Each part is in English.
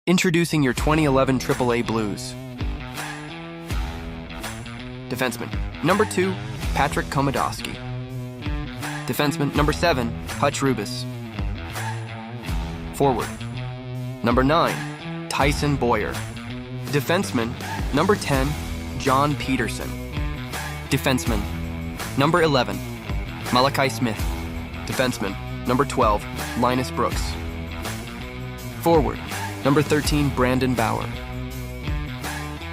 Introducing your 2011 AAA Blues. Defenseman, number 2, Patrick Komodowski. Defenseman, number 7, Hutch Rubis. Forward, number 9, Tyson Boyer. Defenseman, number 10, John Peterson. Defenseman, number 11, Malachi Smith. Defenseman, number 12, Linus Brooks. Forward, number 13, Brandon Bauer.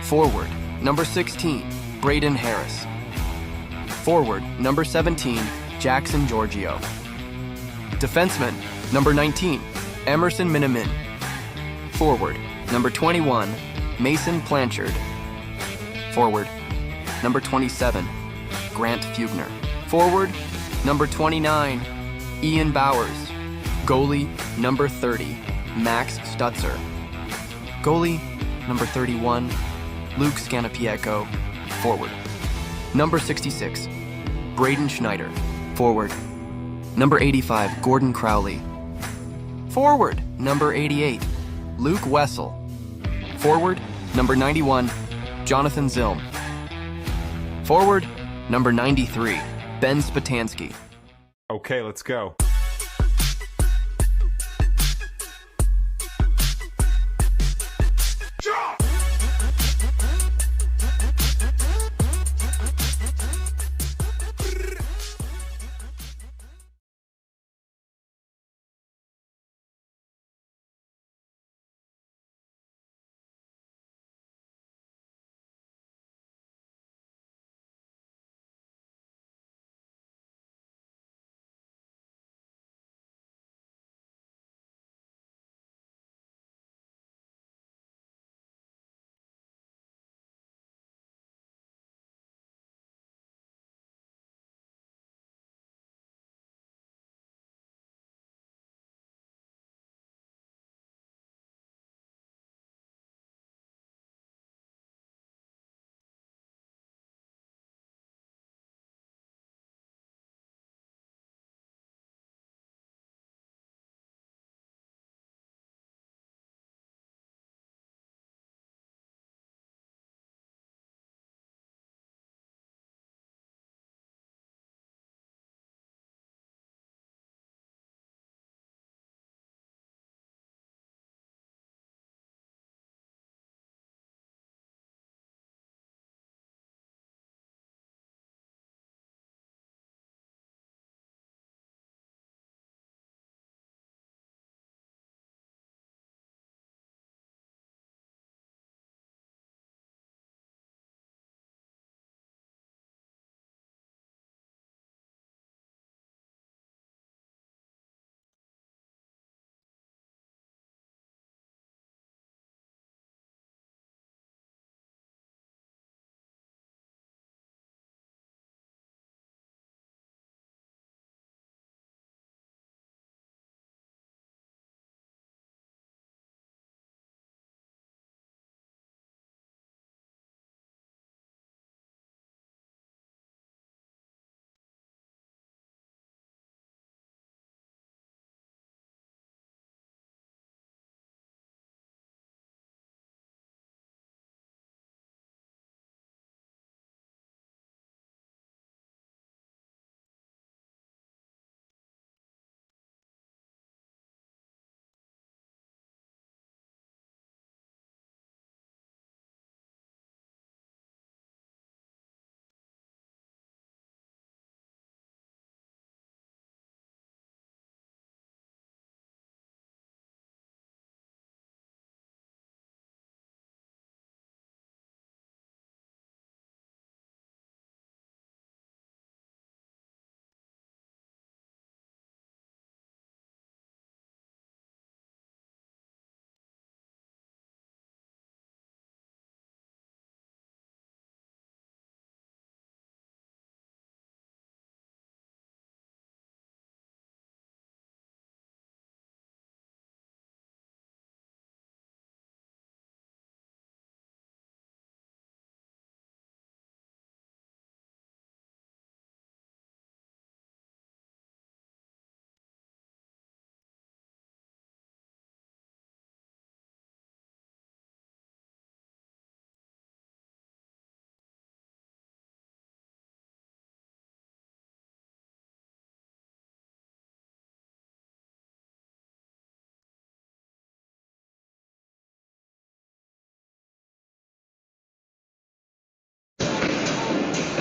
Forward, number 16, Braden Harris. Forward, number 17, Jackson Giorgio. Defenseman, number 19, Emerson Minimin. Forward, number 21, Mason Blanchard. Forward, number 27, Grant Fugner. Forward, number 29, Ian Bowers. Goalie, number 30, Max Stutzer. Goalie, number 31, Luke Scanapieko. Forward, number 66, Braden Schneider. Forward, number 85, Gordon Crowley. Forward, number 88, Luke Wessel. Forward, number 91, Jonathan Zilm. Forward, number 93, Ben Spatansky. Okay, let's go.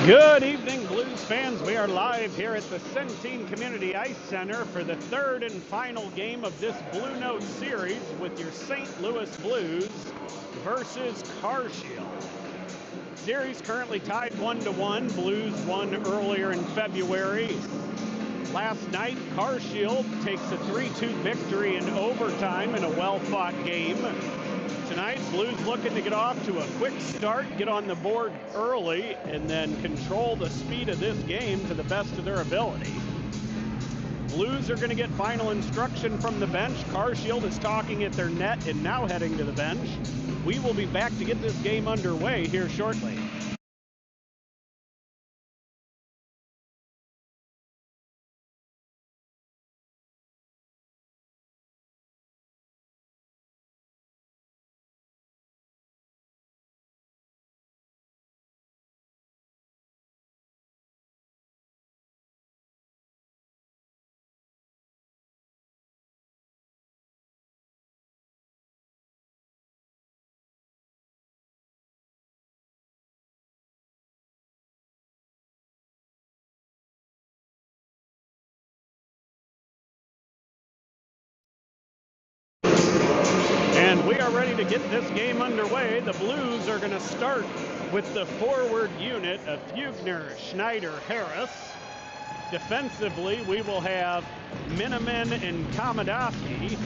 Good evening, Blues fans. We are live here at the Centene Community Ice Center for the third and final game of this Blue Note series with your St. Louis Blues versus Carshield. Series currently tied 1-1. Blues won earlier in February. Last night, Carshield takes a 3-2 victory in overtime in a well-fought game. Tonight, Blues looking to get off to a quick start, get on the board early, and then control the speed of this game to the best of their ability. Blues are going to get final instruction from the bench. Carshield is talking at their net and now heading to the bench. We will be back to get this game underway here shortly. And we are ready to get this game underway. The Blues are going to start with the forward unit of Fugner, Schneider, Harris. Defensively, we will have Miniman and Kamadowski.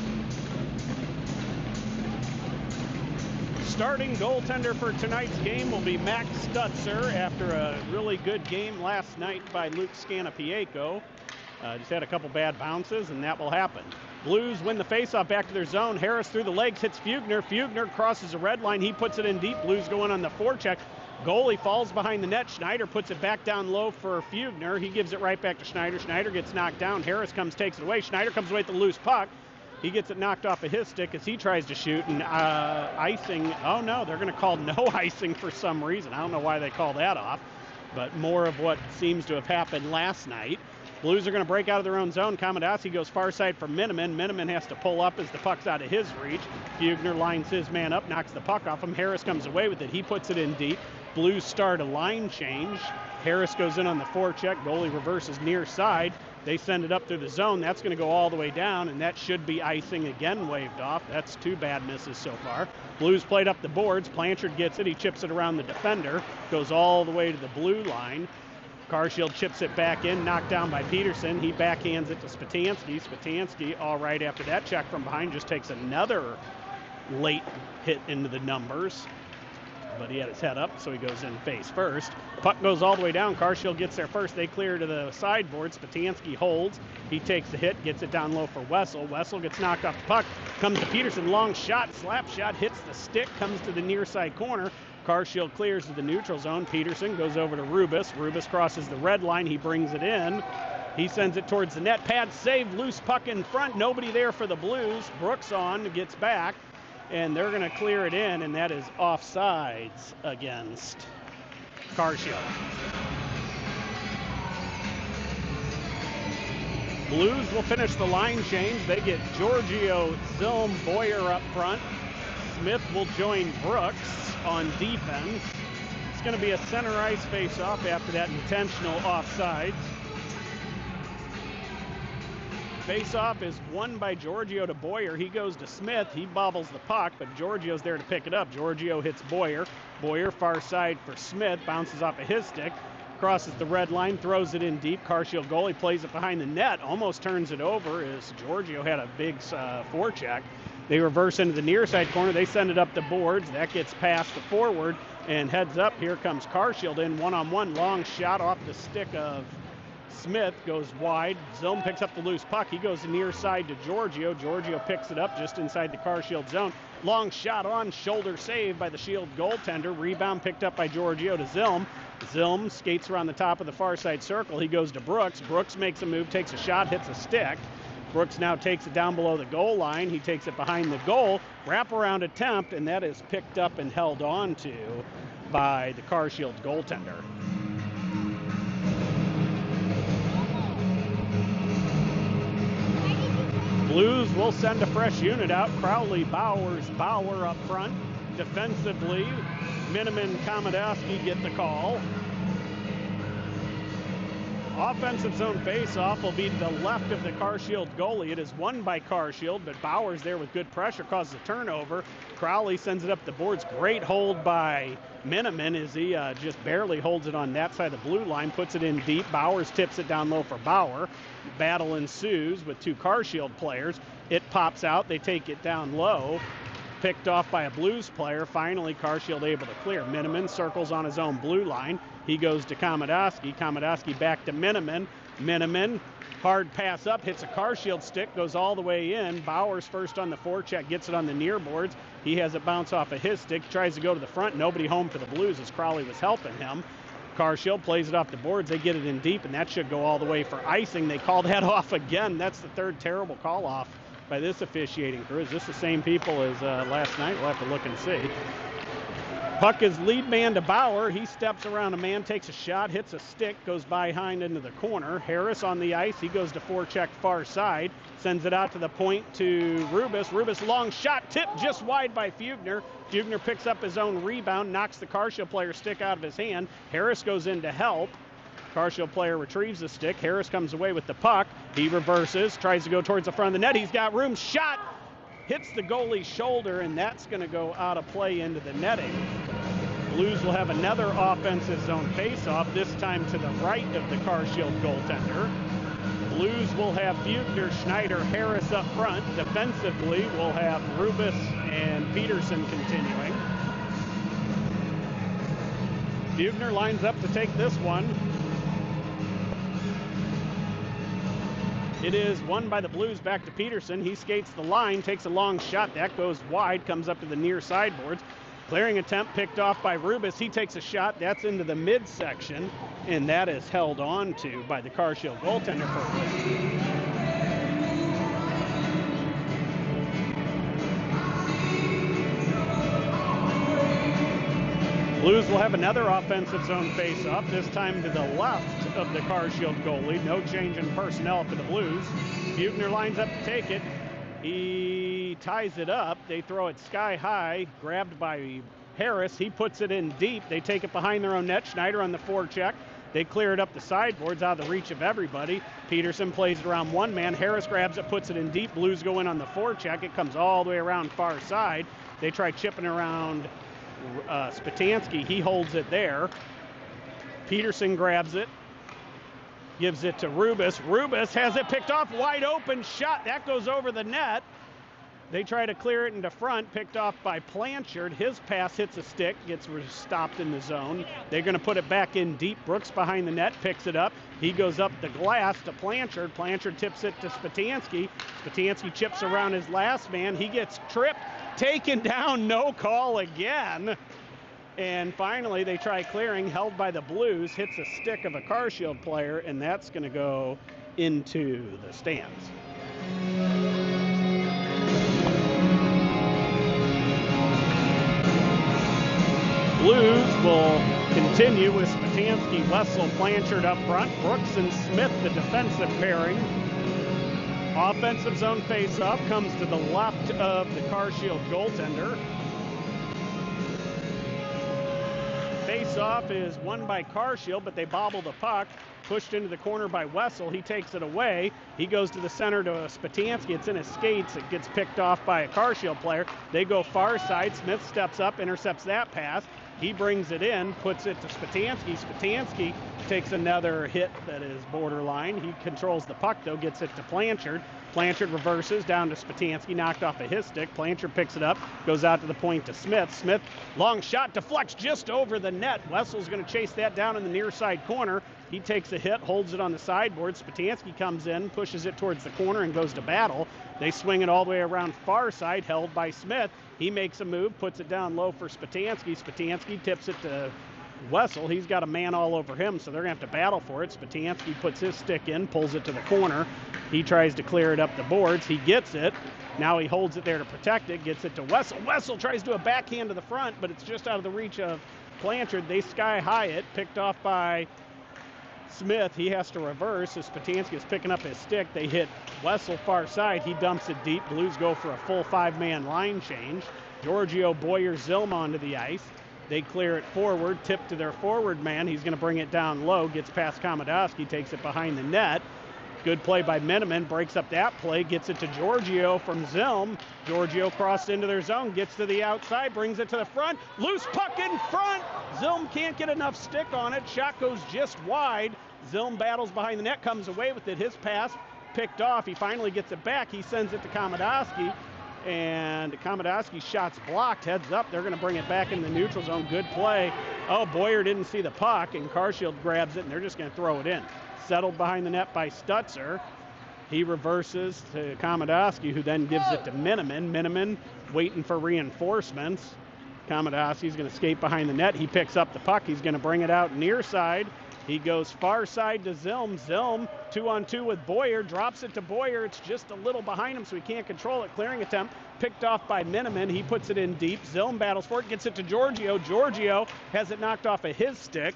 Starting goaltender for tonight's game will be Max Stutzer after a really good game last night by Luke Scanapieko. Just had a couple bad bounces, and that will happen. Blues win the faceoff back to their zone. Harris through the legs hits Fugner. Fugner crosses the red line. He puts it in deep. Blues go in on the forecheck. Goalie falls behind the net. Schneider puts it back down low for Fugner. He gives it right back to Schneider. Schneider gets knocked down. Harris comes, takes it away. Schneider comes away with the loose puck. He gets it knocked off of his stick as he tries to shoot, and icing. Oh no, they're going to call no icing for some reason. I don't know why they call that off, but more of what seems to have happened last night. Blues are going to break out of their own zone. Kamadowski goes far side for Miniman. Miniman has to pull up as the puck's out of his reach. Fugner lines his man up, knocks the puck off him. Harris comes away with it. He puts it in deep. Blues start a line change. Harris goes in on the forecheck. Goalie reverses near side. They send it up through the zone. That's going to go all the way down, and that should be icing again waved off. That's two bad misses so far. Blues played up the boards. Blanchard gets it. He chips it around the defender. Goes all the way to the blue line. Carshield chips it back in, knocked down by Peterson. He backhands it to Spatansky. Spatansky, all right after that check from behind, just takes another late hit into the numbers. But he had his head up, so he goes in face first. Puck goes all the way down. Carshield gets there first. They clear to the sideboard. Spatansky holds. He takes the hit, gets it down low for Wessel. Wessel gets knocked off the puck. Comes to Peterson. Long shot, slap shot, hits the stick, comes to the near side corner. Carshield clears to the neutral zone. Peterson goes over to Rubis. Rubis crosses the red line. He brings it in. He sends it towards the net. Pad save, loose puck in front. Nobody there for the Blues. Brooks on, gets back. And they're going to clear it in, and that is offsides against Carshield. Blues will finish the line change. They get Giorgio, Zilm, Boyer up front. Smith will join Brooks on defense. It's going to be a center ice face-off after that intentional offsides. Face-off is won by Giorgio to Boyer. He goes to Smith. He bobbles the puck, but Giorgio's there to pick it up. Giorgio hits Boyer. Boyer far side for Smith. Bounces off of his stick. Crosses the red line. Throws it in deep. Carshield goalie plays it behind the net. Almost turns it over as Giorgio had a big forecheck. They reverse into the near side corner. They send it up the boards. That gets past the forward and heads up. Here comes Carshield in one-on-one. Long shot off the stick of Smith, goes wide. Zilm picks up the loose puck. He goes near side to Giorgio. Giorgio picks it up just inside the Carshield zone. Long shot on, shoulder save by the Shield goaltender. Rebound picked up by Giorgio to Zilm. Zilm skates around the top of the far side circle. He goes to Brooks. Brooks makes a move, takes a shot, hits a stick. Brooks now takes it down below the goal line. He takes it behind the goal. Wraparound attempt, and that is picked up and held on to by the Carshield goaltender. Blues will send a fresh unit out. Crowley, Bowers, Bauer up front. Defensively, Miniman, Kamadowski get the call. Offensive zone face-off will be to the left of the Carshield goalie. It is won by Carshield, but Bowers there with good pressure causes a turnover. Crowley sends it up the boards. Great hold by Miniman as he just barely holds it on that side of the blue line, puts it in deep. Bowers tips it down low for Bauer. Battle ensues with two Carshield players. It pops out. They take it down low. Picked off by a Blues player. Finally, Carshield able to clear. Miniman circles on his own blue line. He goes to Komodowski. Komodowski back to Miniman. Miniman, hard pass up, hits a Carshield stick, goes all the way in. Bowers first on the forecheck, gets it on the near boards. He has it bounce off of his stick, tries to go to the front. Nobody home for the Blues as Crowley was helping him. Carshield plays it off the boards. They get it in deep, and that should go all the way for icing. They call that off again. That's the third terrible call off by this officiating crew. Is this the same people as last night? We'll have to look and see. Puck is lead man to Bauer. He steps around a man, takes a shot, hits a stick, goes behind into the corner. Harris on the ice. He goes to forecheck far side, sends it out to the point to Rubis. Rubis long shot, tipped just wide by Fugner. Fugner picks up his own rebound, knocks the Carshield player stick out of his hand. Harris goes in to help. Carshield player retrieves the stick. Harris comes away with the puck. He reverses, tries to go towards the front of the net. He's got room. Shot hits the goalie's shoulder, and that's going to go out of play into the netting. Blues will have another offensive zone face-off, this time to the right of the Carshield goaltender. Blues will have Fugner, Schneider, Harris up front. Defensively, we'll have Rubis and Peterson continuing. Fugner lines up to take this one. It is won by the Blues back to Peterson. He skates the line, takes a long shot. That goes wide, comes up to the near sideboards. Clearing attempt picked off by Rubis. He takes a shot. That's into the midsection, and that is held on to by the Carshield goaltender for a win. Blues will have another offensive zone face-off, this time to the left of the Carshield goalie. No change in personnel for the Blues. Fugner lines up to take it. He ties it up. They throw it sky high, grabbed by Harris. He puts it in deep. They take it behind their own net. Schneider on the forecheck. They clear it up the sideboards out of the reach of everybody. Peterson plays it around one man. Harris grabs it, puts it in deep. Blues go in on the forecheck. It comes all the way around far side. They try chipping around Spatansky. He holds it there. Peterson grabs it, gives it to Rubis. Rubis has it picked off, wide open shot. That goes over the net. They try to clear it into front, picked off by Blanchard. His pass hits a stick, gets stopped in the zone. They're going to put it back in deep. Brooks behind the net, picks it up. He goes up the glass to Blanchard. Blanchard tips it to Spatansky. Spatansky chips around his last man. He gets tripped, taken down, no call again. And finally, they try clearing, held by the Blues, hits a stick of a Carshield player, and that's going to go into the stands. Blues will continue with Spatansky, Wessel, Blanchard up front. Brooks and Smith, the defensive pairing. Offensive zone face-off comes to the left of the Carshield goaltender. Face-off is won by Carshield, but they bobble the puck. Pushed into the corner by Wessel. He takes it away. He goes to the center to Spatansky. It's in his skates. It gets picked off by a Carshield player. They go far side. Smith steps up, intercepts that pass. He brings it in, puts it to Spatansky. Spatansky takes another hit that is borderline. He controls the puck, though, gets it to Blanchard. Blanchard reverses down to Spatansky, knocked off of his stick. Blanchard picks it up, goes out to the point to Smith. Smith, long shot, deflects just over the net. Wessel's going to chase that down in the near side corner. He takes a hit, holds it on the sideboard. Spatansky comes in, pushes it towards the corner, and goes to battle. They swing it all the way around far side, held by Smith. He makes a move, puts it down low for Spatansky. Spatansky tips it to Wessel. He's got a man all over him, so they're going to have to battle for it. Spatansky puts his stick in, pulls it to the corner. He tries to clear it up the boards. He gets it. Now he holds it there to protect it, gets it to Wessel. Wessel tries to do a backhand to the front, but it's just out of the reach of Blanchard. They sky high it, picked off by Smith. He has to reverse as Spatansky is picking up his stick. They hit Wessel far side. He dumps it deep. Blues go for a full five-man line change. Giorgio, Boyer, Zilma onto the ice. They clear it forward, tip to their forward man. He's going to bring it down low, gets past Komodowski, takes it behind the net. Good play by Miniman, breaks up that play, gets it to Giorgio from Zilm. Giorgio crossed into their zone, gets to the outside, brings it to the front. Loose puck in front. Zilm can't get enough stick on it. Shot goes just wide. Zilm battles behind the net, comes away with it. His pass picked off. He finally gets it back. He sends it to Komodowski. And Komodowski's shot's blocked. Heads up. They're going to bring it back in the neutral zone. Good play. Oh, Boyer didn't see the puck, and Carshield grabs it, and they're just going to throw it in. Settled behind the net by Stutzer. He reverses to Komodowski, who then gives it to Miniman. Miniman waiting for reinforcements. Komodowski's going to skate behind the net. He picks up the puck. He's going to bring it out near side. He goes far side to Zilm. Zilm 2-on-2 with Boyer. Drops it to Boyer. It's just a little behind him, so he can't control it. Clearing attempt picked off by Miniman. He puts it in deep. Zilm battles for it. Gets it to Giorgio. Giorgio has it knocked off of his stick.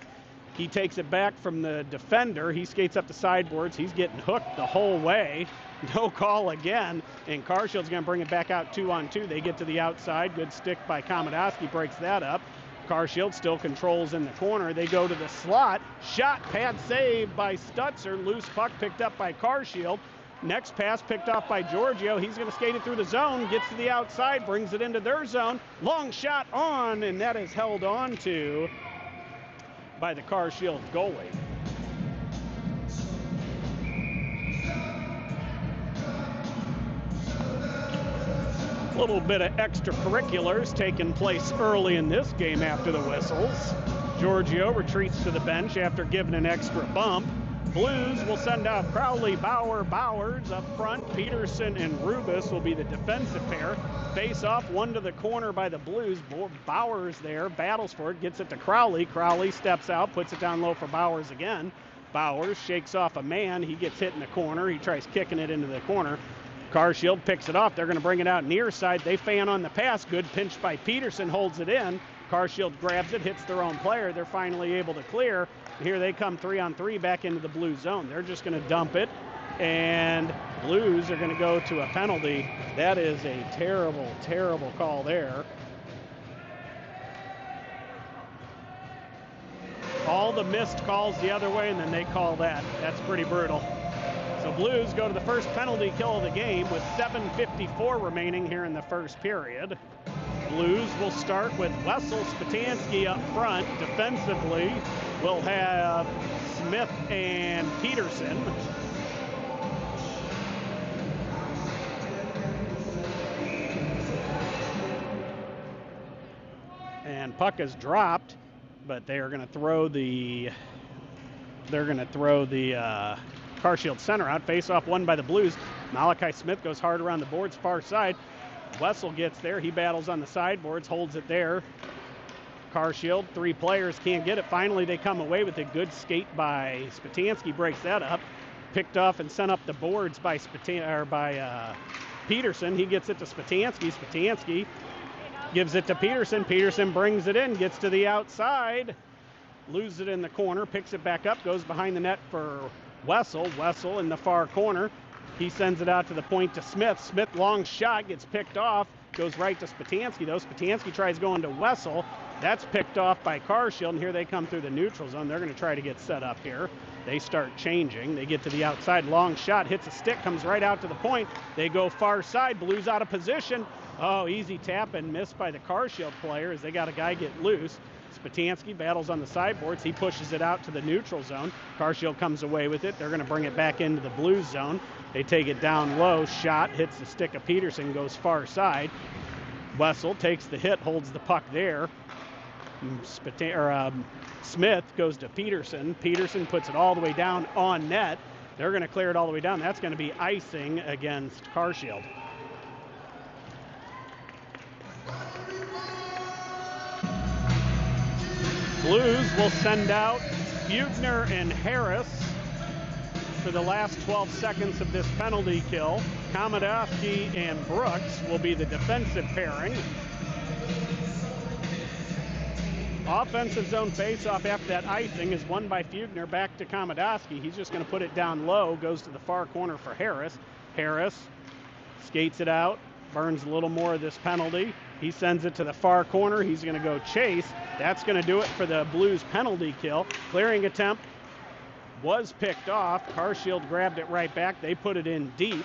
He takes it back from the defender. He skates up the sideboards. He's getting hooked the whole way. No call again. And Carshield's going to bring it back out 2-on-2. They get to the outside. Good stick by Komodowski. Breaks that up. Carshield still controls in the corner. They go to the slot. Shot, pad save by Stutzer. Loose puck picked up by Carshield. Next pass picked off by Giorgio. He's going to skate it through the zone. Gets to the outside. Brings it into their zone. Long shot on. And that is held on to by the Carshield goalie. A little bit of extracurriculars taking place early in this game after the whistles. Giorgio retreats to the bench after giving an extra bump. Blues will send out Crowley, Bauer, Bowers up front. Peterson and Rubis will be the defensive pair. Face off, one to the corner by the Blues. Bowers there, battles for it, gets it to Crowley. Crowley steps out, puts it down low for Bowers again. Bowers shakes off a man. He gets hit in the corner. He tries kicking it into the corner. Carshield picks it off. They're going to bring it out near side. They fan on the pass. Good pinch by Peterson, holds it in. Carshield grabs it, hits their own player. They're finally able to clear. Here they come 3-on-3 back into the Blue zone. They're just going to dump it, and Blues are going to go to a penalty. That is a terrible, terrible call there. All the missed calls the other way, and then they call that. That's pretty brutal. So Blues go to the first penalty kill of the game with 7:54 remaining here in the first period. Blues will start with Wessel, Spatansky up front. Defensively, we'll have Smith and Peterson. And puck is dropped, but they are going to throw the Carshield center out. Face off won by the Blues. Malachi Smith goes hard around the boards, far side. Wessel gets there. He battles on the sideboards, holds it there. Carshield, three players, can't get it. Finally, they come away with a good skate by Spatansky, breaks that up. Picked off and sent up the boards by Peterson. He gets it to Spatansky. Spatansky gives it to Peterson. Peterson brings it in, gets to the outside, loses it in the corner, picks it back up, goes behind the net for Wessel. Wessel in the far corner. He sends it out to the point to Smith. Smith, long shot, gets picked off, goes right to Spatansky, though. Spatansky tries going to Wessel. That's picked off by Carshield, and here they come through the neutral zone. They're going to try to get set up here. They start changing. They get to the outside. Long shot, hits a stick, comes right out to the point. They go far side. Blues out of position. Oh, easy tap and missed by the Carshield player as they got a guy get loose. Spatansky battles on the sideboards. He pushes it out to the neutral zone. Carshield comes away with it. They're going to bring it back into the Blues zone. They take it down low. Shot hits the stick of Peterson, goes far side. Wessel takes the hit, holds the puck there. Smith goes to Peterson. Peterson puts it all the way down on net. They're going to clear it all the way down. That's going to be icing against Carshield. Blues will send out Bugner and Harris for the last 12 seconds of this penalty kill. Komodowski and Brooks will be the defensive pairing. Offensive zone faceoff after that icing is won by Bugner, back to Komodowski. He's just going to put it down low, goes to the far corner for Harris. Harris skates it out, burns a little more of this penalty. He sends it to the far corner. He's going to go chase. That's going to do it for the Blues penalty kill. Clearing attempt was picked off. Carshield grabbed it right back. They put it in deep.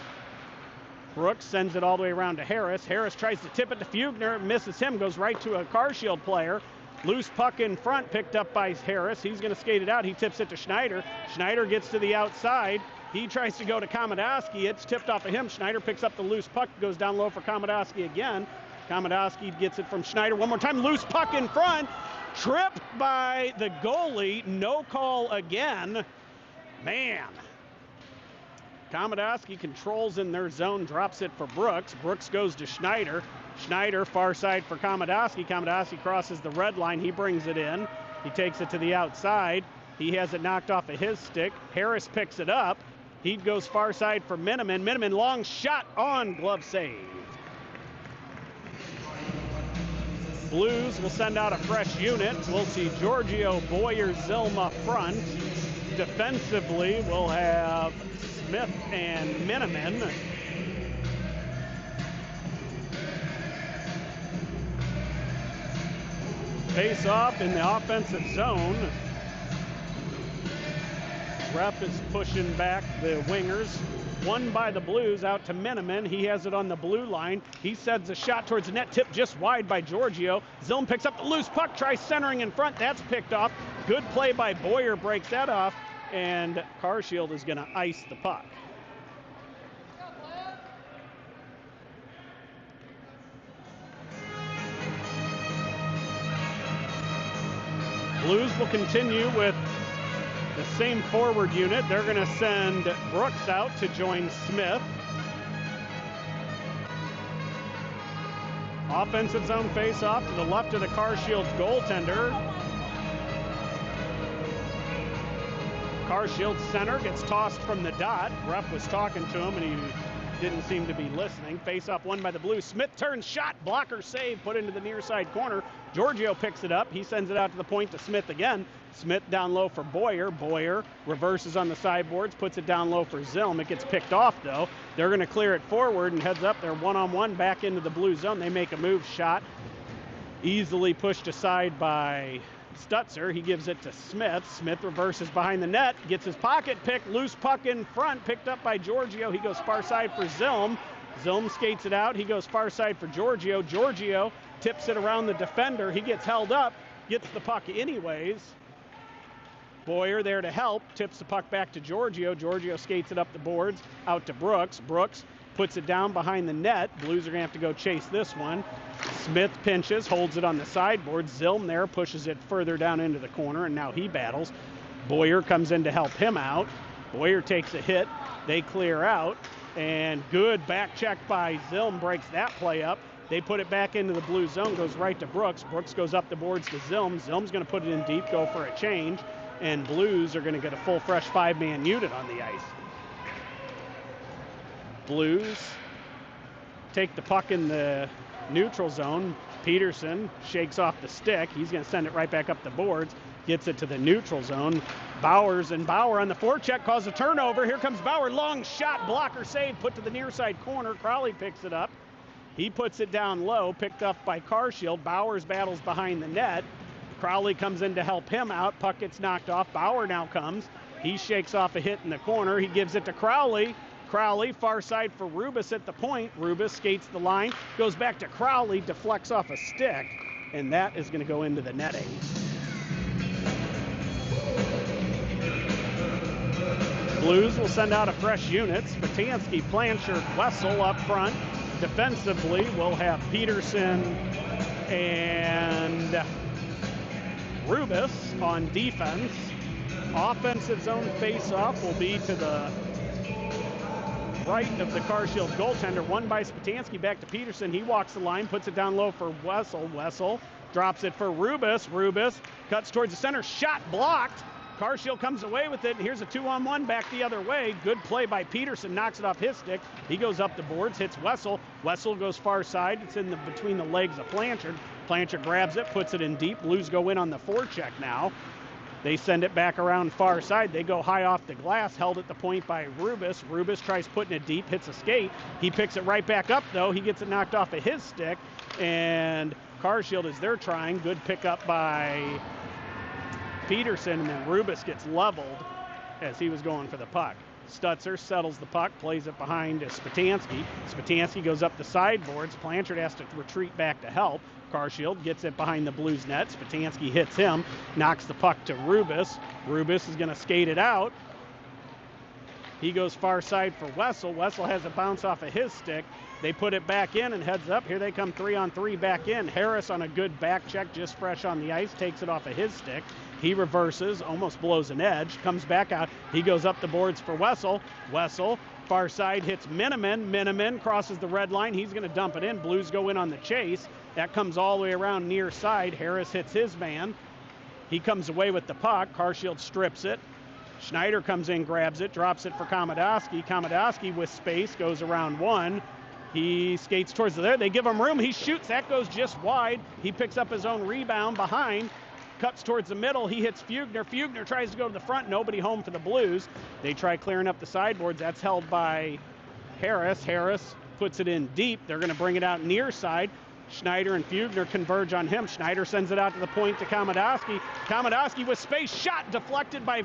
Brooks sends it all the way around to Harris. Harris tries to tip it to Fugner. Misses him. Goes right to a Carshield player. Loose puck in front, picked up by Harris. He's going to skate it out. He tips it to Schneider. Schneider gets to the outside. He tries to go to Komodowski. It's tipped off of him. Schneider picks up the loose puck, goes down low for Komodowski again. Komodowski gets it from Schneider one more time. Loose puck in front. Tripped by the goalie. No call again. Man. Komodowski controls in their zone, drops it for Brooks. Brooks goes to Schneider. Schneider, far side for Komodowski. Komodowski crosses the red line. He brings it in. He takes it to the outside. He has it knocked off of his stick. Harris picks it up. He goes far side for Miniman. Miniman, long shot on, glove save. Blues will send out a fresh unit. We'll see Giorgio, Boyer, Zilm up front. Defensively, we'll have Smith and Miniman. Face off in the offensive zone. Rep is pushing back the wingers. Won by the Blues out to Miniman. He has it on the blue line. He sends a shot towards the net, tip just wide by Giorgio. Zilm picks up the loose puck, tries centering in front. That's picked off. Good play by Boyer, breaks that off, and Carshield is going to ice the puck. Blues will continue with the same forward unit. They're going to send Brooks out to join Smith. Offensive zone face-off to the left of the Carshield's goaltender. Carshield's center gets tossed from the dot. Rep was talking to him and he didn't seem to be listening. Face-off won by the Blues. Smith turns, shot, blocker save, put into the near side corner. Giorgio picks it up. He sends it out to the point to Smith again. Smith down low for Boyer. Boyer reverses on the sideboards, puts it down low for Zilm. It gets picked off, though. They're going to clear it forward and heads up. They're one-on-one back into the blue zone. They make a move, shot. Easily pushed aside by Stutzer. He gives it to Smith. Smith reverses behind the net, gets his pocket pick. Loose puck in front, picked up by Giorgio. He goes far side for Zilm. Zilm skates it out. He goes far side for Giorgio. Giorgio tips it around the defender. He gets held up, gets the puck anyways. Boyer there to help, tips the puck back to Giorgio. Giorgio skates it up the boards, out to Brooks. Brooks puts it down behind the net. Blues are going to have to go chase this one. Smith pinches, holds it on the sideboard. Zilm there pushes it further down into the corner, and now he battles. Boyer comes in to help him out. Boyer takes a hit. They clear out, and good back check by Zilm breaks that play up. They put it back into the blue zone, goes right to Brooks. Brooks goes up the boards to Zilm. Zilm's going to put it in deep, go for a change, and Blues are going to get a full, fresh five-man unit on the ice. Blues take the puck in the neutral zone. Peterson shakes off the stick. He's going to send it right back up the boards. Gets it to the neutral zone. Bowers on the forecheck causes a turnover. Here comes Bauer. Long shot, blocker save, put to the near side corner. Crowley picks it up. He puts it down low, picked up by Carshield. Bowers battles behind the net. Crowley comes in to help him out. Puck gets knocked off. Bauer now comes. He shakes off a hit in the corner. He gives it to Crowley. Crowley, far side for Rubis at the point. Rubis skates the line, goes back to Crowley, deflects off a stick, and that is going to go into the netting. Blues will send out a fresh unit. Spatansky, Blanchard, Wessel up front. Defensively, we'll have Peterson and Rubis on defense. Offensive zone face-off will be to the right of the Carshield goaltender. Won by Spatansky, back to Peterson. He walks the line, puts it down low for Wessel. Wessel drops it for Rubis. Rubis cuts towards the center. Shot blocked. Carshield comes away with it, and here's a 2-on-1 back the other way. Good play by Peterson, knocks it off his stick. He goes up the boards, hits Wessel. Wessel goes far side. It's in between the legs of Blanchard. Blanchard grabs it, puts it in deep. Blues go in on the forecheck now. They send it back around far side. They go high off the glass, held at the point by Rubis. Rubis tries putting it deep, hits a skate. He picks it right back up, though. He gets it knocked off of his stick. And Carshield, as they're trying, good pickup by Peterson, and then Rubis gets leveled as he was going for the puck. Stutzer settles the puck, plays it behind Spatansky. Spatansky goes up the sideboards. Blanchard has to retreat back to help. Carshield gets it behind the Blues net. Spatansky hits him, knocks the puck to Rubis. Rubis is going to skate it out. He goes far side for Wessel. Wessel has a bounce off of his stick. They put it back in and heads up. Here they come 3-on-3 back in. Harris on a good back check, just fresh on the ice, takes it off of his stick. He reverses, almost blows an edge, comes back out. He goes up the boards for Wessel. Wessel, far side, hits Miniman. Miniman crosses the red line. He's going to dump it in. Blues go in on the chase. That comes all the way around near side. Harris hits his man. He comes away with the puck. Carshield strips it. Schneider comes in, grabs it, drops it for Komodowski. Komodowski with space goes around one. He skates towards there. They give him room. He shoots. That goes just wide. He picks up his own rebound behind. Cuts towards the middle. He hits Fugner. Fugner tries to go to the front. Nobody home for the Blues. They try clearing up the sideboards. That's held by Harris. Harris puts it in deep. They're going to bring it out near side. Schneider and Fugner converge on him. Schneider sends it out to the point to Komodowski. Komodowski with space. Shot deflected by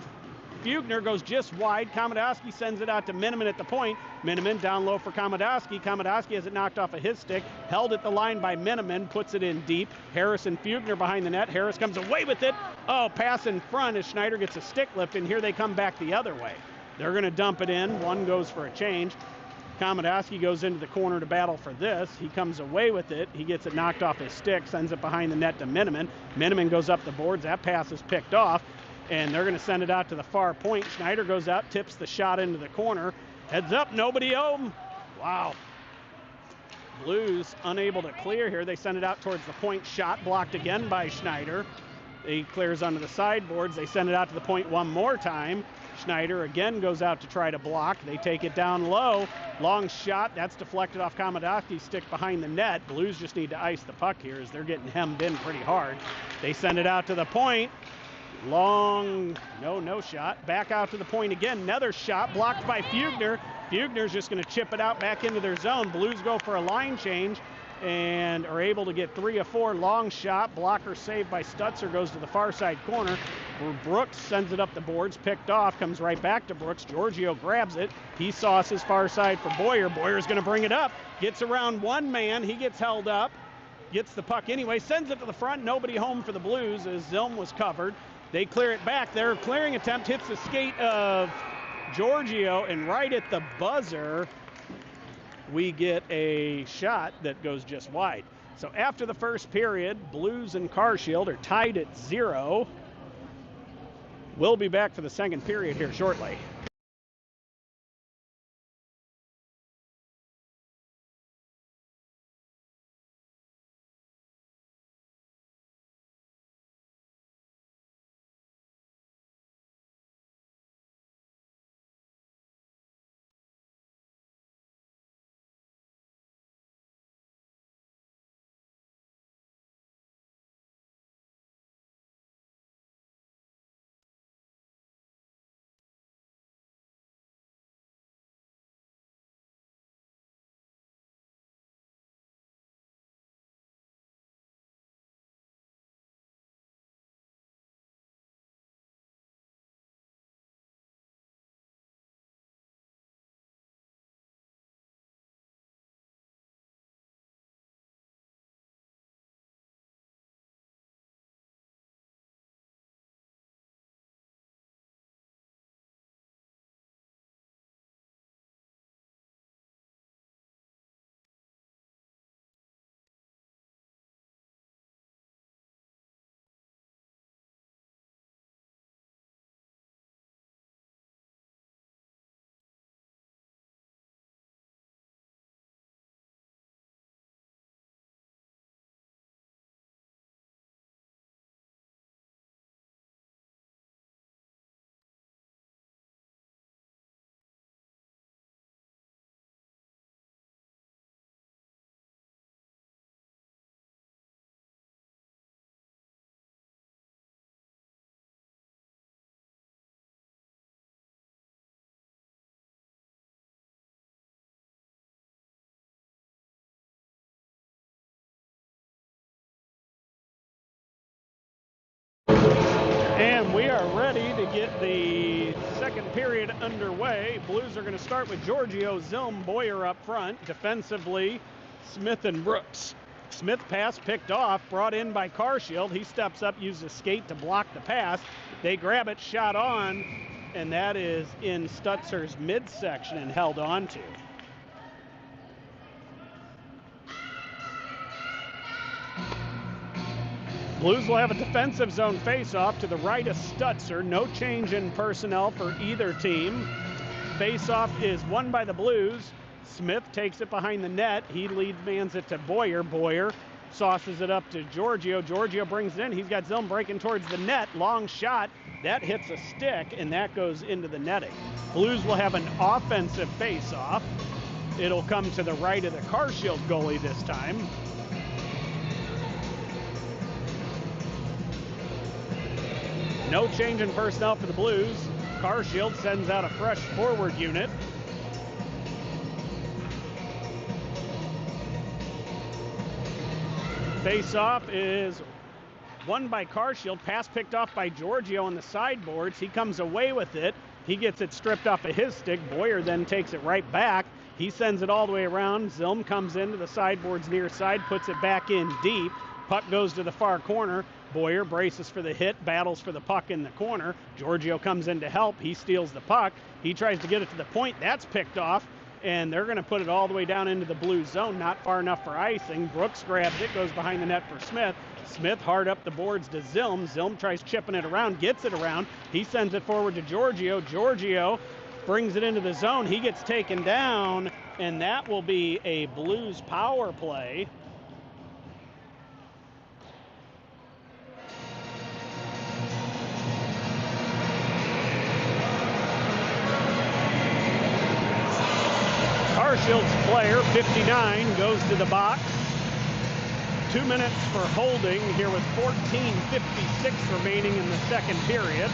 Fugner, goes just wide. Komodowski sends it out to Miniman at the point. Miniman down low for Komodowski. Komodowski has it knocked off of his stick. Held at the line by Miniman. Puts it in deep. Harris and Fugner behind the net. Harris comes away with it. Oh, pass in front as Schneider gets a stick lift, and here they come back the other way. They're going to dump it in. One goes for a change. Komodowski goes into the corner to battle for this. He comes away with it. He gets it knocked off his stick. Sends it behind the net to Miniman. Miniman goes up the boards. That pass is picked off. And they're going to send it out to the far point. Schneider goes out, tips the shot into the corner. Heads up, nobody home. Wow. Blues unable to clear here. They send it out towards the point. Shot blocked again by Schneider. He clears onto the sideboards. They send it out to the point one more time. Schneider again goes out to try to block. They take it down low. Long shot. That's deflected off Komodowski's stick behind the net. Blues just need to ice the puck here as they're getting hemmed in pretty hard. They send it out to the point. Long, no shot. Back out to the point again. Another shot blocked by Fugner. Fugner's just going to chip it out back into their zone. Blues go for a line change and are able to get 3 of 4. Long shot. Blocker saved by Stutzer. Goes to the far side corner. Brooks sends it up the boards. Picked off. Comes right back to Brooks. Giorgio grabs it. He sauces far side for Boyer. Boyer's going to bring it up. Gets around one man. He gets held up. Gets the puck anyway. Sends it to the front. Nobody home for the Blues as Zilm was covered. They clear it back. Their clearing attempt hits the skate of Giorgio, and right at the buzzer, we get a shot that goes just wide. So after the first period, Blues and Carshield are tied at 0. We'll be back for the second period here shortly. And we are ready to get the second period underway. Blues are going to start with Giorgio, Zilm, Boyer up front. Defensively, Smith and Brooks. Smith pass picked off, brought in by Carshield. He steps up, uses a skate to block the pass. They grab it, shot on, and that is in Stutzer's midsection and held on to. Blues will have a defensive zone face-off to the right of Stutzer. No change in personnel for either team. Face-off is won by the Blues. Smith takes it behind the net. He lead-mans it to Boyer. Boyer sauces it up to Giorgio. Giorgio brings it in. He's got Zilm breaking towards the net. Long shot. That hits a stick, and that goes into the netting. Blues will have an offensive face-off. It'll come to the right of the Carshield goalie this time. No change in personnel for the Blues. Carshield sends out a fresh forward unit. Face-off is won by Carshield. Pass picked off by Giorgio on the sideboards. He comes away with it. He gets it stripped off of his stick. Boyer then takes it right back. He sends it all the way around. Zilm comes into the sideboards near side, puts it back in deep. Puck goes to the far corner. Boyer braces for the hit, battles for the puck in the corner. Giorgio comes in to help. He steals the puck. He tries to get it to the point. That's picked off, and they're going to put it all the way down into the Blues zone, not far enough for icing. Brooks grabs it, goes behind the net for Smith. Smith hard up the boards to Zilm. Zilm tries chipping it around, gets it around. He sends it forward to Giorgio. Giorgio brings it into the zone. He gets taken down, and that will be a Blues power play. Carshield's player, 59, goes to the box. 2 minutes for holding here with 14:56 remaining in the second period.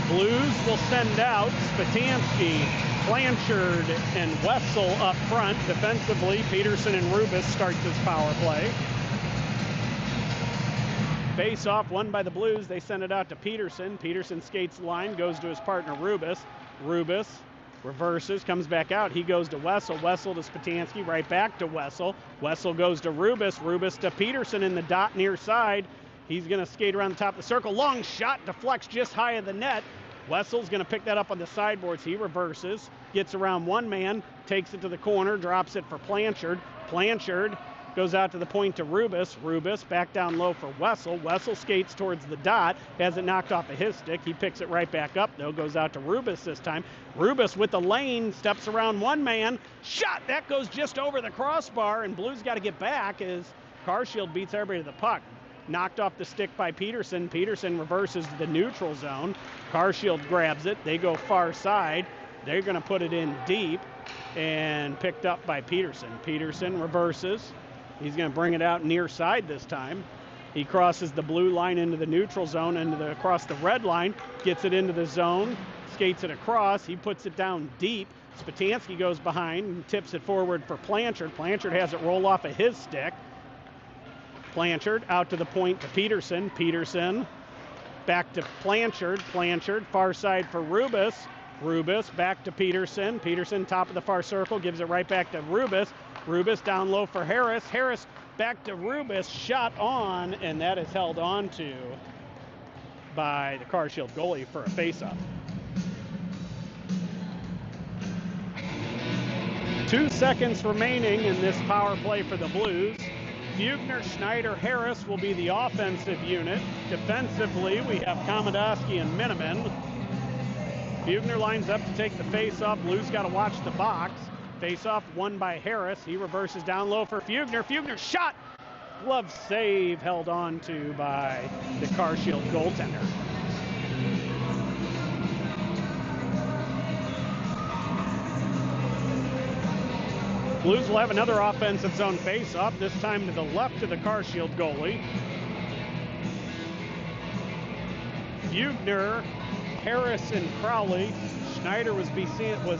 Blues will send out Spatansky, Blanchard, and Wessel up front. Defensively, Peterson and Rubis start this power play. Face-off won by the Blues. They send it out to Peterson. Peterson skates the line, goes to his partner Rubis. Rubis reverses, comes back out. He goes to Wessel. Wessel to Spatansky, right back to Wessel. Wessel goes to Rubis. Rubis to Peterson in the dot near side. He's going to skate around the top of the circle. Long shot, deflects just high of the net. Wessel's going to pick that up on the sideboards. He reverses, gets around one man, takes it to the corner, drops it for Blanchard. Blanchard goes out to the point to Rubis. Rubis back down low for Wessel. Wessel skates towards the dot, has it knocked off of his stick. He picks it right back up, though, goes out to Rubis this time. Rubis with the lane, steps around one man. Shot, that goes just over the crossbar, and Blues got to get back as Carshield beats everybody to the puck. Knocked off the stick by Peterson. Peterson reverses to the neutral zone. Carshield grabs it. They go far side. They're going to put it in deep and picked up by Peterson. Peterson reverses. He's going to bring it out near side this time. He crosses the blue line into the neutral zone, across the red line, gets it into the zone, skates it across. He puts it down deep. Spatansky goes behind and tips it forward for Blanchard. Blanchard has it roll off of his stick. Blanchard out to the point to Peterson. Peterson back to Blanchard. Blanchard far side for Rubis. Rubis back to Peterson. Peterson top of the far circle, gives it right back to Rubis. Rubis down low for Harris. Harris back to Rubis, shot on, and that is held on to by the Carshield goalie for a faceoff. 2 seconds remaining in this power play for the Blues. Fugner, Schneider, Harris will be the offensive unit. Defensively, we have Komodowski and Miniman. Fugner lines up to take the face-off. Blues got to watch the box. Face-off won by Harris. He reverses down low for Fugner. Fugner shot. Glove save held on to by the Carshield goaltender. Blues will have another offensive zone face-off, this time to the left of the Carshield goalie. Fugner, Harris, and Crowley. Schneider was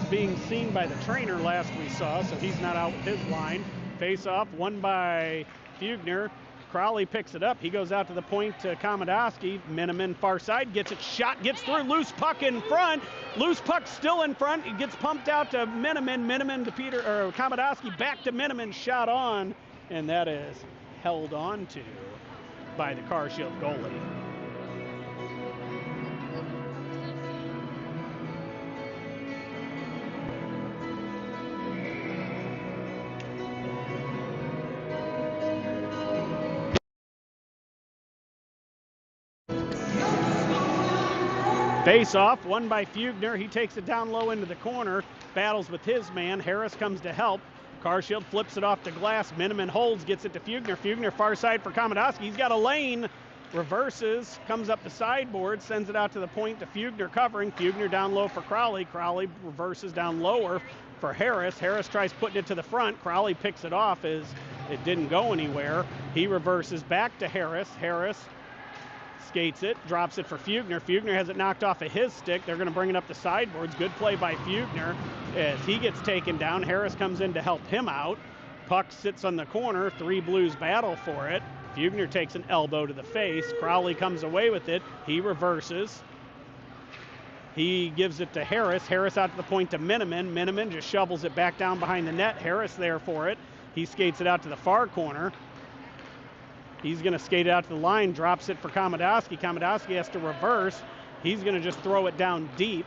being seen by the trainer last we saw, so he's not out with his line. Face-off won by Fugner. Crowley picks it up. He goes out to the point to Komodowski. Miniman far side, gets it shot, gets through, loose puck in front. Loose puck still in front. It gets pumped out to Miniman. Miniman to Komodowski, back to Miniman, shot on, and that is held on to by the Carshield goalie. Face off, won by Fugner. He takes it down low into the corner, battles with his man. Harris comes to help. Carshield flips it off the glass. Miniman holds, gets it to Fugner. Fugner far side for Komodowski. He's got a lane, reverses, comes up the sideboard, sends it out to the point to Fugner covering. Fugner down low for Crowley. Crowley reverses down lower for Harris. Harris tries putting it to the front. Crowley picks it off as it didn't go anywhere. He reverses back to Harris. Harris skates it, drops it for Fugner. Fugner has it knocked off of his stick. They're going to bring it up the sideboards. Good play by Fugner as he gets taken down. Harris comes in to help him out. Puck sits on the corner. 3 Blues battle for it. Fugner takes an elbow to the face. Crowley comes away with it. He reverses. He gives it to Harris. Harris out to the point to Miniman. Miniman just shovels it back down behind the net. Harris there for it. He skates it out to the far corner. He's going to skate it out to the line, drops it for Komodowski. Komodowski has to reverse. He's going to just throw it down deep.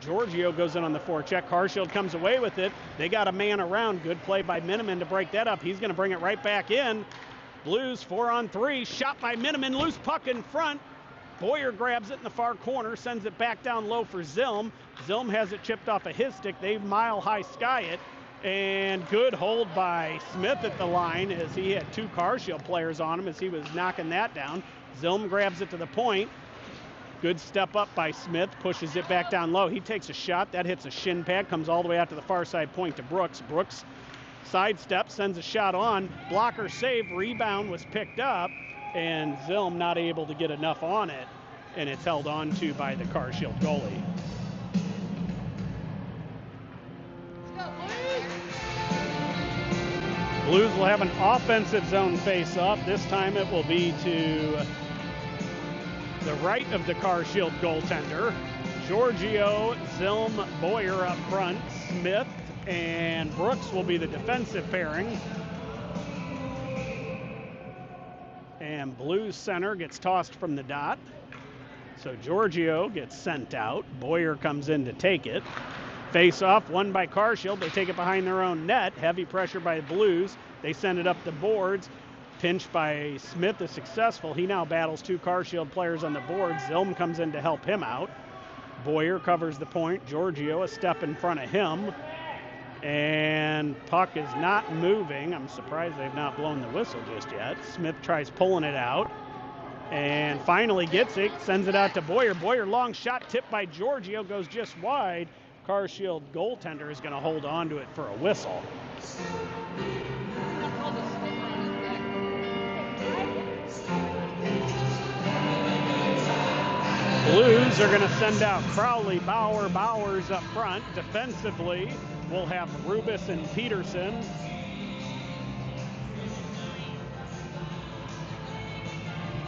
Giorgio goes in on the forecheck. Carshield comes away with it. They got a man around. Good play by Miniman to break that up. He's going to bring it right back in. Blues 4-on-3. Shot by Miniman. Loose puck in front. Boyer grabs it in the far corner, sends it back down low for Zilm. Zilm has it chipped off of his stick. They mile-high sky it. And good hold by Smith at the line as he had 2 Carshield players on him as he was knocking that down. Zilm grabs it to the point. Good step up by Smith, pushes it back down low. He takes a shot, that hits a shin pad, comes all the way out to the far side point to Brooks. Brooks sidestep, sends a shot on. Blocker save, rebound was picked up, and Zilm not able to get enough on it, and it's held on to by the Carshield goalie. Blues will have an offensive zone face-off. This time it will be to the right of the Carshield goaltender. Giorgio, Zilm, Boyer up front. Smith and Brooks will be the defensive pairings. And Blues center gets tossed from the dot. So Giorgio gets sent out. Boyer comes in to take it. Face-off, won by Carshield. They take it behind their own net. Heavy pressure by the Blues. They send it up the boards. Pinch by Smith is successful. He now battles 2 Carshield players on the board. Zilm comes in to help him out. Boyer covers the point. Giorgio a step in front of him. And puck is not moving. I'm surprised they've not blown the whistle just yet. Smith tries pulling it out. And finally gets it. Sends it out to Boyer. Boyer long shot tipped by Giorgio. Goes just wide. Carshield goaltender is going to hold on to it for a whistle. Blues are going to send out Crowley, Bowers up front. Defensively, we'll have Rubis and Peterson.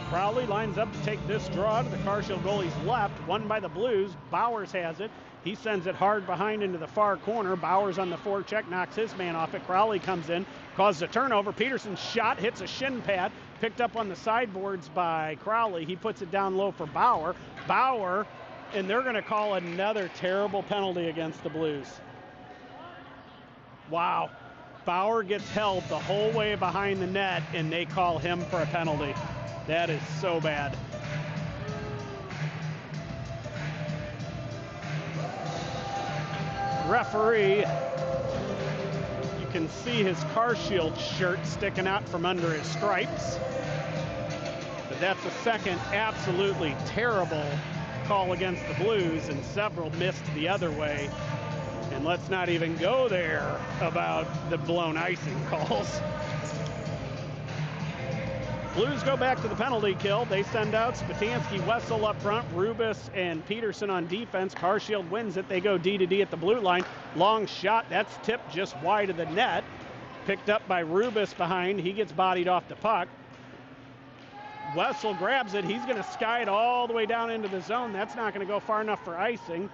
Crowley lines up to take this draw to the Carshield goalie's left. Won by the Blues. Bowers has it. He sends it hard behind into the far corner. Bowers on the forecheck, knocks his man off it. Crowley comes in, causes a turnover. Peterson's shot hits a shin pad, picked up on the sideboards by Crowley. He puts it down low for Bauer. Bauer, and they're going to call another terrible penalty against the Blues. Wow. Bauer gets held the whole way behind the net, and they call him for a penalty. That is so bad. Referee, you can see his Carshield shirt sticking out from under his stripes. But that's the second absolutely terrible call against the Blues, and several missed the other way. And let's not even go there about the blown icing calls. Blues go back to the penalty kill. They send out Spatansky, Wessel up front, Rubis and Peterson on defense. Carshield wins it. They go D-to-D at the blue line. Long shot. That's tipped just wide of the net. Picked up by Rubis behind. He gets bodied off the puck. Wessel grabs it. He's going to sky it all the way down into the zone. That's not going to go far enough for icing.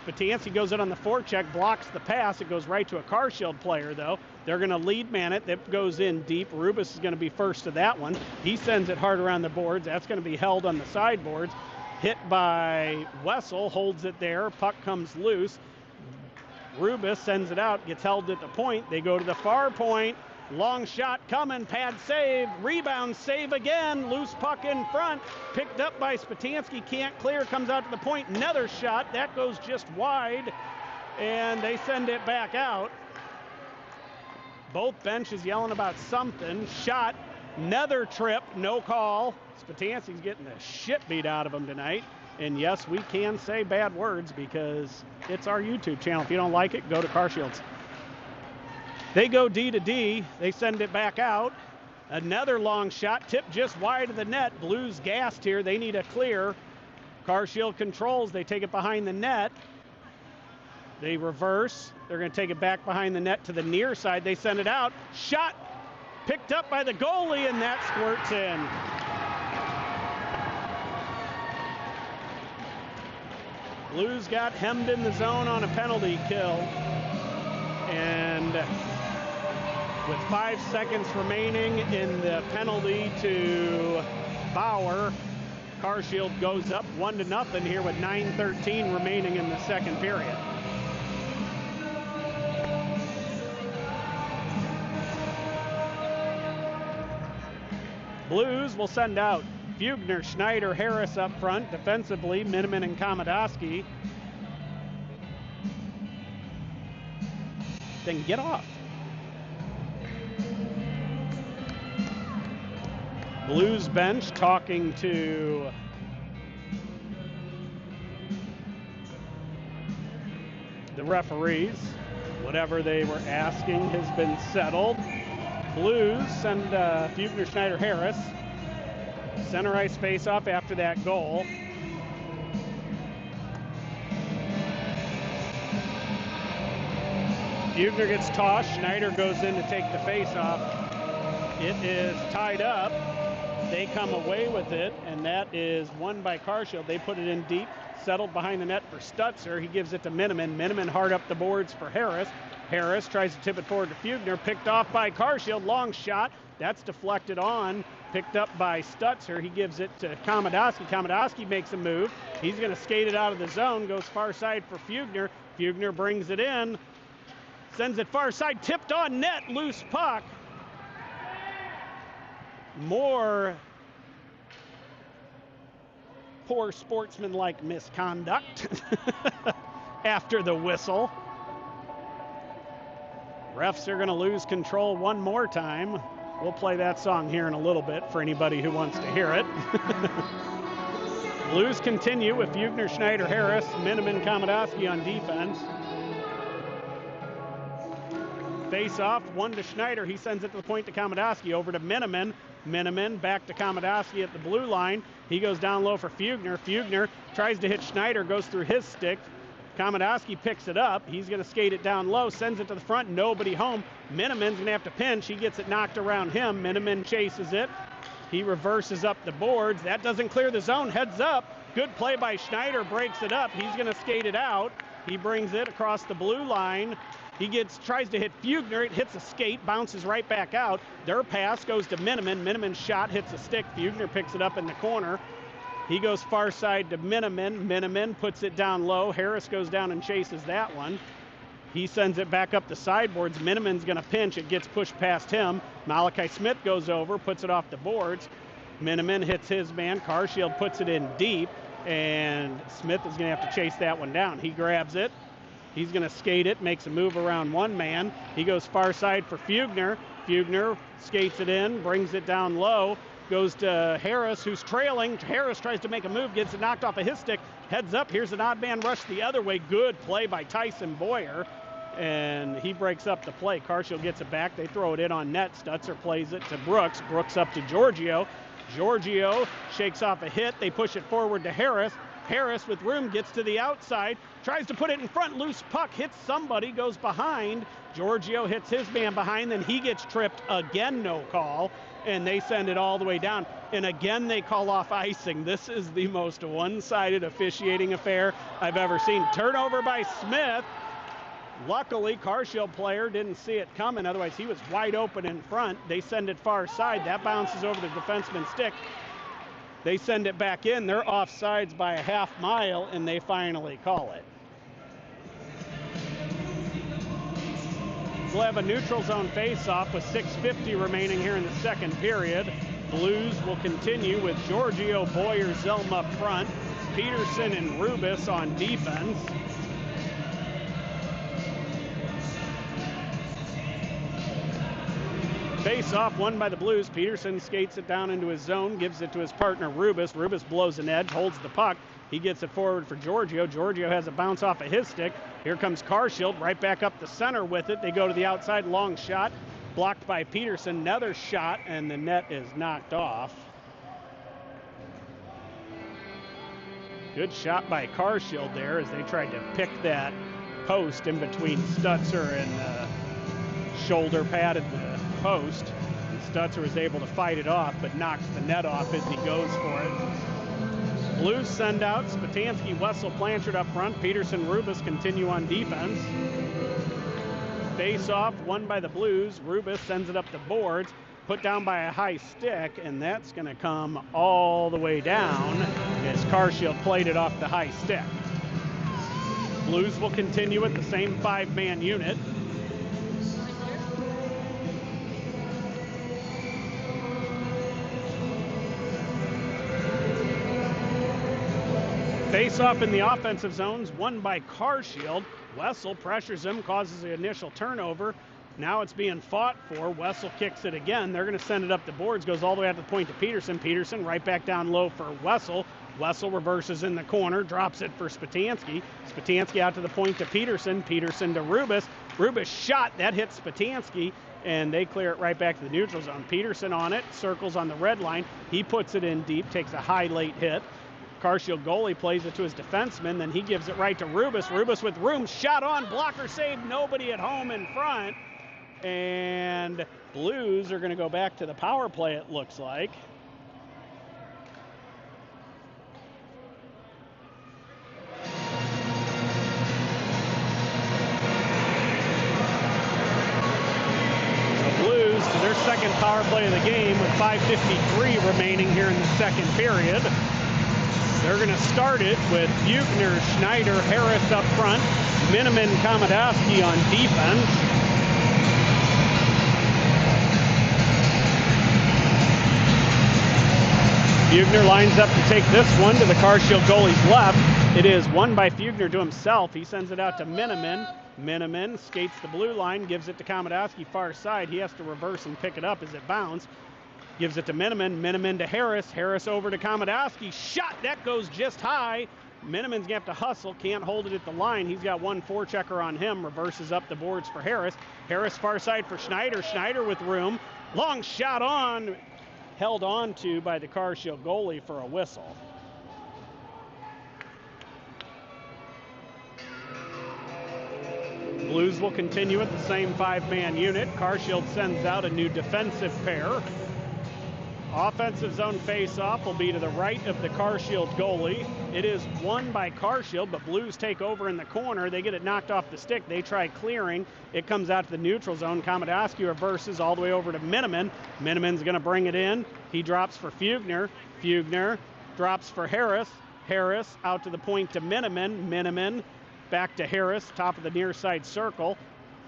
Spatansky goes in on the forecheck, blocks the pass. It goes right to a Carshield player, though. They're going to lead man it. That goes in deep. Rubis is going to be first to that one. He sends it hard around the boards. That's going to be held on the sideboards. Hit by Wessel, holds it there. Puck comes loose. Rubis sends it out, gets held at the point. They go to the far point. Long shot coming, pad save, rebound save again, loose puck in front, picked up by Spatansky, can't clear, comes out to the point, another shot, that goes just wide, and they send it back out. Both benches yelling about something, shot, another trip, no call. Spatansky's getting the shit beat out of him tonight, and yes, we can say bad words because it's our YouTube channel. If you don't like it, go to Carshield's. They go D to D. They send it back out. Another long shot, tipped just wide of the net. Blues gassed here. They need a clear. Carshield controls. They take it behind the net. They reverse. They're going to take it back behind the net to the near side. They send it out. Shot picked up by the goalie, and that squirts in. Blues got hemmed in the zone on a penalty kill. And with 5 seconds remaining in the penalty to Bauer, Carshield goes up 1-0 here with 9:13 remaining in the second period. Blues will send out Fugner, Schneider, Harris up front. Defensively, Miniman and Komodowski. Then get off. Blues bench talking to the referees. Whatever they were asking has been settled. Blues send Fugner, Schneider, Harris. Center ice face-off after that goal. Fugner gets tossed. Schneider goes in to take the face-off. It is tied up. They come away with it, and that is won by Carshield. They put it in deep, settled behind the net for Stutzer. He gives it to Miniman. Miniman hard up the boards for Harris. Harris tries to tip it forward to Fugner. Picked off by Carshield. Long shot. That's deflected on. Picked up by Stutzer. He gives it to Komodowski. Komodowski makes a move. He's going to skate it out of the zone. Goes far side for Fugner. Fugner brings it in. Sends it far side. Tipped on net. Loose puck. More poor sportsmanlike misconduct after the whistle. Refs are going to lose control one more time. We'll play that song here in a little bit for anybody who wants to hear it. Blues continue with Fugner, Schneider, Harris, Miniman, Komodowski on defense. Face off, one to Schneider. He sends it to the point to Komodowski. Over to Miniman. Miniman back to Komodowski at the blue line. He goes down low for Fugner. Fugner tries to hit Schneider, goes through his stick. Komodowski picks it up. He's going to skate it down low, sends it to the front, nobody home. Miniman's going to have to pinch. He gets it knocked around him. Miniman chases it. He reverses up the boards. That doesn't clear the zone. Heads up. Good play by Schneider. Breaks it up. He's going to skate it out. He brings it across the blue line. He tries to hit Fugner. It hits a skate, bounces right back out. Their pass goes to Miniman. Miniman's shot hits a stick. Fugner picks it up in the corner. He goes far side to Miniman. Miniman puts it down low. Harris goes down and chases that one. He sends it back up the sideboards. Miniman's going to pinch. It gets pushed past him. Malachi Smith goes over, puts it off the boards. Miniman hits his man. Carshield puts it in deep, and Smith is going to have to chase that one down. He grabs it. He's going to skate it, makes a move around one man. He goes far side for Fugner. Fugner skates it in, brings it down low. Goes to Harris, who's trailing. Harris tries to make a move, gets it knocked off of his stick. Heads up, here's an odd man rush the other way. Good play by Tyson Boyer, and he breaks up the play. Carshield gets it back. They throw it in on net. Stutzer plays it to Brooks. Brooks up to Giorgio. Giorgio shakes off a hit. They push it forward to Harris. Harris with room gets to the outside, tries to put it in front. Loose puck hits somebody, goes behind. Giorgio hits his man behind, then he gets tripped again, no call. And they send it all the way down. and again they call off icing. This is the most one-sided officiating affair I've ever seen. Turnover by Smith. Luckily, Carshield player didn't see it coming, otherwise he was wide open in front. They send it far side. That bounces over the defenseman's stick. They send it back in. They're offsides by a half mile, and they finally call it. We'll have a neutral zone face-off with 6:50 remaining here in the second period. Blues will continue with Giorgio, Boyer, Zelm up front, Peterson and Rubis on defense. Face-off won by the Blues. Peterson skates it down into his zone, gives it to his partner Rubis. Rubis blows an edge, holds the puck. He gets it forward for Giorgio. Giorgio has a bounce off of his stick. Here comes Carshield right back up the center with it. They go to the outside, long shot, blocked by Peterson. Another shot, and the net is knocked off. Good shot by Carshield there as they tried to pick that post in between Stutzer and shoulder pad at the post. And Stutzer was able to fight it off, but knocks the net off as he goes for it. Blues send out Spatansky, Wessel, Blanchard up front. Peterson, Rubis continue on defense. Face off won by the Blues. Rubis sends it up the boards, put down by a high stick, and that's going to come all the way down as Carshield played it off the high stick. Blues will continue with the same 5-man unit. Face-off in the offensive zones, won by Carshield. Wessel pressures him, causes the initial turnover. Now it's being fought for. Wessel kicks it again. They're going to send it up the boards, goes all the way out to the point to Peterson. Peterson right back down low for Wessel. Wessel reverses in the corner, drops it for Spatansky. Spatansky out to the point to Peterson. Peterson to Rubis. Rubis shot, that hits Spatansky, and they clear it right back to the neutral zone. Peterson on it, circles on the red line. He puts it in deep, takes a high late hit. Carshield goalie plays it to his defenseman, then he gives it right to Rubis. Rubis with room, shot on, blocker saved, nobody at home in front. And Blues are going to go back to the power play, it looks like. The Blues to their second power play of the game with 5:53 remaining here in the second period. They're going to start it with Bugner, Schneider, Harris up front, Miniman, Komodowski on defense. Bugner lines up to take this one to the Carshield goalie's left. It is won by Bugner to himself. He sends it out to Miniman. Miniman skates the blue line, gives it to Komodowski far side. He has to reverse and pick it up as it bounced. Gives it to Miniman. Miniman to Harris. Harris over to Komodowski. Shot. That goes just high. Miniman's going to have to hustle. Can't hold it at the line. He's got one forechecker on him. Reverses up the boards for Harris. Harris far side for Schneider. Schneider with room. Long shot on. Held on to by the Carshield goalie for a whistle. Blues will continue with the same 5-man unit. Carshield sends out a new defensive pair. Offensive zone face-off will be to the right of the Carshield goalie. It is won by Carshield, but Blues take over in the corner. They get it knocked off the stick. They try clearing. It comes out to the neutral zone. Komodowski reverses all the way over to Miniman. Miniman's going to bring it in. He drops for Bugner. Bugner drops for Harris. Harris out to the point to Miniman. Miniman back to Harris, top of the near side circle.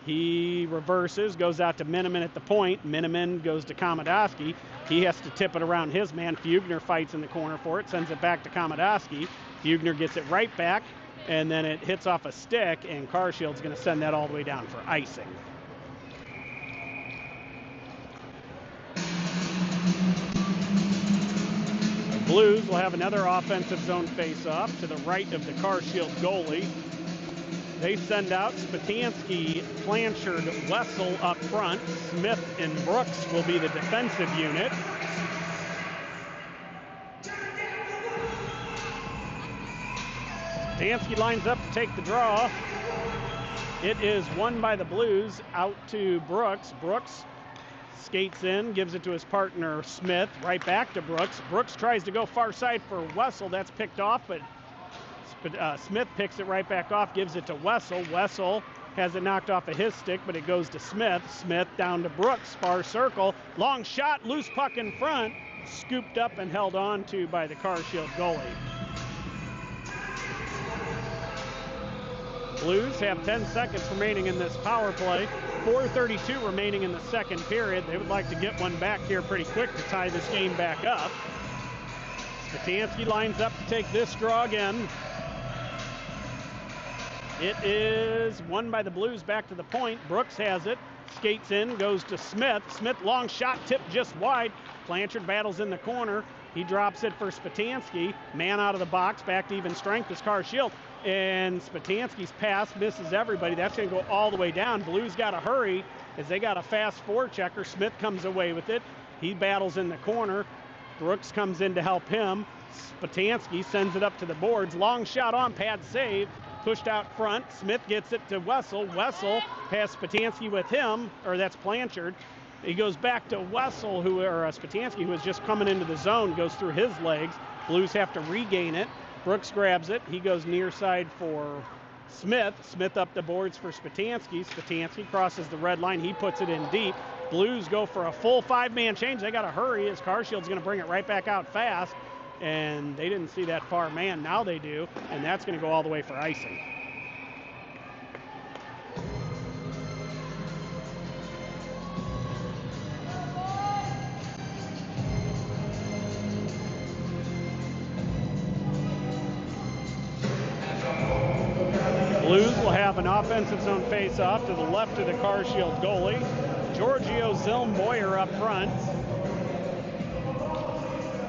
He reverses, goes out to Miniman at the point. Miniman goes to Komodowski. He has to tip it around his man. Bugner fights in the corner for it, sends it back to Komodowski. Bugner gets it right back, and then it hits off a stick, and Carshield's going to send that all the way down for icing. The Blues will have another offensive zone face-off to the right of the Carshield goalie. They send out Spatansky, Blanchard, Wessel up front. Smith and Brooks will be the defensive unit. Spatansky lines up to take the draw. It is won by the Blues out to Brooks. Brooks Skates in, gives it to his partner Smith, right back to Brooks. Brooks tries to go far side for Wessel. That's picked off, but Smith picks it right back off, gives it to Wessel. Wessel has it knocked off of his stick, but it goes to Smith. Smith down to Brooks, far circle. Long shot, loose puck in front, scooped up and held on to by the Carshield goalie. Blues have 10 seconds remaining in this power play. 4:32 remaining in the second period. They would like to get one back here pretty quick to tie this game back up. Spatansky lines up to take this draw again. It is won by the Blues back to the point. Brooks has it. Skates in, goes to Smith. Smith, long shot, tipped just wide. Blanchard battles in the corner. He drops it for Spatansky. Man out of the box, back to even strength is Carshield. And Spatansky's pass misses everybody. That's going to go all the way down. Blues got to hurry as they got a fast forechecker. Smith comes away with it. He battles in the corner. Brooks comes in to help him. Spatansky sends it up to the boards. Long shot on, pad save. Pushed out front. Smith gets it to Wessel. Wessel has Spatansky with him, or that's Blanchard. He goes back to Wessel, Spatansky, who is just coming into the zone, goes through his legs. Blues have to regain it. Brooks grabs it. He goes near side for Smith. Smith up the boards for Spatansky. Spatansky crosses the red line. He puts it in deep. Blues go for a full five-man change. They got to hurry as Carshield's going to bring it right back out fast. And they didn't see that far man. Now they do. And that's going to go all the way for icing. Blues will have an offensive zone face-off to the left of the Carshield goalie. Giorgio Zilm Boyer up front.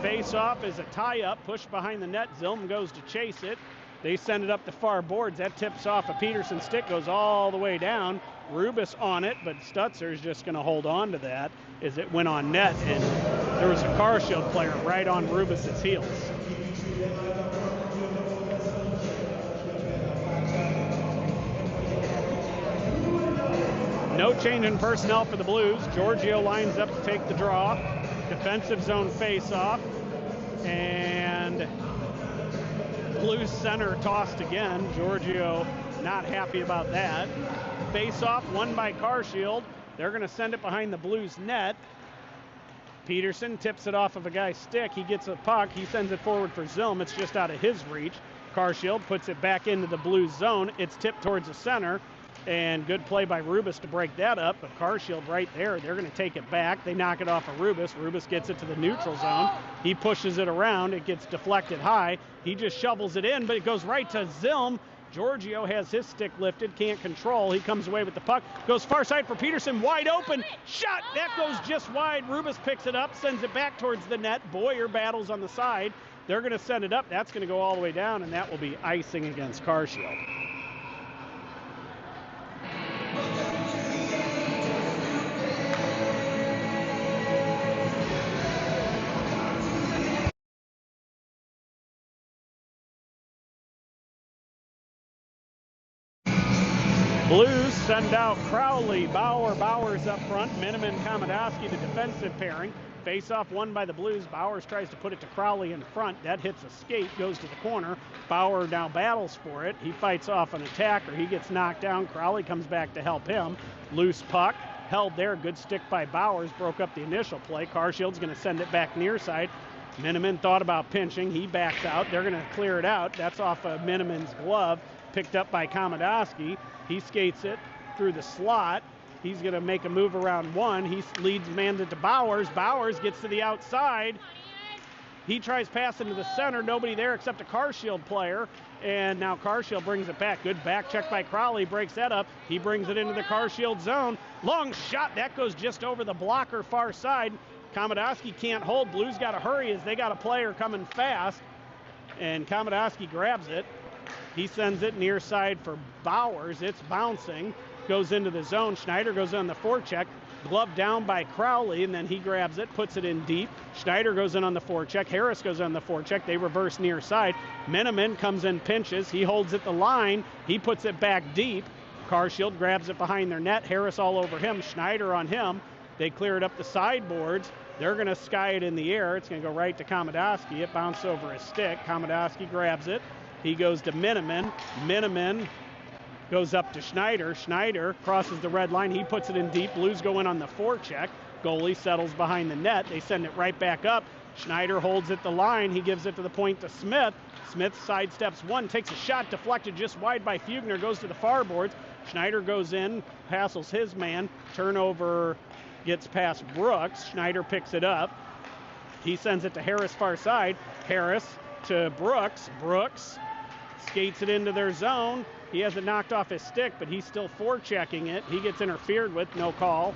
Face-off is a tie-up, pushed behind the net. Zilm goes to chase it. They send it up the far boards. That tips off a Peterson stick, goes all the way down. Rubis on it, but Stutzer's just going to hold on to that as it went on net, and there was a Carshield player right on Rubis's heels. No change in personnel for the Blues. Giorgio lines up to take the draw. Defensive zone face-off. And Blues center tossed again. Giorgio not happy about that. Face-off won by Carshield. They're going to send it behind the Blues net. Peterson tips it off of a guy's stick. He gets a puck. He sends it forward for Zilm. It's just out of his reach. Carshield puts it back into the Blues zone. It's tipped towards the center. And good play by Rubis to break that up, but Carshield right there, they're going to take it back. They knock it off of Rubis. Rubis gets it to the neutral zone. He pushes it around. It gets deflected high. He just shovels it in, but it goes right to Zilm. Giorgio has his stick lifted, can't control. He comes away with the puck. Goes far side for Peterson, wide open. Shot, that goes just wide. Rubis picks it up, sends it back towards the net. Boyer battles on the side. They're going to send it up. That's going to go all the way down, and that will be icing against Carshield. Blues send out Crowley, Bowers up front, Miniman, Komodowski, the defensive pairing. Face-off won by the Blues. Bowers tries to put it to Crowley in front. That hits a skate, goes to the corner. Bauer now battles for it. He fights off an attacker. He gets knocked down. Crowley comes back to help him. Loose puck, held there. Good stick by Bowers, broke up the initial play. Carshield's going to send it back near side. Miniman thought about pinching. He backs out. They're going to clear it out. That's off of Miniman's glove, picked up by Komodowski. He skates it through the slot. He's going to make a move around one. He leads man to Bowers. Bowers gets to the outside. He tries passing to the center. Nobody there except a Carshield player. And now Carshield brings it back. Good back check by Crowley. Breaks that up. He brings it into the Carshield zone. Long shot. That goes just over the blocker far side. Komodowski can't hold. Blues got to hurry as they got a player coming fast. And Komodowski grabs it. He sends it near side for Bowers. It's bouncing. Goes into the zone. Schneider goes on the forecheck. Glove down by Crowley, and then he grabs it, puts it in deep. Schneider goes in on the forecheck. Harris goes on the forecheck. They reverse near side. Miniman comes in, pinches. He holds it the line. He puts it back deep. Carshield grabs it behind their net. Harris all over him. Schneider on him. They clear it up the sideboards. They're going to sky it in the air. It's going to go right to Komodowski. It bounced over his stick. Komodowski grabs it. He goes to Miniman. Miniman goes up to Schneider. Schneider crosses the red line. He puts it in deep. Blues go in on the forecheck. Goalie settles behind the net. They send it right back up. Schneider holds it the line. He gives it to the point to Smith. Smith sidesteps one, takes a shot, deflected just wide by Fugner, goes to the far boards. Schneider goes in, hassles his man. Turnover gets past Brooks. Schneider picks it up. He sends it to Harris far side. Harris to Brooks. Brooks skates it into their zone. He has it knocked off his stick, but he's still forechecking it. He gets interfered with, no call.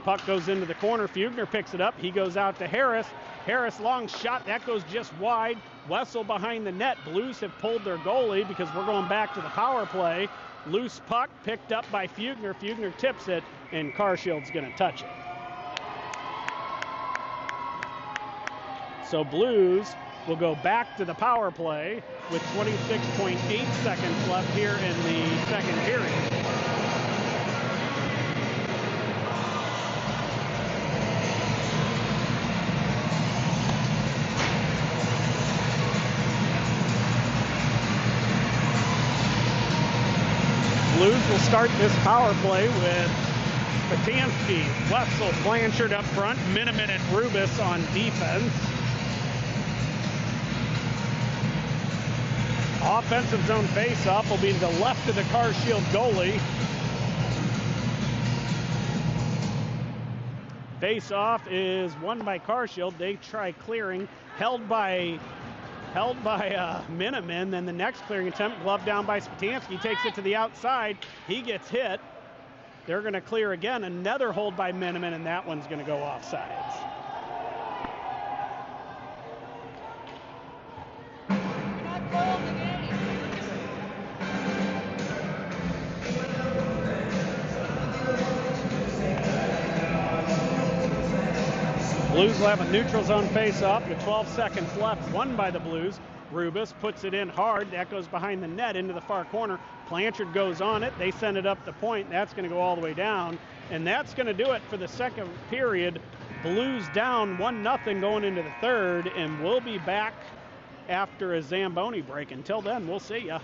Puck goes into the corner. Fugner picks it up. He goes out to Harris. Harris, long shot. That goes just wide. Wessel behind the net. Blues have pulled their goalie because we're going back to the power play. Loose puck picked up by Fugner. Fugner tips it, and Carshield's going to touch it. So Blues will go back to the power play with 26.8 seconds left here in the second period. Blues will start this power play with Patansky, Wessel, Blanchard up front, Miniman and Rubis on defense. Offensive zone face-off will be to the left of the Carshield goalie. Face-off is won by Carshield. They try clearing, held by Miniman. Then the next clearing attempt, glove down by Spatansky, takes it to the outside. He gets hit. They're going to clear again. Another hold by Miniman, and that one's going to go offsides. Blues will have a neutral zone face-off with 12 seconds left, won by the Blues. Rubis puts it in hard. That goes behind the net into the far corner. Blanchard goes on it. They send it up the point. That's going to go all the way down. And that's going to do it for the second period. Blues down 1-0 going into the third. And we'll be back after a Zamboni break. Until then, we'll see ya.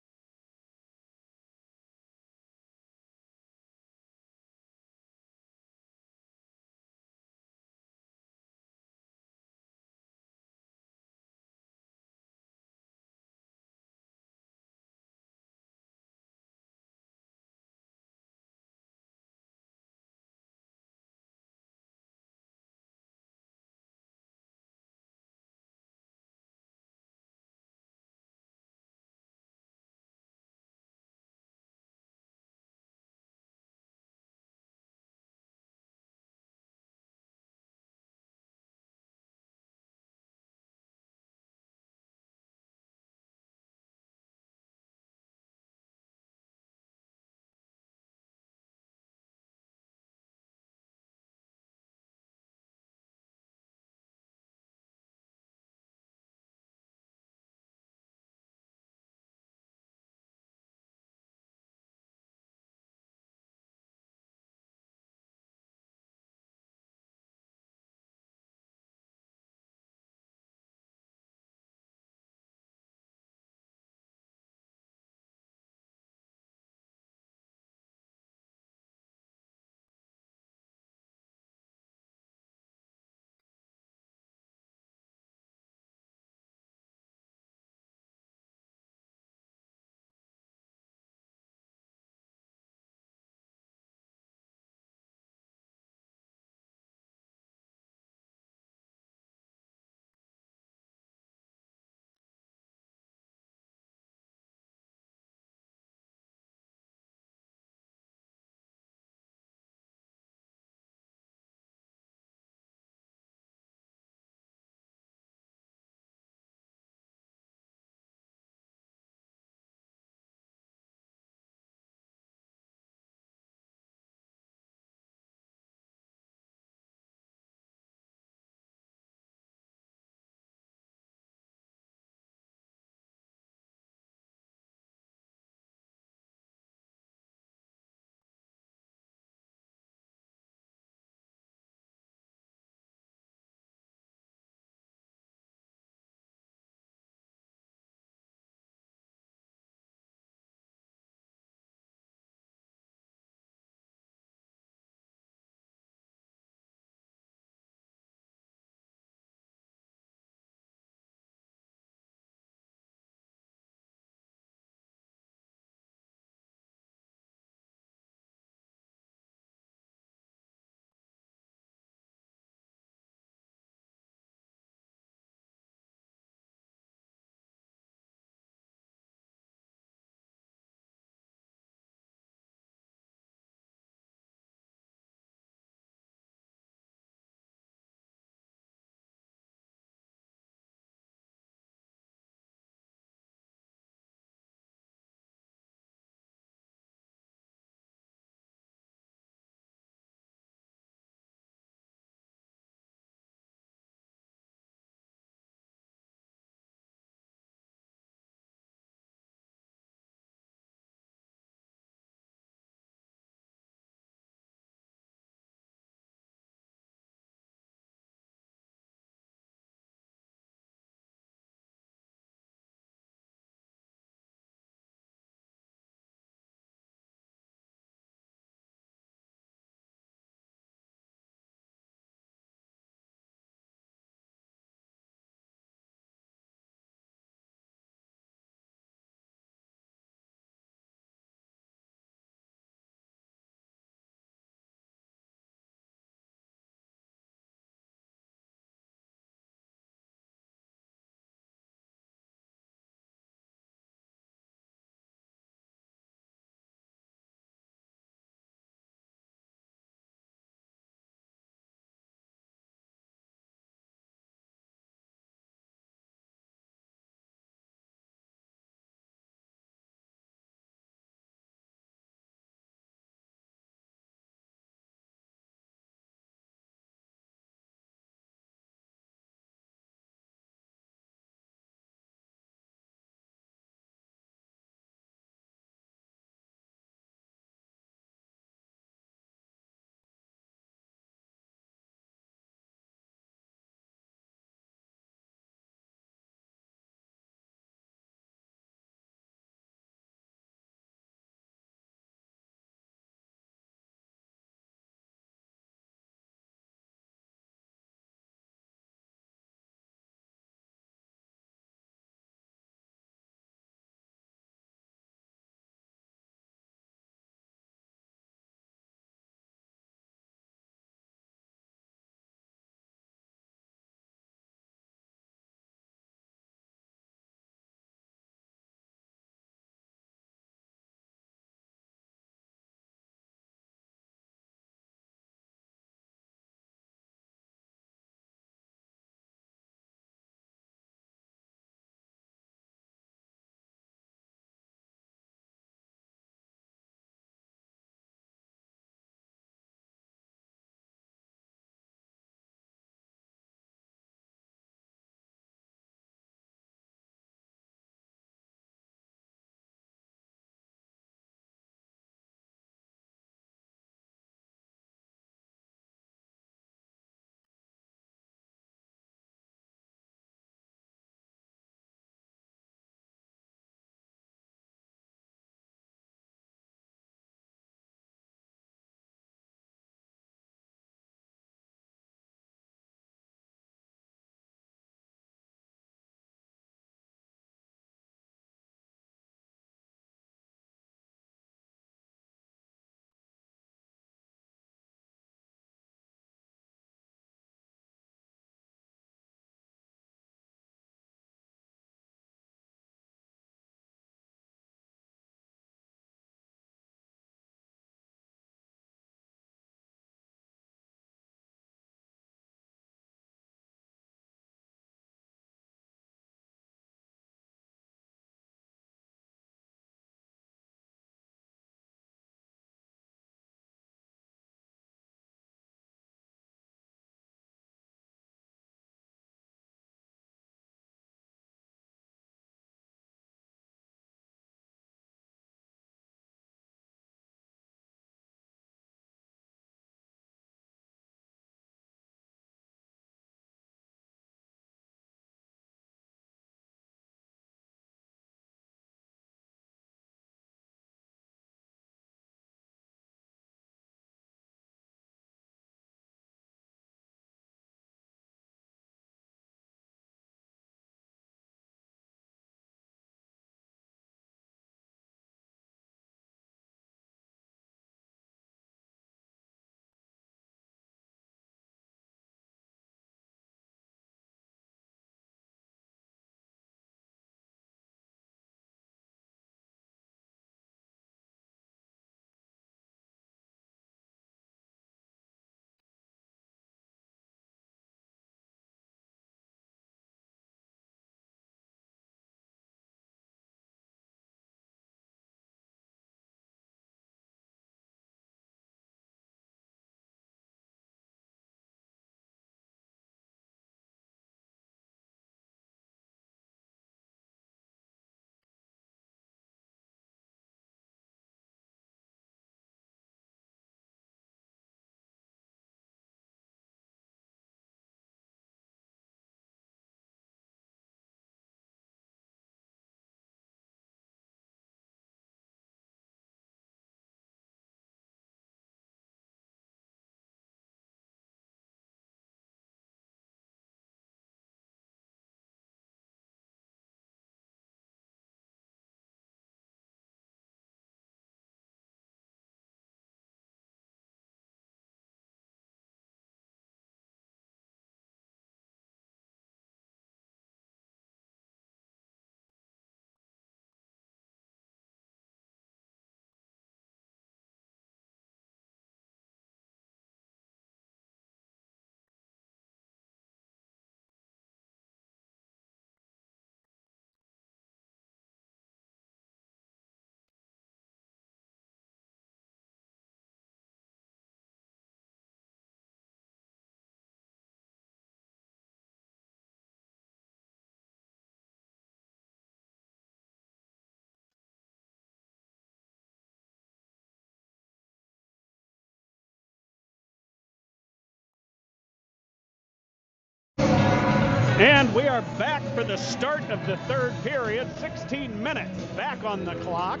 And we are back for the start of the third period. 16 minutes back on the clock.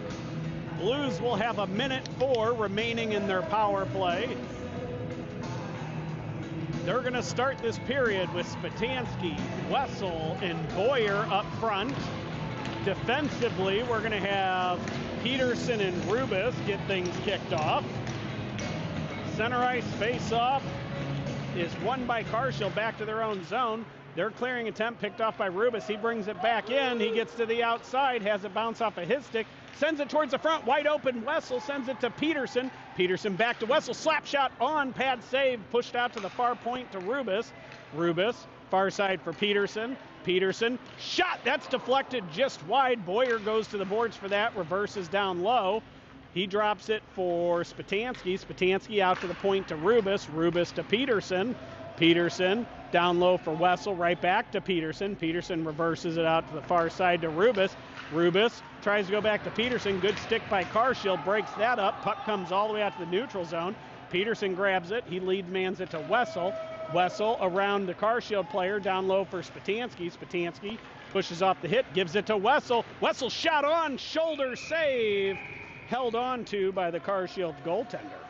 Blues will have 1:04 remaining in their power play. They're going to start this period with Spatansky, Wessel, and Boyer up front. Defensively, we're going to have Peterson and Rubis get things kicked off. Center ice face-off is won by Carshield back to their own zone. Their clearing attempt picked off by Rubis. He brings it back in. He gets to the outside, has it bounce off of his stick, sends it towards the front, wide open. Wessel sends it to Peterson. Peterson back to Wessel. Slap shot on, pad save, pushed out to the far point to Rubis. Rubis, far side for Peterson. Peterson, shot, that's deflected just wide. Boyer goes to the boards for that, reverses down low. He drops it for Spatansky. Spatansky out to the point to Rubis. Rubis to Peterson. Peterson down low for Wessel, right back to Peterson. Peterson reverses it out to the far side to Rubis. Rubis tries to go back to Peterson. Good stick by Carshield, breaks that up. Puck comes all the way out to the neutral zone. Peterson grabs it. He lead mans it to Wessel. Wessel around the Carshield player, down low for Spatansky. Spatansky pushes off the hit, gives it to Wessel. Wessel shot on, shoulder save, held on to by the Carshield goaltender.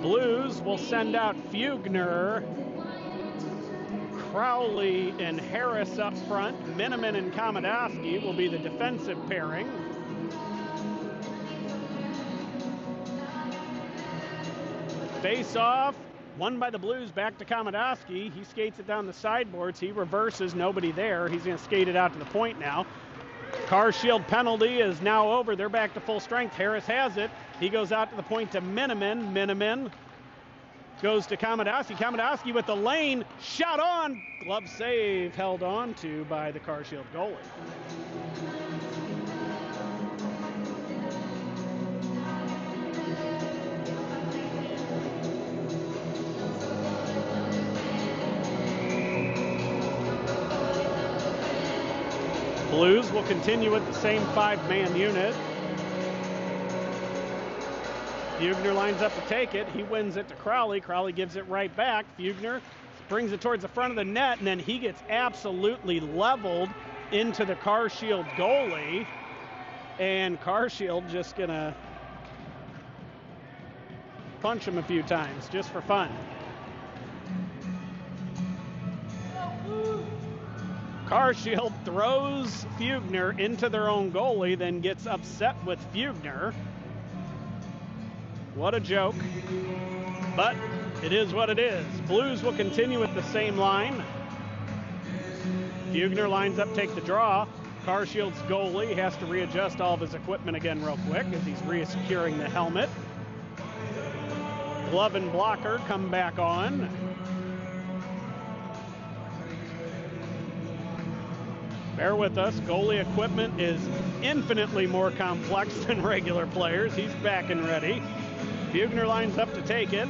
Blues will send out Fugner, Crowley, and Harris up front. Miniman and Komodowski will be the defensive pairing. Face-off, won by the Blues, back to Komodowski. He skates it down the sideboards. He reverses, nobody there. He's going to skate it out to the point now. Carshield penalty is now over. They're back to full strength. Harris has it. He goes out to the point to Miniman. Miniman goes to Komodowski. Komodowski with the lane. Shot on. Glove save held on to by the Carshield goalie. Blues will continue with the same 5-man unit. Fugner lines up to take it. He wins it to Crowley. Crowley gives it right back. Fugner brings it towards the front of the net, and then he gets absolutely leveled into the Carshield goalie. And Carshield just going to punch him a few times just for fun. Carshield throws Fugner into their own goalie, then gets upset with Fugner. What a joke. But it is what it is. Blues will continue with the same line. Fugner lines up, take the draw. Carshield's goalie has to readjust all of his equipment again real quick as he's resecuring the helmet. Glove and blocker come back on. Bear with us. Goalie equipment is infinitely more complex than regular players. He's back and ready. Fugner lines up to take it.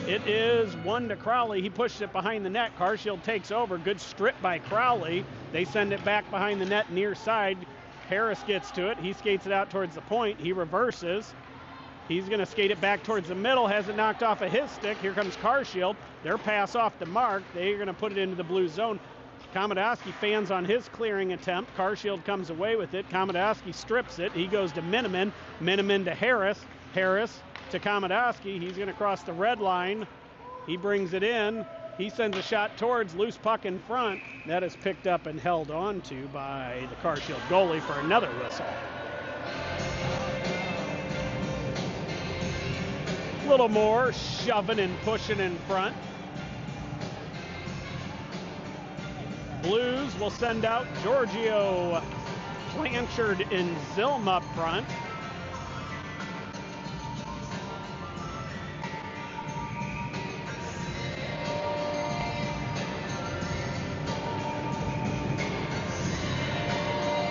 It is one to Crowley. He pushes it behind the net. Carshield takes over. Good strip by Crowley. They send it back behind the net near side. Harris gets to it. He skates it out towards the point. He reverses. He's going to skate it back towards the middle. Has it knocked off of his stick. Here comes Carshield. Their pass off the mark. They're going to put it into the blue zone. Komodowski fans on his clearing attempt. Carshield comes away with it. Komodowski strips it. He goes to Miniman. Miniman to Harris. Harris to Komodowski. He's going to cross the red line. He brings it in. He sends a shot towards, loose puck in front. That is picked up and held on to by the Carshield goalie for another whistle. A little more shoving and pushing in front. Blues will send out Giorgio, Blanchard, and Zilm up front.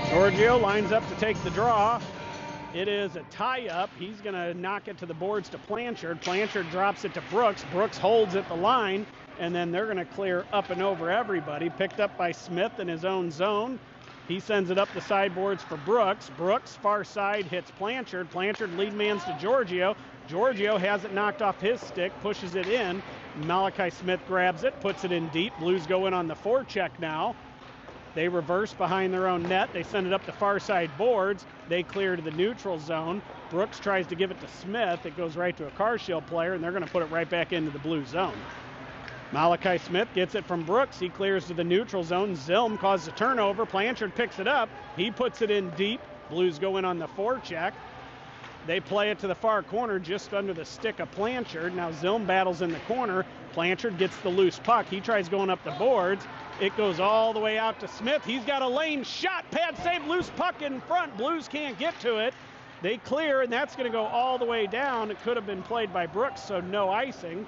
Giorgio lines up to take the draw. It is a tie-up. He's going to knock it to the boards to Blanchard. Blanchard drops it to Brooks. Brooks holds at the line, and then they're going to clear up and over everybody. Picked up by Smith in his own zone. He sends it up the sideboards for Brooks. Brooks, far side, hits Blanchard. Blanchard lead mans to Giorgio. Giorgio has it knocked off his stick, pushes it in. Malachi Smith grabs it, puts it in deep. Blues go in on the forecheck now. They reverse behind their own net. They send it up the far side boards. They clear to the neutral zone. Brooks tries to give it to Smith. It goes right to a Carshield player, and they're going to put it right back into the blue zone. Malachi Smith gets it from Brooks. He clears to the neutral zone. Zilm causes a turnover. Blanchard picks it up. He puts it in deep. Blues go in on the forecheck. They play it to the far corner just under the stick of Blanchard. Now Zilm battles in the corner. Blanchard gets the loose puck. He tries going up the boards. It goes all the way out to Smith. He's got a lane shot. Pad save, loose puck in front. Blues can't get to it. They clear, and that's going to go all the way down. It could have been played by Brooks, so no icing.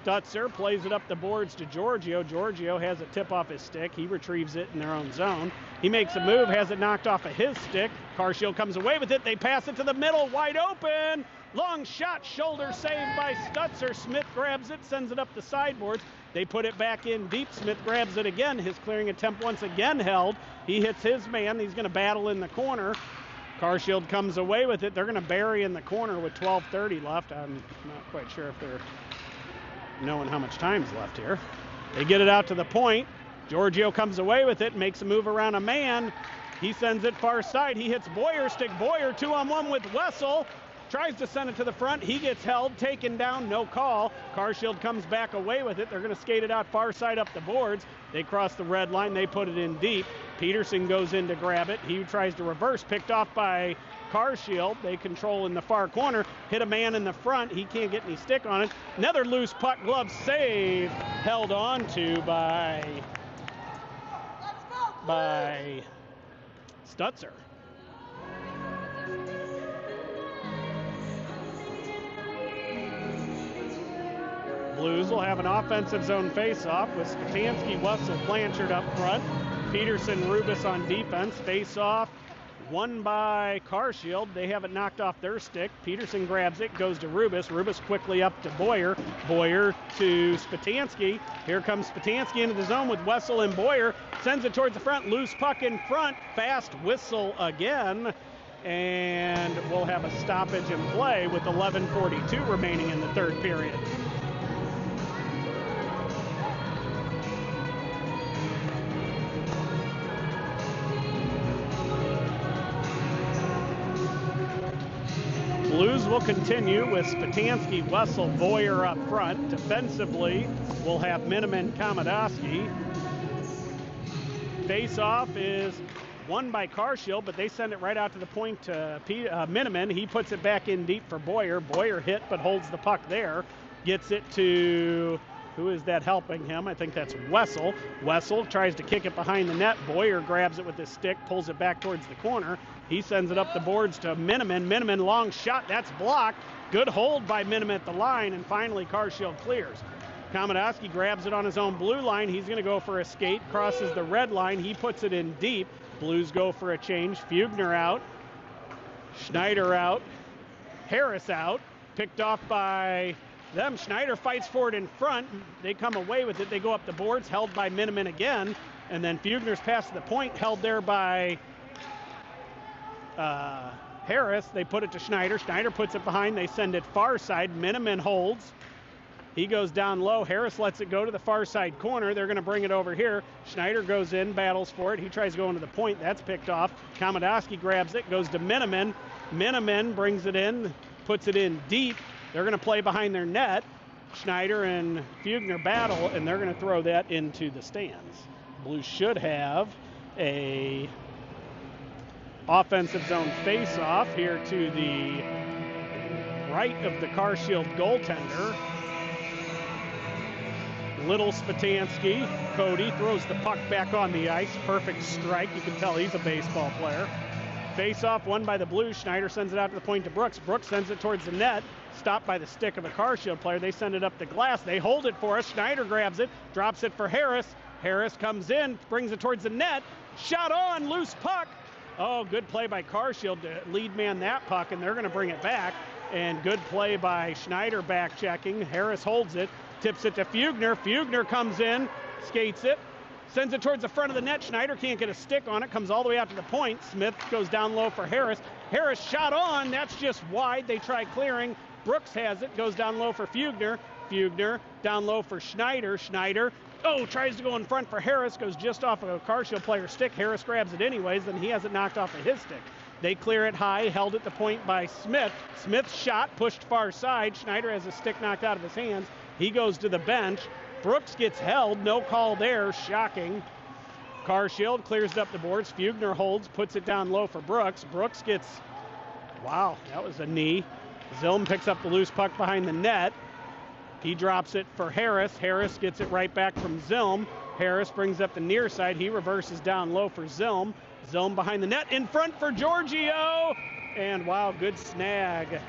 Stutzer plays it up the boards to Giorgio. Giorgio has a tip off his stick. He retrieves it in their own zone. He makes a move, has it knocked off of his stick. Carshield comes away with it. They pass it to the middle, wide open. Long shot, shoulder saved by Stutzer. Smith grabs it, sends it up the sideboards. They put it back in deep. Smith grabs it again. His clearing attempt once again held. He hits his man. He's going to battle in the corner. Carshield comes away with it. They're going to bury in the corner with 12:30 left. I'm not quite sure if they're knowing how much time's left here. They get it out to the point. Giorgio comes away with it, makes a move around a man. He sends it far side. He hits Boyer, stick Boyer 2-on-1 with Wessel. Tries to send it to the front. He gets held, taken down, no call. Carshield comes back away with it. They're going to skate it out far side up the boards. They cross the red line. They put it in deep. Peterson goes in to grab it. He tries to reverse, picked off by Carshield. They control in the far corner. Hit a man in the front. He can't get any stick on it. Another loose puck, glove save. Held on to by Stutzer. Blues will have an offensive zone face-off with Spatansky, Wessel, Blanchard up front. Peterson, Rubis on defense. Face-off won by Carshield. They have it knocked off their stick. Peterson grabs it, goes to Rubis. Rubis quickly up to Boyer. Boyer to Spatansky. Here comes Spatansky into the zone with Wessel and Boyer. Sends it towards the front. Loose puck in front. Fast whistle again. And we'll have a stoppage in play with 11:42 remaining in the third period. Blues will continue with Spatansky, Wessel, Boyer up front. Defensively, we'll have Miniman, Kamadaski. Face-off is won by Carshield, but they send it right out to the point to Miniman. He puts it back in deep for Boyer. Boyer hit, but holds the puck there. Gets it to, who is that helping him? I think that's Wessel. Wessel tries to kick it behind the net. Boyer grabs it with his stick, pulls it back towards the corner. He sends it up the boards to Miniman. Miniman, long shot, that's blocked. Good hold by Miniman at the line, and finally Carshield clears. Kamadaski grabs it on his own blue line. He's going to go for a skate, crosses the red line. He puts it in deep. Blues go for a change. Fugner out. Schneider out. Harris out. Picked off by them. Schneider fights for it in front. They come away with it. They go up the boards, held by Miniman again. And then Fugner's pass to the point, held there by Harris. They put it to Schneider. Schneider puts it behind. They send it far side. Miniman holds. He goes down low. Harris lets it go to the far side corner. They're going to bring it over here. Schneider goes in, battles for it. He tries going to the point. That's picked off. Kamadaski grabs it, goes to Miniman. Miniman brings it in, puts it in deep. They're going to play behind their net. Schneider and Fugner battle, and they're going to throw that into the stands. Blues should have a offensive zone face-off here to the right of the Carshield goaltender. Little Spatansky. Cody throws the puck back on the ice. Perfect strike. You can tell he's a baseball player. Face-off won by the Blues. Schneider sends it out to the point to Brooks. Brooks sends it towards the net. Stopped by the stick of a Carshield player. They send it up the glass. They hold it for us. Schneider grabs it. Drops it for Harris. Harris comes in. Brings it towards the net. Shot on. Loose puck. Oh, good play by Carshield to lead man that puck, and they're going to bring it back. And good play by Schneider back checking. Harris holds it. Tips it to Fugner. Fugner comes in, skates it, Sends it towards the front of the net. Schneider can't get a stick on it. Comes all the way out to the point. Smith goes down low for Harris. Harris shot on. That's just wide. They try clearing. Brooks has it. Goes down low for Fugner. Fugner down low for Schneider. Schneider, tries to go in front for Harris. Goes just off of a Carshield player's stick. Harris grabs it anyways, and he has it knocked off of his stick. They clear it high, held at the point by Smith. Smith's shot pushed far side. Schneider has a stick knocked out of his hands. He goes to the bench. Brooks gets held. No call there. Shocking. Carshield clears up the boards. Fugner holds, puts it down low for Brooks. Brooks gets, wow, that was a knee. Zilm picks up the loose puck behind the net. He drops it for Harris. Harris gets it right back from Zilm. Harris brings up the near side. He reverses down low for Zilm. Zilm behind the net. In front for Giorgio. And wow, good snag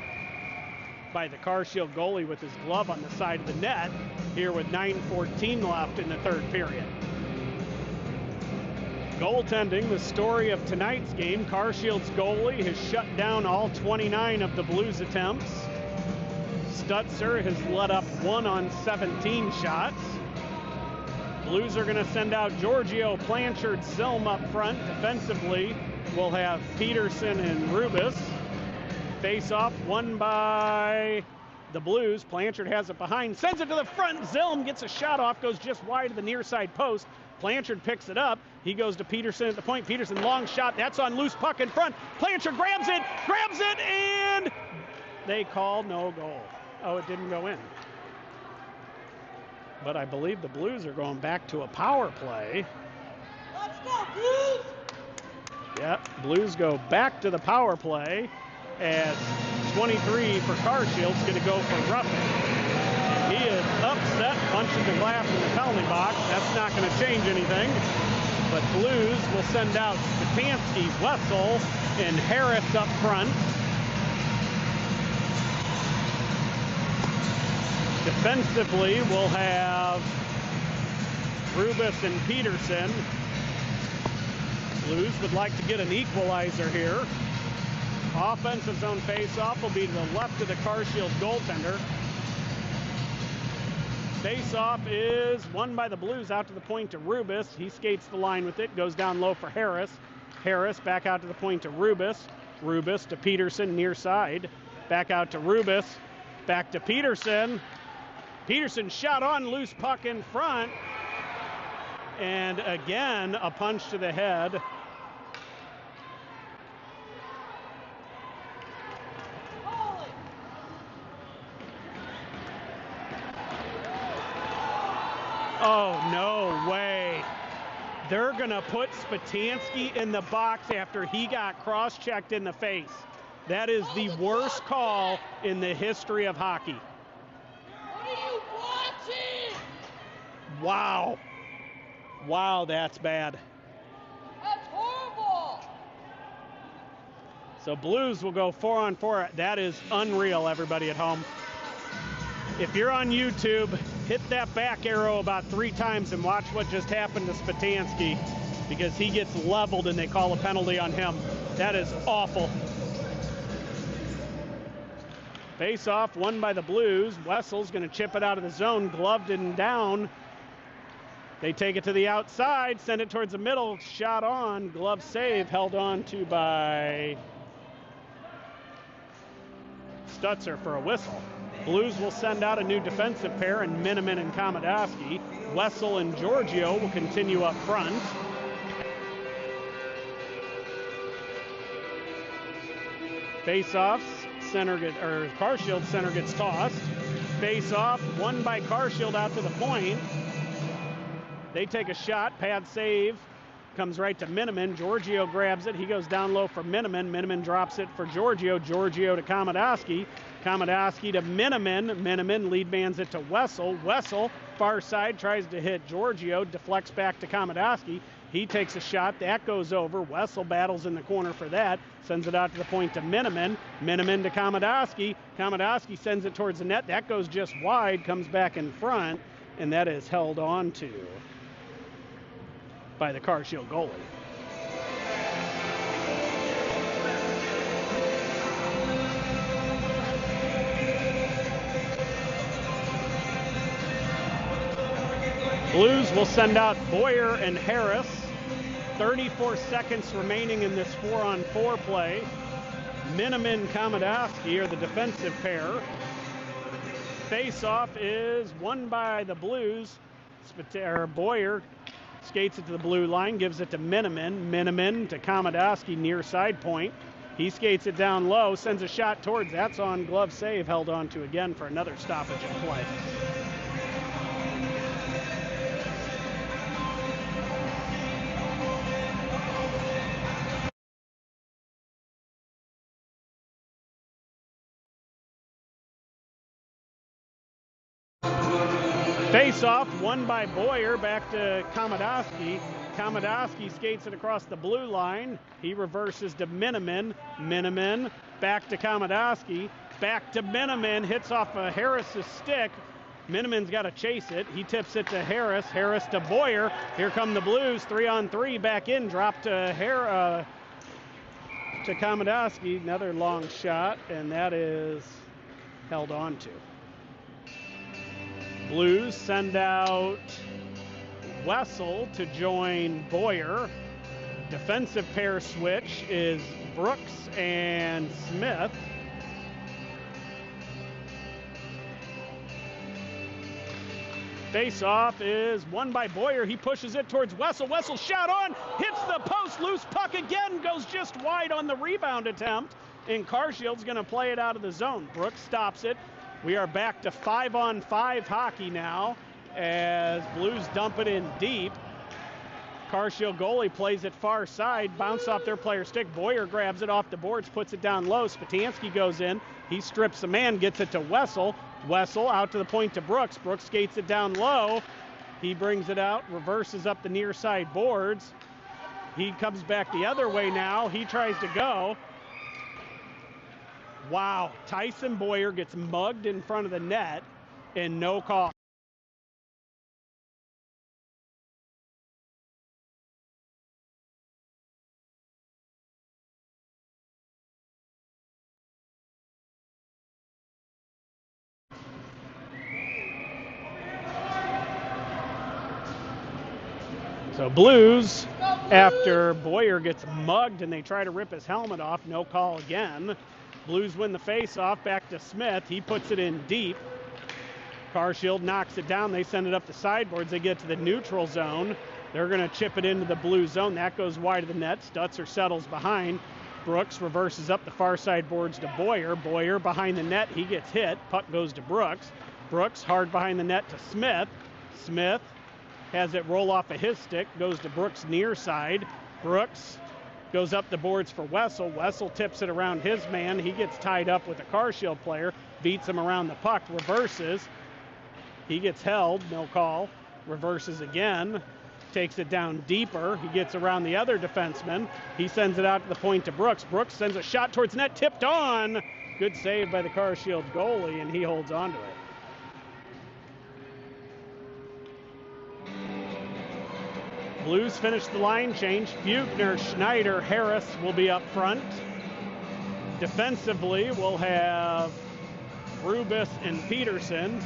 by the Carshield goalie with his glove on the side of the net here with 9:14 left in the third period. Goaltending, the story of tonight's game. Carshield's goalie has shut down all 29 of the Blues attempts. Stutzer has let up 1 on 17 shots. Blues are going to send out Giorgio, Blanchard, Zilm up front. Defensively, we'll have Peterson and Rubis. Face-off won by the Blues. Blanchard has it behind, sends it to the front. Zilm gets a shot off, goes just wide of the near side post. Blanchard picks it up. He goes to Peterson at the point. Peterson, long shot. That's on loose puck in front. Blanchard grabs it, and they call no goal. Oh, it didn't go in. But I believe the Blues are going back to a power play. Let's go, Blues! Yeah, Blues go back to the power play as 23 for Carshield's going to go for roughing. He is upset, punching the glass in the penalty box. That's not going to change anything. But Blues will send out Spatansky, Wessel, and Harris up front. Defensively, we'll have Rubis and Peterson. Blues would like to get an equalizer here. Offensive zone face-off will be to the left of the Carshield goaltender. Face-off is won by the Blues out to the point to Rubis. He skates the line with it, goes down low for Harris. Harris back out to the point to Rubis. Rubis to Peterson near side. Back out to Rubis. Back to Peterson. Peterson shot on, loose puck in front. And again, a punch to the head. Oh, no way. They're going to put Spatansky in the box after he got cross-checked in the face. That is the worst call in the history of hockey. What are you watching? Wow. Wow, that's bad. That's horrible. So Blues will go 4-on-4. That is unreal, everybody at home. If you're on YouTube, hit that back arrow about 3 times and watch what just happened to Spatansky, because he gets leveled and they call a penalty on him. That is awful. Face-off won by the Blues. Wessel's going to chip it out of the zone, gloved and down. They take it to the outside, send it towards the middle, shot on, glove save, held on to by Stutzer for a whistle. Blues will send out a new defensive pair in Miniman and Komodowski. Wessel and Giorgio will continue up front. Face-offs, Carshield center gets tossed. Face-off, won by Carshield out to the point. They take a shot, pad save, comes right to Miniman. Giorgio grabs it. He goes down low for Miniman. Miniman drops it for Giorgio. Giorgio to Komodowski. Komodowski to Miniman. Miniman lead mans it to Wessel. Wessel, far side, tries to hit Giorgio. Deflects back to Komodowski. He takes a shot. That goes over. Wessel battles in the corner for that. Sends it out to the point to Miniman. Miniman to Komodowski. Komodowski sends it towards the net. That goes just wide. Comes back in front. And that is held on to by the Carshield goalie. Blues will send out Boyer and Harris. 34 seconds remaining in this 4-on-4 play. Miniman Kamadowski are the defensive pair. Face-off is won by the Blues. Boyer skates it to the blue line, gives it to Miniman. Miniman to Kamadowski near side point. He skates it down low, sends a shot towards. That's on glove save, held on to again for another stoppage of play. Face-off won by Boyer, back to Kamadowski. Kamadowski skates it across the blue line. He reverses to Miniman. Miniman back to Kamadowski. Back to Miniman. Hits off of Harris's stick. Miniman's got to chase it. He tips it to Harris. Harris to Boyer. Here come the Blues. 3-on-3 back in. Drop to Kamadowski. Another long shot, and that is held on to. Blues send out Wessel to join Boyer. Defensive pair switch is Brooks and Smith. Face-off is won by Boyer. He pushes it towards Wessel. Wessel shot on, hits the post, loose puck again, goes just wide on the rebound attempt, and Carshield's going to play it out of the zone. Brooks stops it. We are back to 5-on-5 hockey now as Blues dump it in deep. Carshield goalie plays it far side, bounce off their player stick. Boyer grabs it off the boards, puts it down low. Spatansky goes in. He strips a man, gets it to Wessel. Wessel out to the point to Brooks. Brooks skates it down low. He brings it out, reverses up the near side boards. He comes back the other way now. He tries to go. Wow, Tyson Boyer gets mugged in front of the net and no call. So Blues, after Boyer gets mugged and they try to rip his helmet off, no call again. Blues win the face-off, back to Smith. He puts it in deep. Carshield knocks it down. They send it up the sideboards. They get to the neutral zone. They're going to chip it into the blue zone. That goes wide of the net. Stutzer settles behind. Brooks reverses up the far side boards to Boyer. Boyer behind the net. He gets hit. Puck goes to Brooks. Brooks hard behind the net to Smith. Smith has it roll off of his stick. Goes to Brooks near side. Brooks goes up the boards for Wessel. Wessel tips it around his man. He gets tied up with a Carshield player. Beats him around the puck. Reverses. He gets held. No call. Reverses again. Takes it down deeper. He gets around the other defenseman. He sends it out to the point to Brooks. Brooks sends a shot towards net. Tipped on. Good save by the Carshield goalie, and he holds on to it. Blues finish the line change. Fugner, Schneider, Harris will be up front. Defensively, we'll have Rubis and Peterson.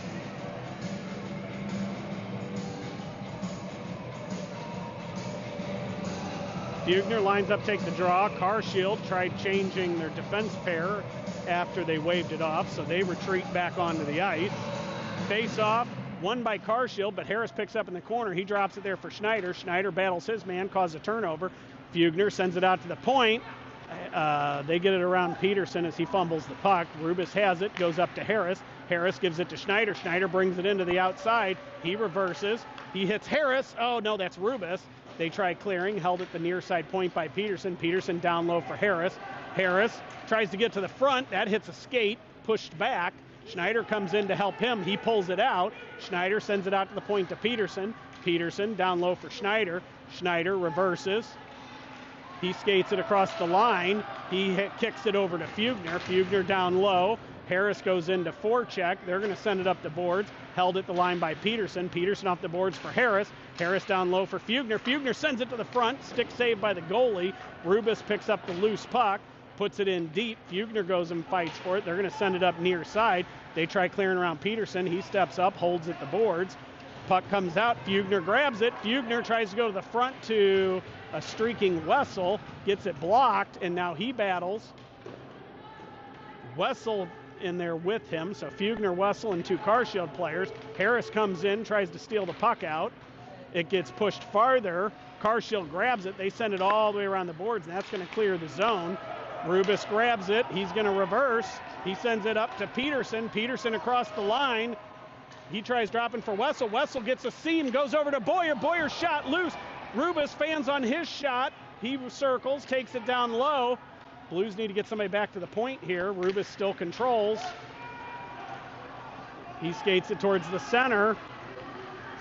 Fugner lines up, take the draw. Carshield tried changing their defense pair after they waved it off, so they retreat back onto the ice. Face-off. Won by Carshield, but Harris picks up in the corner. He drops it there for Schneider. Schneider battles his man, causes a turnover. Fugner sends it out to the point. They get it around Peterson as he fumbles the puck. Rubis has it, goes up to Harris. Harris gives it to Schneider. Schneider brings it into the outside. He reverses. He hits Harris. Oh, no, that's Rubis. They try clearing, held at the near side point by Peterson. Peterson down low for Harris. Harris tries to get to the front. That hits a skate, pushed back. Schneider comes in to help him. He pulls it out. Schneider sends it out to the point to Peterson. Peterson down low for Schneider. Schneider reverses. He skates it across the line. He kicks it over to Fugner. Fugner down low. Harris goes into forecheck. They're going to send it up the boards. Held at the line by Peterson. Peterson off the boards for Harris. Harris down low for Fugner. Fugner sends it to the front. Stick saved by the goalie. Rubis picks up the loose puck. Puts it in deep. Fugner goes and fights for it. They're going to send it up near side. They try clearing around Peterson. He steps up, holds at the boards. Puck comes out, Fugner grabs it. Fugner tries to go to the front to a streaking Wessel, gets it blocked, and now he battles. Wessel in there with him, so Fugner, Wessel, and 2 Carshield players. Harris comes in, tries to steal the puck out. It gets pushed farther. Carshield grabs it. They send it all the way around the boards, and that's going to clear the zone. Rubis grabs it. He's going to reverse. He sends it up to Peterson. Peterson across the line. He tries dropping for Wessel. Wessel gets a seam, goes over to Boyer. Boyer's shot loose. Rubis fans on his shot. He circles, takes it down low. Blues need to get somebody back to the point here. Rubis still controls. He skates it towards the center.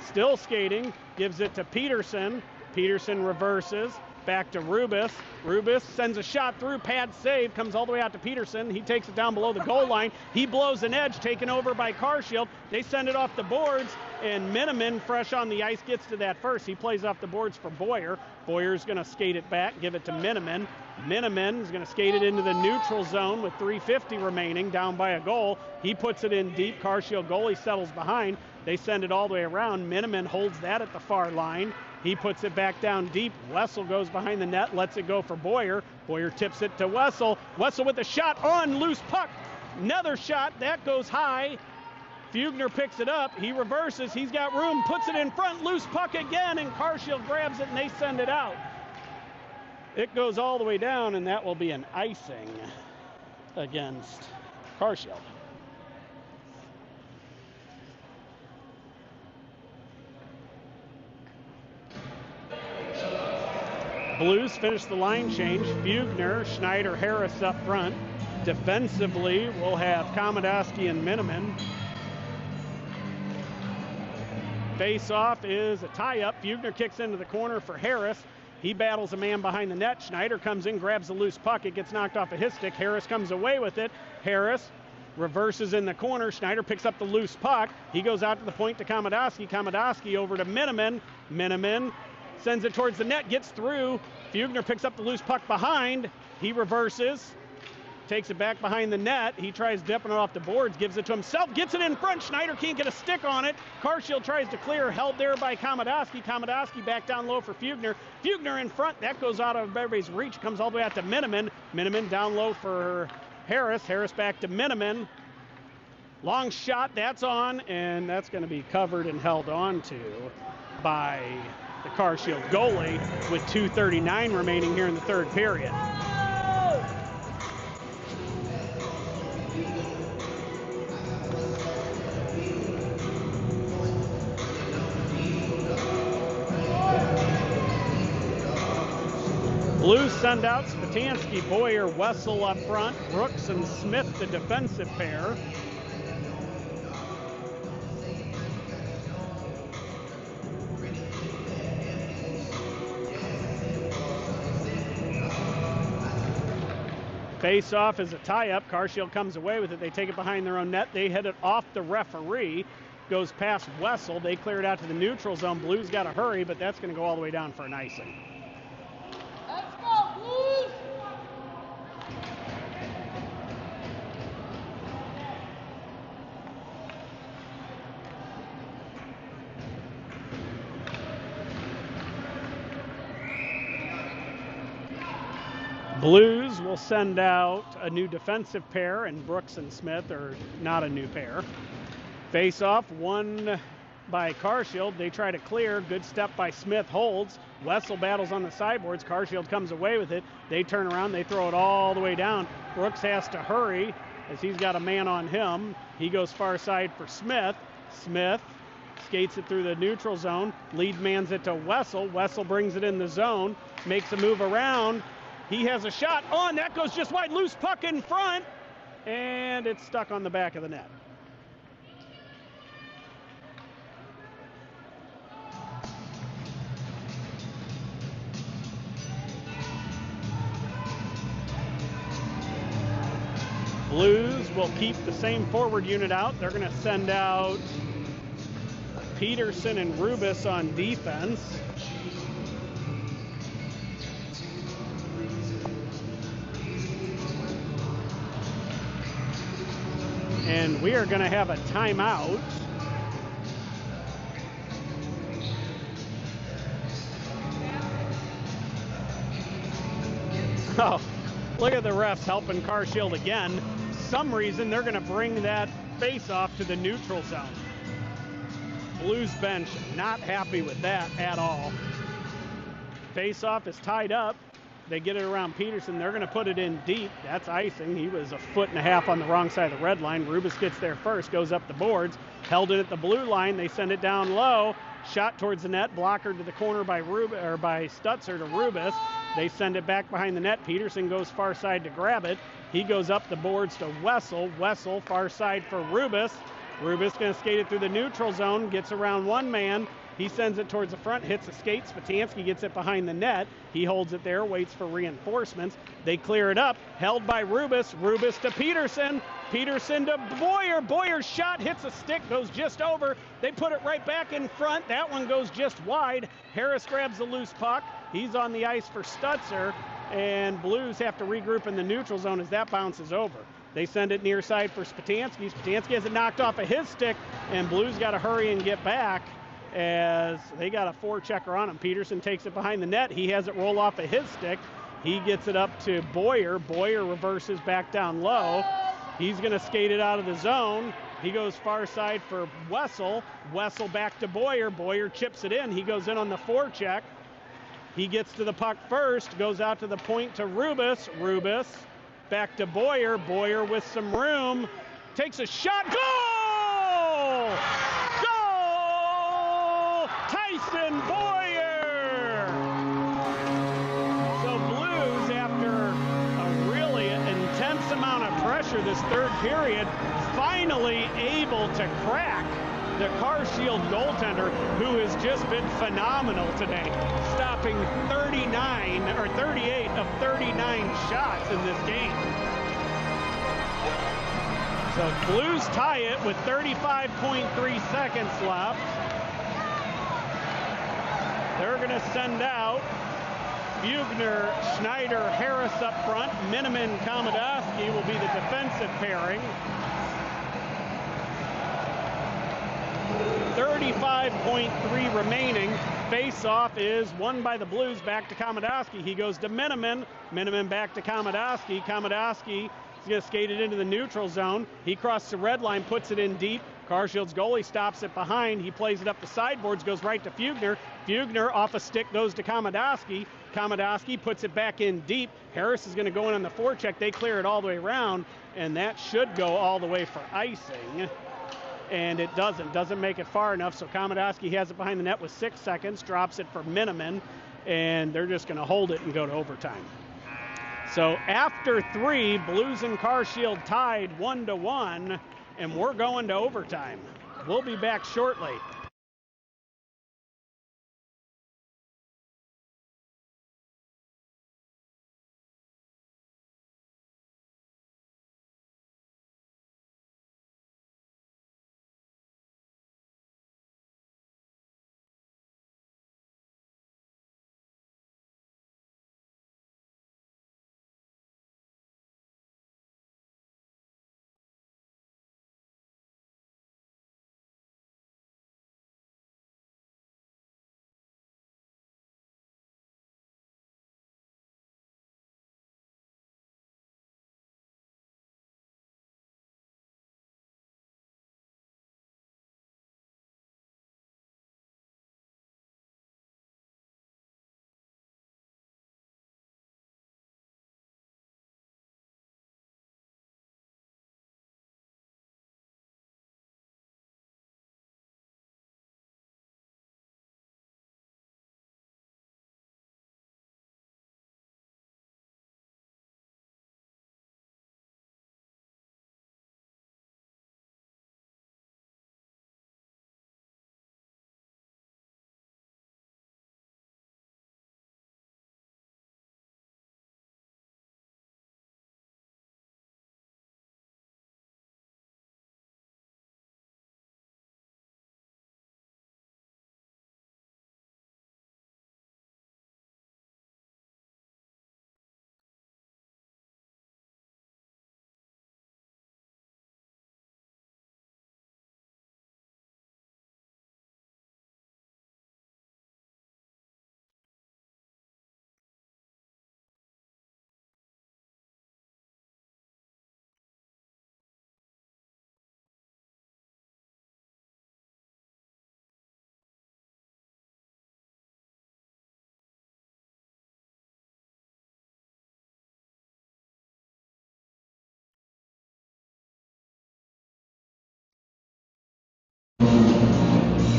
Still skating. Gives it to Peterson. Peterson reverses. Back to Rubis. Rubis sends a shot through, pad save, comes all the way out to Peterson. He takes it down below the goal line. He blows an edge, taken over by Carshield. They send it off the boards, and Miniman, fresh on the ice, gets to that first. He plays off the boards for Boyer. Boyer's going to skate it back, give it to Miniman. Miniman is going to skate it into the neutral zone with 3:50 remaining, down by a goal. He puts it in deep. Carshield goalie settles behind. They send it all the way around. Miniman holds that at the far line. He puts it back down deep. Wessel goes behind the net, lets it go for Boyer. Boyer tips it to Wessel. Wessel with a shot on loose puck. Another shot, that goes high. Fugner picks it up. He reverses. He's got room, puts it in front. Loose puck again, and Carshield grabs it, and they send it out. It goes all the way down, and that will be an icing against Carshield. Blues finish the line change. Fugner, Schneider, Harris up front. Defensively, we'll have Komodowski and Miniman. Face-off is a tie-up. Fugner kicks into the corner for Harris. He battles a man behind the net. Schneider comes in, grabs the loose puck. It gets knocked off of his stick. Harris comes away with it. Harris reverses in the corner. Schneider picks up the loose puck. He goes out to the point to Komodowski. Komodowski over to Miniman. Miniman sends it towards the net, gets through. Fugner picks up the loose puck behind. He reverses, takes it back behind the net. He tries dipping it off the boards, gives it to himself, gets it in front. Schneider can't get a stick on it. Carshield tries to clear, held there by Komodowski. Komodowski back down low for Fugner. Fugner in front, that goes out of everybody's reach, comes all the way out to Miniman. Miniman down low for Harris. Harris back to Miniman. Long shot, that's on, and that's going to be covered and held on to by the Carshield goalie with 2:39 remaining here in the third period. Blues send out Spatansky, Boyer, Wessel up front, Brooks and Smith the defensive pair. Face-off is a tie-up. Carshield comes away with it. They take it behind their own net. They hit it off the referee. Goes past Wessel. They clear it out to the neutral zone. Blues got to hurry, but that's going to go all the way down for an icing. Let's go, Blues! Blues will send out a new defensive pair, and Brooks and Smith are not a new pair. Face-off, won by Carshield. They try to clear. Good step by Smith, holds. Wessel battles on the sideboards. Carshield comes away with it. They turn around. They throw it all the way down. Brooks has to hurry as he's got a man on him. He goes far side for Smith. Smith skates it through the neutral zone. Lead man's it to Wessel. Wessel brings it in the zone. Makes a move around. He has a shot on. That goes just wide. Loose puck in front. And it's stuck on the back of the net. Blues will keep the same forward unit out. They're going to send out Peterson and Rubis on defense. And we are going to have a timeout Oh, look at the refs helping Carshield again. Some reason they're going to bring that face-off to the neutral zone. Blues bench not happy with that at all. Face-off is tied up. They get it around Peterson. They're going to put it in deep. That's icing. He was 1.5 feet on the wrong side of the red line. Rubis gets there first, goes up the boards, held it at the blue line. They send it down low. Shot towards the net, blocker to the corner by Stutzer to Rubis. They send it back behind the net. Peterson goes far side to grab it. He goes up the boards to Wessel. Wessel far side for Rubis. Rubis going to skate it through the neutral zone, gets around one man. He sends it towards the front, hits the skate. Spatansky gets it behind the net. He holds it there, waits for reinforcements. They clear it up, held by Rubis. Rubis to Peterson. Peterson to Boyer. Boyer's shot hits a stick, goes just over. They put it right back in front. That one goes just wide. Harris grabs the loose puck. He's on the ice for Stutzer, and Blues have to regroup in the neutral zone as that bounces over. They send it near side for Spatansky. Spatansky has it knocked off of his stick, and Blues got to hurry and get back as they got a forechecker on him. Peterson takes it behind the net. He has it roll off of his stick. He gets it up to Boyer. Boyer reverses back down low. He's going to skate it out of the zone. He goes far side for Wessel. Wessel back to Boyer. Boyer chips it in. He goes in on the forecheck. He gets to the puck first, goes out to the point to Rubis. Rubis back to Boyer. Boyer with some room. Takes a shot. Goal! Goal! Tyson Boyer! So Blues, after a really intense amount of pressure this third period, finally able to crack the Carshield goaltender, who has just been phenomenal today, stopping 38 of 39 shots in this game. So Blues tie it with 35.3 seconds left. They're going to send out Bugner, Schneider, Harris up front. Miniman, Komodowski will be the defensive pairing. 35.3 remaining. Face-off is won by the Blues. Back to Komodowski. He goes to Miniman. Miniman back to Komodowski. Komodowski is going to skate it into the neutral zone. He crosses the red line, puts it in deep. Carshield's goalie stops it behind. He plays it up the sideboards, goes right to Fugner. Fugner off a stick goes to Komodowski. Komodowski puts it back in deep. Harris is going to go in on the forecheck. They clear it all the way around, and that should go all the way for icing. And it doesn't make it far enough, so Komodowski has it behind the net with 6 seconds, drops it for Miniman, and they're just going to hold it and go to overtime. So after 3, Blues and Carshield tied 1-1, and we're going to overtime. We'll be back shortly.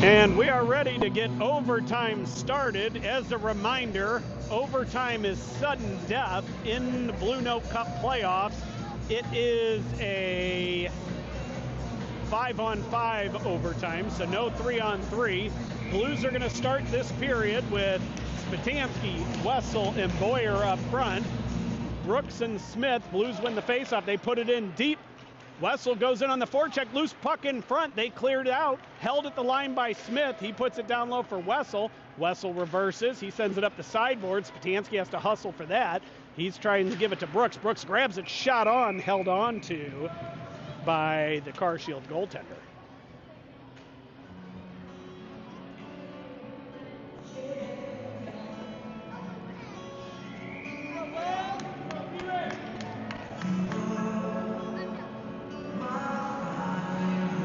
And we are ready to get overtime started. As a reminder, overtime is sudden death in the Blue Note Cup playoffs. It is a 5-on-5 overtime, so no 3-on-3. Blues are going to start this period with Spatansky, Wessel, and Boyer up front. Brooks and Smith, Blues win the faceoff. They put it in deep. Wessel goes in on the forecheck, loose puck in front. They cleared it out, held at the line by Smith. He puts it down low for Wessel. Wessel reverses. He sends it up the sideboard. Spatansky has to hustle for that. He's trying to give it to Brooks. Brooks grabs it, shot on, held on to by the Carshield goaltender.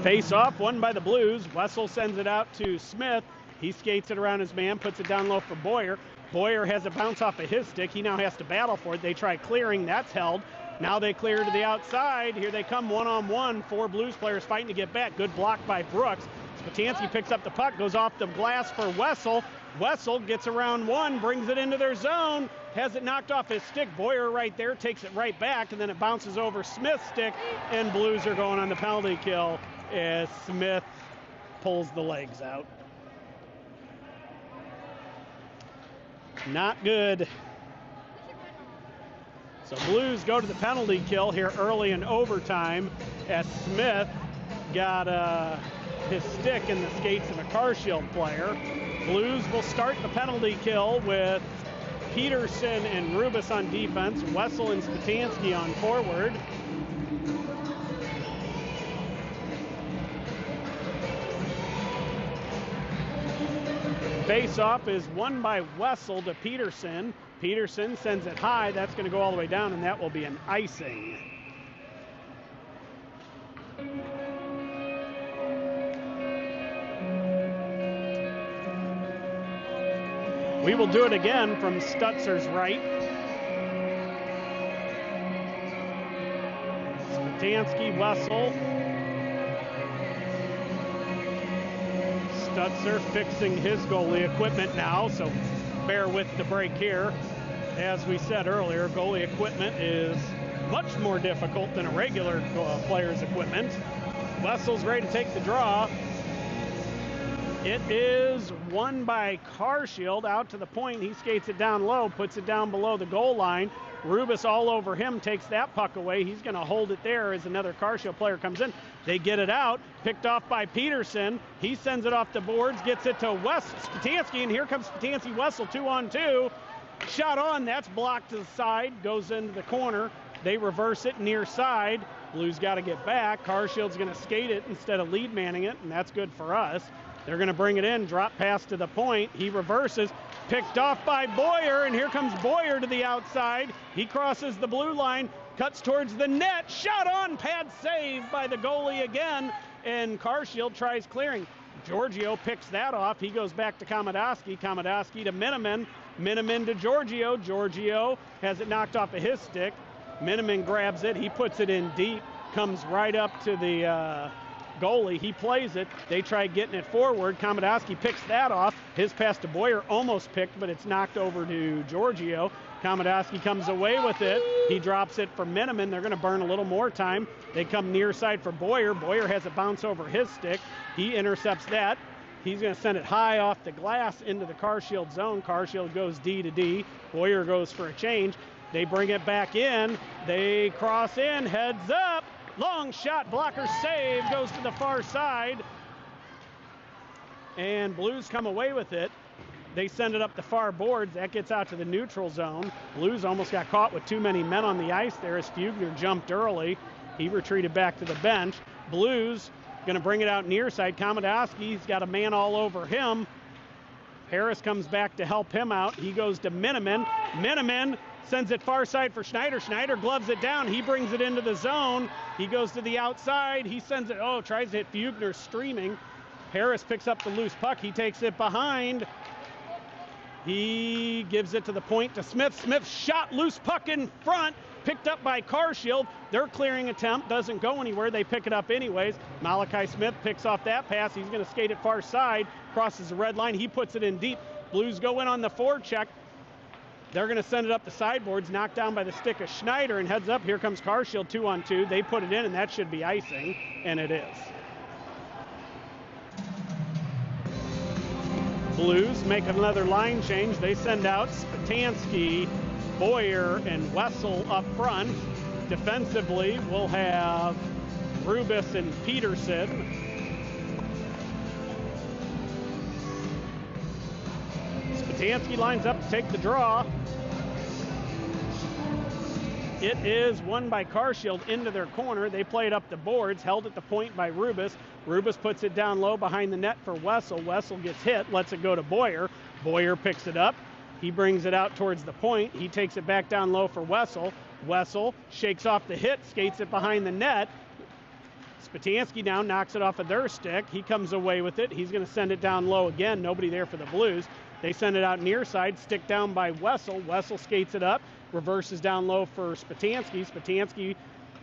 Face off, won by the Blues. Wessel sends it out to Smith. He skates it around his man, puts it down low for Boyer. Boyer has a bounce off of his stick. He now has to battle for it. They try clearing. That's held. Now they clear to the outside. Here they come one-on-one. 4 Blues players fighting to get back. Good block by Brooks. Spatansky picks up the puck, goes off the glass for Wessel. Wessel gets around one, brings it into their zone, has it knocked off his stick. Boyer right there takes it right back, and then it bounces over Smith's stick, and Blues are going on the penalty kill as Smith pulls the legs out. Not good. So Blues go to the penalty kill here early in overtime as Smith got his stick in the skates of a Carshield player. Blues will start the penalty kill with Peterson and Rubis on defense, Wessel and Spatansky on forward. Face-off is won by Wessel to Peterson. Peterson sends it high. That's going to go all the way down, and that will be an icing. We will do it again from Stutzer's right. Spatansky, Wessel. Stutzer fixing his goalie equipment now, so bear with the break here. As we said earlier, goalie equipment is much more difficult than a regular player's equipment. Wessel's ready to take the draw. It is won by Carshield out to the point. He skates it down low, puts it down below the goal line. Rubis all over him, takes that puck away. He's going to hold it there as another Carshield player comes in. They get it out, picked off by Peterson. He sends it off the boards, gets it to Spatansky, and here comes Spatansky, Wessel 2-on-2. Shot on, that's blocked to the side, goes into the corner. They reverse it near side. Blues got to get back. Carshield's going to skate it instead of lead manning it, and that's good for us. They're going to bring it in, drop pass to the point. He reverses, picked off by Boyer, and here comes Boyer to the outside. He crosses the blue line, cuts towards the net, shot on, pad save by the goalie again, and Carshield tries clearing. Giorgio picks that off. He goes back to Komodowski. Komodowski to Miniman. Miniman to Giorgio. Giorgio has it knocked off of his stick. Miniman grabs it. He puts it in deep. Comes right up to the goalie. He plays it. They try getting it forward. Komodowski picks that off. His pass to Boyer almost picked, but it's knocked over to Giorgio. Komodowski comes away with it. He drops it for Miniman. They're going to burn a little more time. They come near side for Boyer. Boyer has a bounce over his stick. He intercepts that. He's going to send it high off the glass into the Carshield zone. Carshield goes D to D. Boyer goes for a change. They bring it back in. They cross in. Heads up. Long shot. Blocker save. Goes to the far side. And Blues come away with it. They send it up the far boards. That gets out to the neutral zone. Blues almost got caught with too many men on the ice there as Fugner jumped early. He retreated back to the bench. Blues going to bring it out near side. Komodowski's got a man all over him. Harris comes back to help him out. He goes to Miniman. Miniman sends it far side for Schneider. Schneider gloves it down. He brings it into the zone. He goes to the outside. He sends it, tries to hit Fugner streaming. Harris picks up the loose puck. He takes it behind. He gives it to the point to Smith. Smith shot, loose puck in front. picked up by Carshield. Their clearing attempt doesn't go anywhere. They pick it up anyways. Malachi Smith picks off that pass. He's going to skate it far side, crosses the red line. He puts it in deep. Blues go in on the forecheck. They're going to send it up the sideboards, knocked down by the stick of Schneider, and heads up. Here comes Carshield 2-on-2. They put it in, and that should be icing, and it is. Blues make another line change. They send out Spatansky, Boyer, and Wessel up front. Defensively, we'll have Rubis and Peterson. Spatansky lines up to take the draw. It is won by Carshield into their corner. They play it up the boards, held at the point by Rubis. Rubis puts it down low behind the net for Wessel. Wessel gets hit, lets it go to Boyer. Boyer picks it up. He brings it out towards the point. He takes it back down low for Wessel. Wessel shakes off the hit, skates it behind the net. Spatansky now knocks it off of their stick. He comes away with it. He's going to send it down low again. Nobody there for the Blues. They send it out near side, stick down by Wessel. Wessel skates it up, reverses down low for Spatansky. Spatansky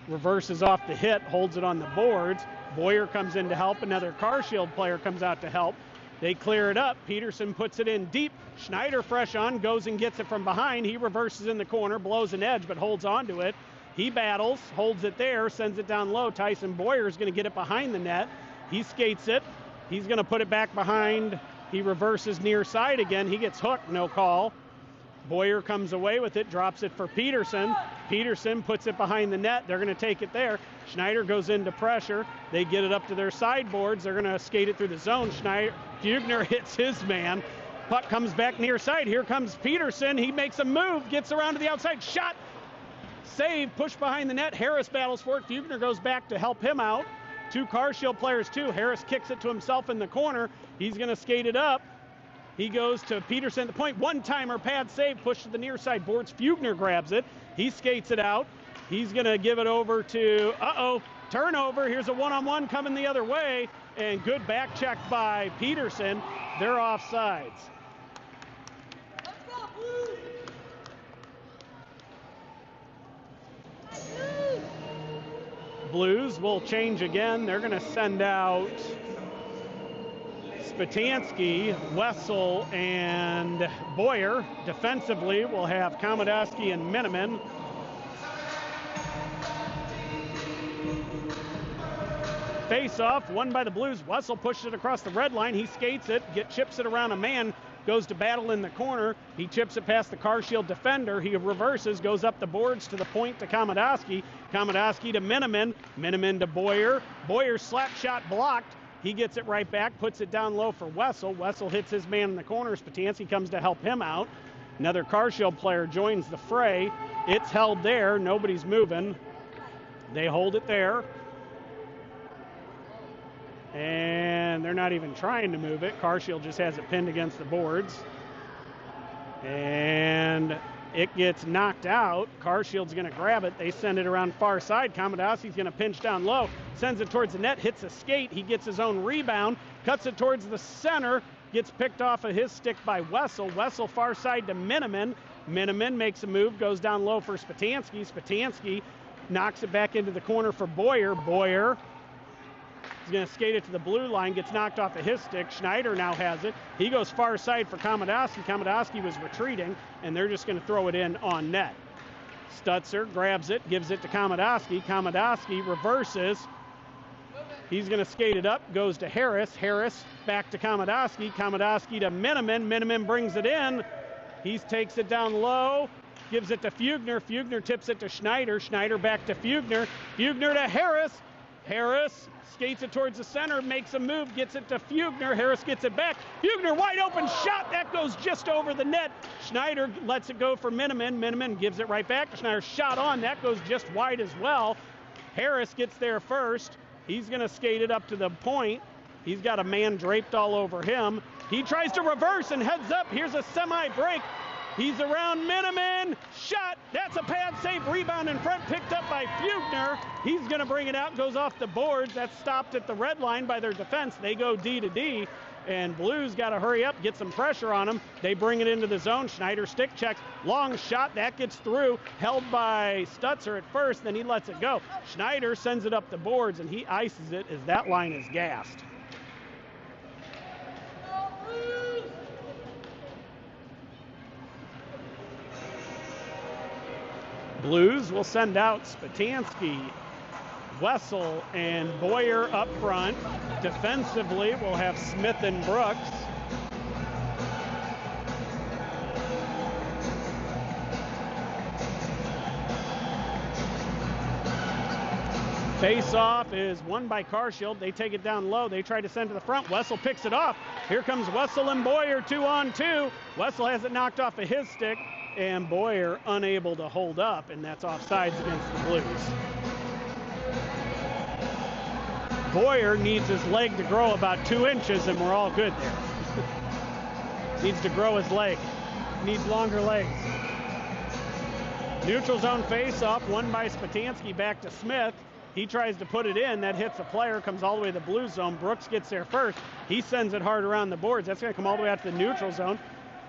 reverses off the hit, holds it on the boards. Boyer comes in to help. Another Carshield player comes out to help. They clear it up. Peterson puts it in deep. Schneider fresh on, goes and gets it from behind. He reverses in the corner, blows an edge, but holds on to it. He battles, holds it there, sends it down low. Tyson Boyer is going to get it behind the net. He skates it. He's going to put it back behind. He reverses near side again. He gets hooked, no call. Boyer comes away with it, drops it for Peterson. Peterson puts it behind the net. They're going to take it there. Schneider goes into pressure. They get it up to their sideboards. They're going to skate it through the zone. Fugner hits his man. Puck comes back near side. Here comes Peterson. He makes a move, gets around to the outside. Shot, save, push behind the net. Harris battles for it. Fugner goes back to help him out. Two Carshield players too. Harris kicks it to himself in the corner. He's going to skate it up. He goes to Peterson at the point. One-timer pad save, push to the near side boards. Fugner grabs it. He skates it out. He's going to give it over to, turnover. Here's a one-on-one coming the other way. And good back check by Peterson. They're offsides. Let's go, Blues! Blues will change again. They're going to send out Spatansky, Wessel, and Boyer. Defensively, we'll have Komodowski and Miniman. Face-off, won by the Blues. Wessel pushes it across the red line. He skates it, chips it around a man, goes to battle in the corner. He chips it past the Carshield defender. He reverses, goes up the boards to the point to Komodowski. Komodowski to Miniman. Miniman to Boyer. Boyer slap shot blocked. He gets it right back, puts it down low for Wessel. Wessel hits his man in the corner. Spatansky comes to help him out. Another Carshield player joins the fray. It's held there. Nobody's moving. They hold it there. And they're not even trying to move it. Carshield just has it pinned against the boards. And it gets knocked out. Carshield's going to grab it. They send it around far side. Komodowski's going to pinch down low. Sends it towards the net. Hits a skate. He gets his own rebound. Cuts it towards the center. Gets picked off of his stick by Wessel. Wessel far side to Miniman. Miniman makes a move. Goes down low for Spatansky. Spatansky knocks it back into the corner for Boyer. Boyer is going to skate it to the blue line, gets knocked off of his stick. Schneider now has it. He goes far side for Komodowski. Komodowski was retreating, and they're just going to throw it in on net. Stutzer grabs it, gives it to Komodowski. Komodowski reverses. He's going to skate it up, goes to Harris. Harris back to Komodowski. Komodowski to Miniman. Miniman brings it in. He takes it down low, gives it to Fugner. Fugner tips it to Schneider. Schneider back to Fugner. Fugner to Harris. Harris skates it towards the center, makes a move, gets it to Fugner. Harris gets it back. Fugner wide open shot. That goes just over the net. Schneider lets it go for Miniman. Miniman gives it right back to Schneider. Shot on. That goes just wide as well. Harris gets there first. He's going to skate it up to the point. He's got a man draped all over him. He tries to reverse and heads up. Here's a semi-break. He's around Miniman. Shot. That's a pad save. Rebound in front, picked up by Fugner. He's going to bring it out. Goes off the boards. That's stopped at the red line by their defense. They go D to D. And Blues got to hurry up, get some pressure on them. They bring it into the zone. Schneider stick checks. Long shot. That gets through. Held by Stutzer at first. Then he lets it go. Schneider sends it up the boards, and he ices it as that line is gassed. Blues will send out Spatansky, Wessel, and Boyer up front. Defensively, we'll have Smith and Brooks. Face-off is won by Carshield. They take it down low. They try to send to the front. Wessel picks it off. Here comes Wessel and Boyer, 2-on-2. Wessel has it knocked off of his stick, and Boyer unable to hold up, and that's offsides against the Blues. Boyer needs his leg to grow about 2 inches, and we're all good there. Needs to grow his leg. Needs longer legs. Neutral zone face-off, won by Spatansky, back to Smith. He tries to put it in. That hits a player, comes all the way to the blue zone. Brooks gets there first. He sends it hard around the boards. That's going to come all the way out to the neutral zone.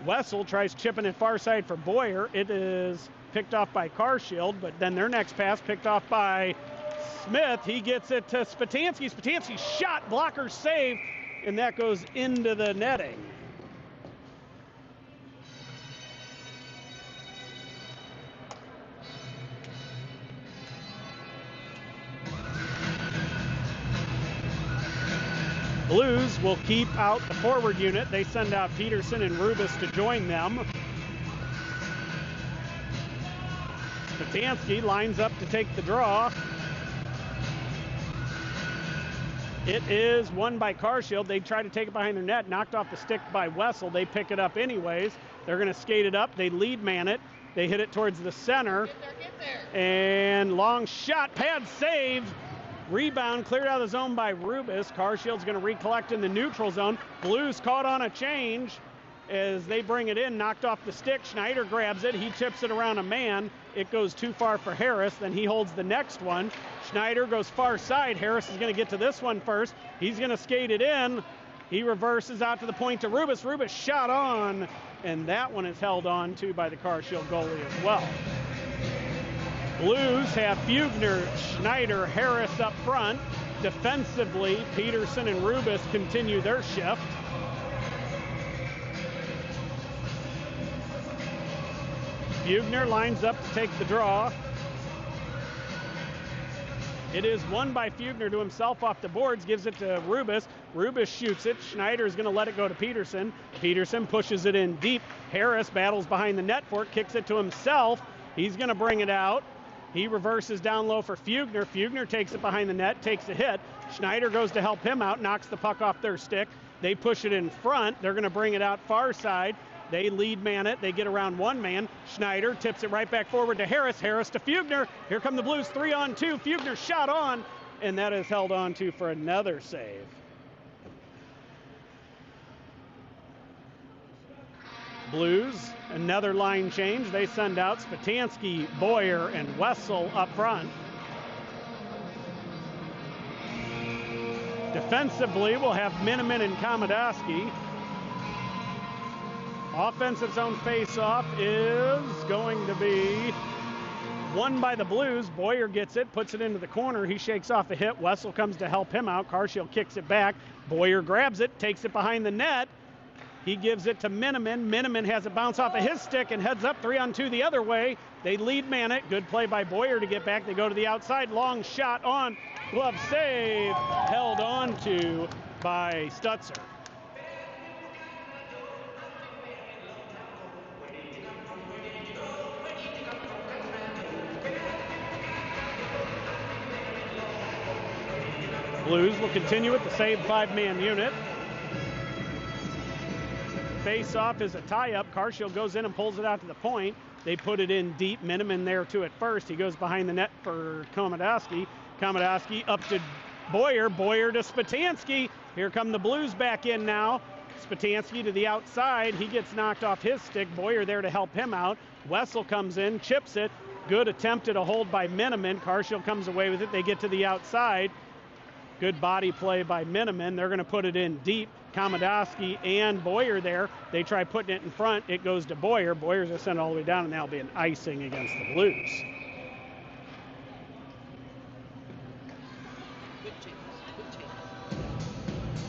Wessel tries chipping it far side for Boyer. It is picked off by Carshield, but then their next pass picked off by Smith. He gets it to Spatansky. Spatansky shot, blocker save, and that goes into the netting. Blues will keep out the forward unit. They send out Peterson and Rubis to join them. Spatansky lines up to take the draw. It is won by Carshield. They try to take it behind their net, knocked off the stick by Wessel. They pick it up anyways. They're going to skate it up. They lead man it. They hit it towards the center. Get there. And long shot, pad save. Rebound cleared out of the zone by Rubis. Carshield's going to recollect in the neutral zone. Blues caught on a change as they bring it in, knocked off the stick. Schneider grabs it. He chips it around a man. It goes too far for Harris. Then he holds the next one. Schneider goes far side. Harris is going to get to this one first. He's going to skate it in. He reverses out to the point to Rubis. Rubis shot on, and that one is held on to by the Carshield goalie as well. Blues have Fugner, Schneider, Harris up front. Defensively, Peterson and Rubis continue their shift. Fugner lines up to take the draw. It is won by Fugner to himself off the boards, gives it to Rubis. Rubis shoots it. Schneider is going to let it go to Peterson. Peterson pushes it in deep. Harris battles behind the net for it, kicks it to himself. He's going to bring it out. He reverses down low for Fugner. Fugner takes it behind the net, takes a hit. Schneider goes to help him out, knocks the puck off their stick. They push it in front. They're going to bring it out far side. They lead man it. They get around one man. Schneider tips it right back forward to Harris. Harris to Fugner. Here come the Blues, 3-on-2. Fugner shot on, and that is held on to for another save. Blues, another line change. They send out Spatansky, Boyer, and Wessel up front. Defensively, we'll have Miniman and Komodowski. Offensive zone face-off is going to be won by the Blues. Boyer gets it, puts it into the corner. He shakes off a hit. Wessel comes to help him out. Carshield kicks it back. Boyer grabs it, takes it behind the net. He gives it to Miniman. Miniman has it bounce off of his stick and heads up 3-on-2 the other way. They lead man it. Good play by Boyer to get back. They go to the outside. Long shot on. Glove save. Held on to by Stutzer. Blues will continue with the same 5-man unit. Face-off is a tie-up. Carshield goes in and pulls it out to the point. They put it in deep. Miniman there to it first. He goes behind the net for Komodowski. Komodowski up to Boyer. Boyer to Spatansky. Here come the Blues back in now. Spatansky to the outside. He gets knocked off his stick. Boyer there to help him out. Wessel comes in, chips it. Good attempt at a hold by Miniman. Carshield comes away with it. They get to the outside. Good body play by Miniman. They're going to put it in deep. Komodowski and Boyer there. They try putting it in front. It goes to Boyer. Boyer's going to send it all the way down, and that'll be an icing against the Blues.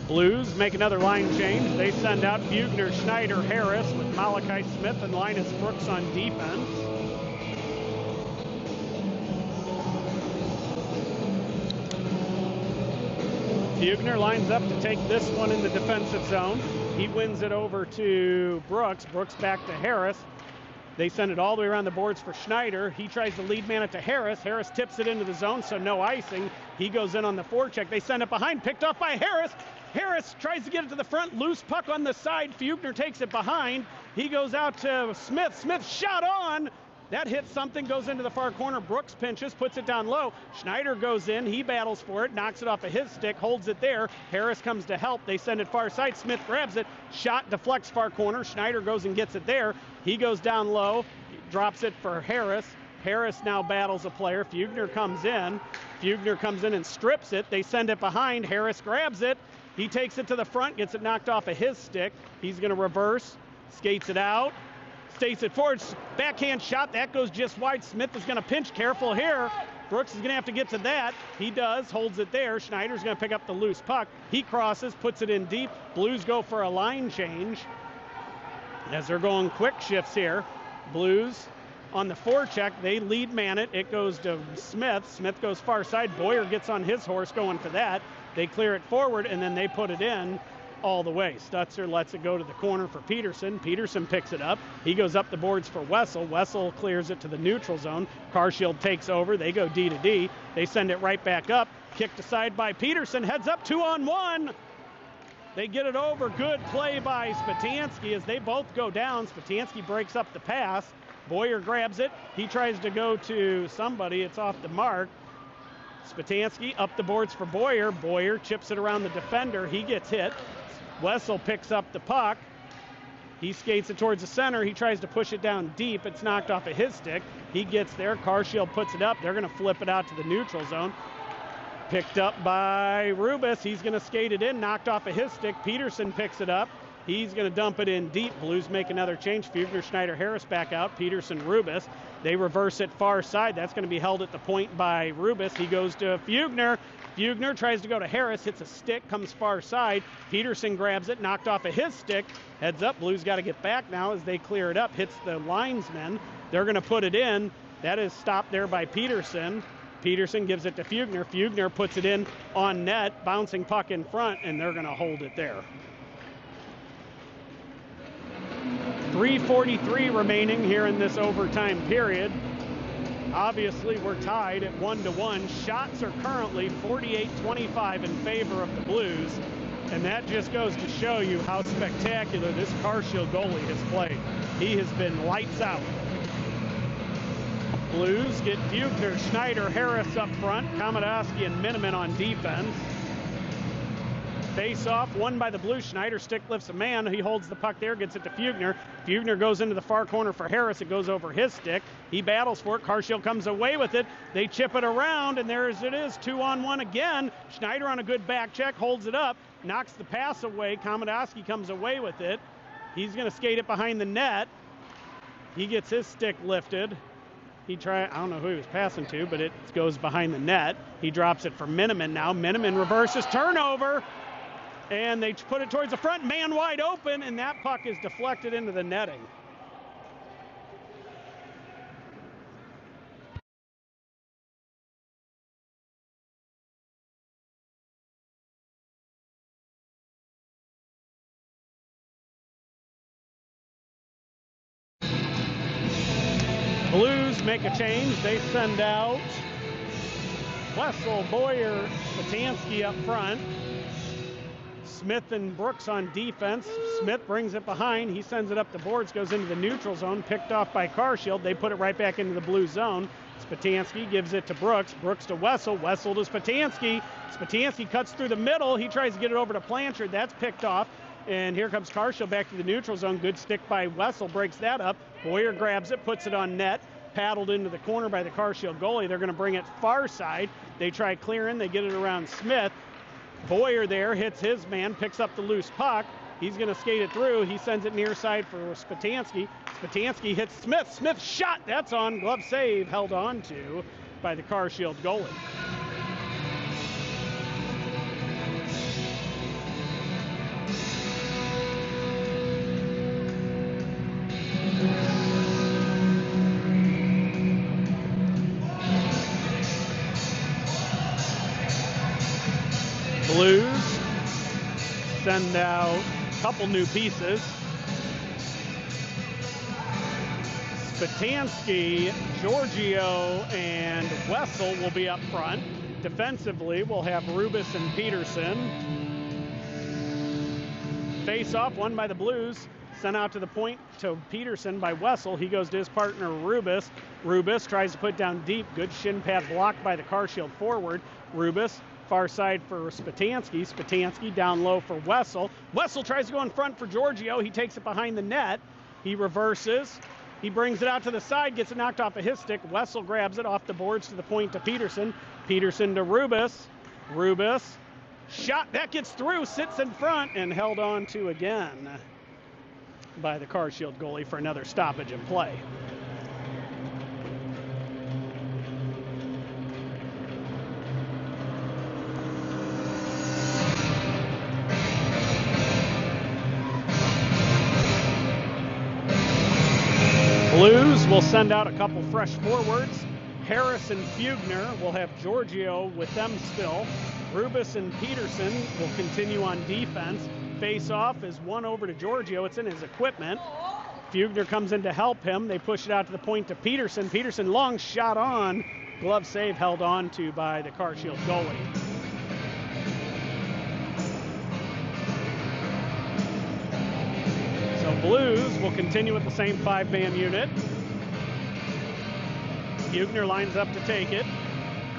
Blues make another line change. They send out Bugner, Schneider, Harris with Malachi Smith and Linus Brooks on defense. Bugner lines up to take this one in the defensive zone. He wins it over to Brooks. Brooks back to Harris. They send it all the way around the boards for Schneider. He tries to lead man it to Harris. Harris tips it into the zone, so no icing. He goes in on the forecheck. They send it behind, picked off by Harris. Harris tries to get it to the front, loose puck on the side. Bugner takes it behind. He goes out to Smith. Smith shot on. That hits something, goes into the far corner. Brooks pinches, puts it down low. Schneider goes in, he battles for it, knocks it off of his stick, holds it there. Harris comes to help. They send it far side. Smith grabs it. Shot deflects far corner. Schneider goes and gets it there. He goes down low, drops it for Harris. Harris now battles a player. Bugner comes in. Bugner comes in and strips it. They send it behind. Harris grabs it. He takes it to the front, gets it knocked off of his stick. He's going to reverse, skates it out, states it forward. Backhand shot, that goes just wide. Smith is going to pinch, careful here. Brooks is going to have to get to that. He does, holds it there. Schneider's going to pick up the loose puck. He crosses, puts it in deep. Blues go for a line change as they're going quick shifts here. Blues on the forecheck, they lead man it. It goes to Smith. Smith goes far side. Boyer gets on his horse going for that. They clear it forward, and then they put it in all the way. Stutzer lets it go to the corner for Peterson. Peterson picks it up. He goes up the boards for Wessel. Wessel clears it to the neutral zone. Carshield takes over. They go D to D. They send it right back up. Kicked aside by Peterson. Heads up 2-on-1. They get it over. Good play by Spatansky as they both go down. Spatansky breaks up the pass. Boyer grabs it. He tries to go to somebody. It's off the mark. Spatansky up the boards for Boyer. Boyer chips it around the defender. He gets hit. Wessel picks up the puck. He skates it towards the center. He tries to push it down deep. It's knocked off of his stick. He gets there. Carshield puts it up. They're going to flip it out to the neutral zone. Picked up by Rubis. He's going to skate it in. Knocked off of his stick. Peterson picks it up. He's going to dump it in deep. Blues make another change. Bugner, Schneider, Harris back out. Peterson, Rubis. They reverse it far side. That's going to be held at the point by Rubis. He goes to Bugner. Bugner tries to go to Harris. Hits a stick. Comes far side. Peterson grabs it. Knocked off of his stick. Heads up. Blues got to get back now as they clear it up. Hits the linesmen. They're going to put it in. That is stopped there by Peterson. Peterson gives it to Bugner. Bugner puts it in on net. Bouncing puck in front, and they're going to hold it there. 3:43 remaining here in this overtime period. Obviously, we're tied at 1-1. Shots are currently 48-25 in favor of the Blues, and that just goes to show you how spectacular this Carshield goalie has played. He has been lights out. Blues get Bugner, Schneider, Harris up front, Komodowski and Miniman on defense. Face-off, won by the Blues. Schneider stick lifts a man. He holds the puck there, gets it to Bugner. Bugner goes into the far corner for Harris. It goes over his stick. He battles for it. Carshield comes away with it. They chip it around, and there it is, 2-on-1 again. Schneider on a good back check, holds it up, knocks the pass away. Komodowski comes away with it. He's going to skate it behind the net. He gets his stick lifted. I don't know who he was passing to, but it goes behind the net. He drops it for Miniman now. Miniman reverses, turnover. And they put it towards the front, man wide open, and that puck is deflected into the netting. Blues make a change. They send out Wessel, Boyer, Spatansky up front. Smith and Brooks on defense. Smith brings it behind. He sends it up the boards, goes into the neutral zone, picked off by Carshield. They put it right back into the blue zone. Spatansky gives it to Brooks. Brooks to Wessel. Wessel to Spatansky. Spatansky cuts through the middle. He tries to get it over to Blanchard. That's picked off. And here comes Carshield back to the neutral zone. Good stick by Wessel, breaks that up. Boyer grabs it, puts it on net. Paddled into the corner by the Carshield goalie. They're going to bring it far side. They try clearing. They get it around Smith. Boyer there hits his man, picks up the loose puck. He's going to skate it through. He sends it near side for Spatansky. Spatansky hits Smith. Smith shot. That's on. Glove save held on to by the Carshield goalie. Blues send out a couple new pieces. Spatansky, Giorgio, and Wessel will be up front. Defensively, we'll have Rubis and Peterson. Face off, won by the Blues. Sent out to the point to Peterson by Wessel. He goes to his partner Rubis. Rubis tries to put down deep. Good shin pad blocked by the Carshield forward. Rubis far side for Spatansky. Spatansky down low for Wessel. Wessel tries to go in front for Giorgio. He takes it behind the net. He reverses. He brings it out to the side, gets it knocked off of his stick. Wessel grabs it off the boards to the point to Peterson. Peterson to Rubis. Rubis. Shot. That gets through. Sits in front and held on to again by the Carshield goalie for another stoppage in play. Blues will send out a couple fresh forwards. Harris and Fugner will have Giorgio with them still. Rubis and Peterson will continue on defense. Face-off is one over to Giorgio. It's in his equipment. Fugner comes in to help him. They push it out to the point to Peterson. Peterson, long shot on. Glove save held on to by the Carshield goalie. So Blues will continue with the same five-man unit. Fugner lines up to take it.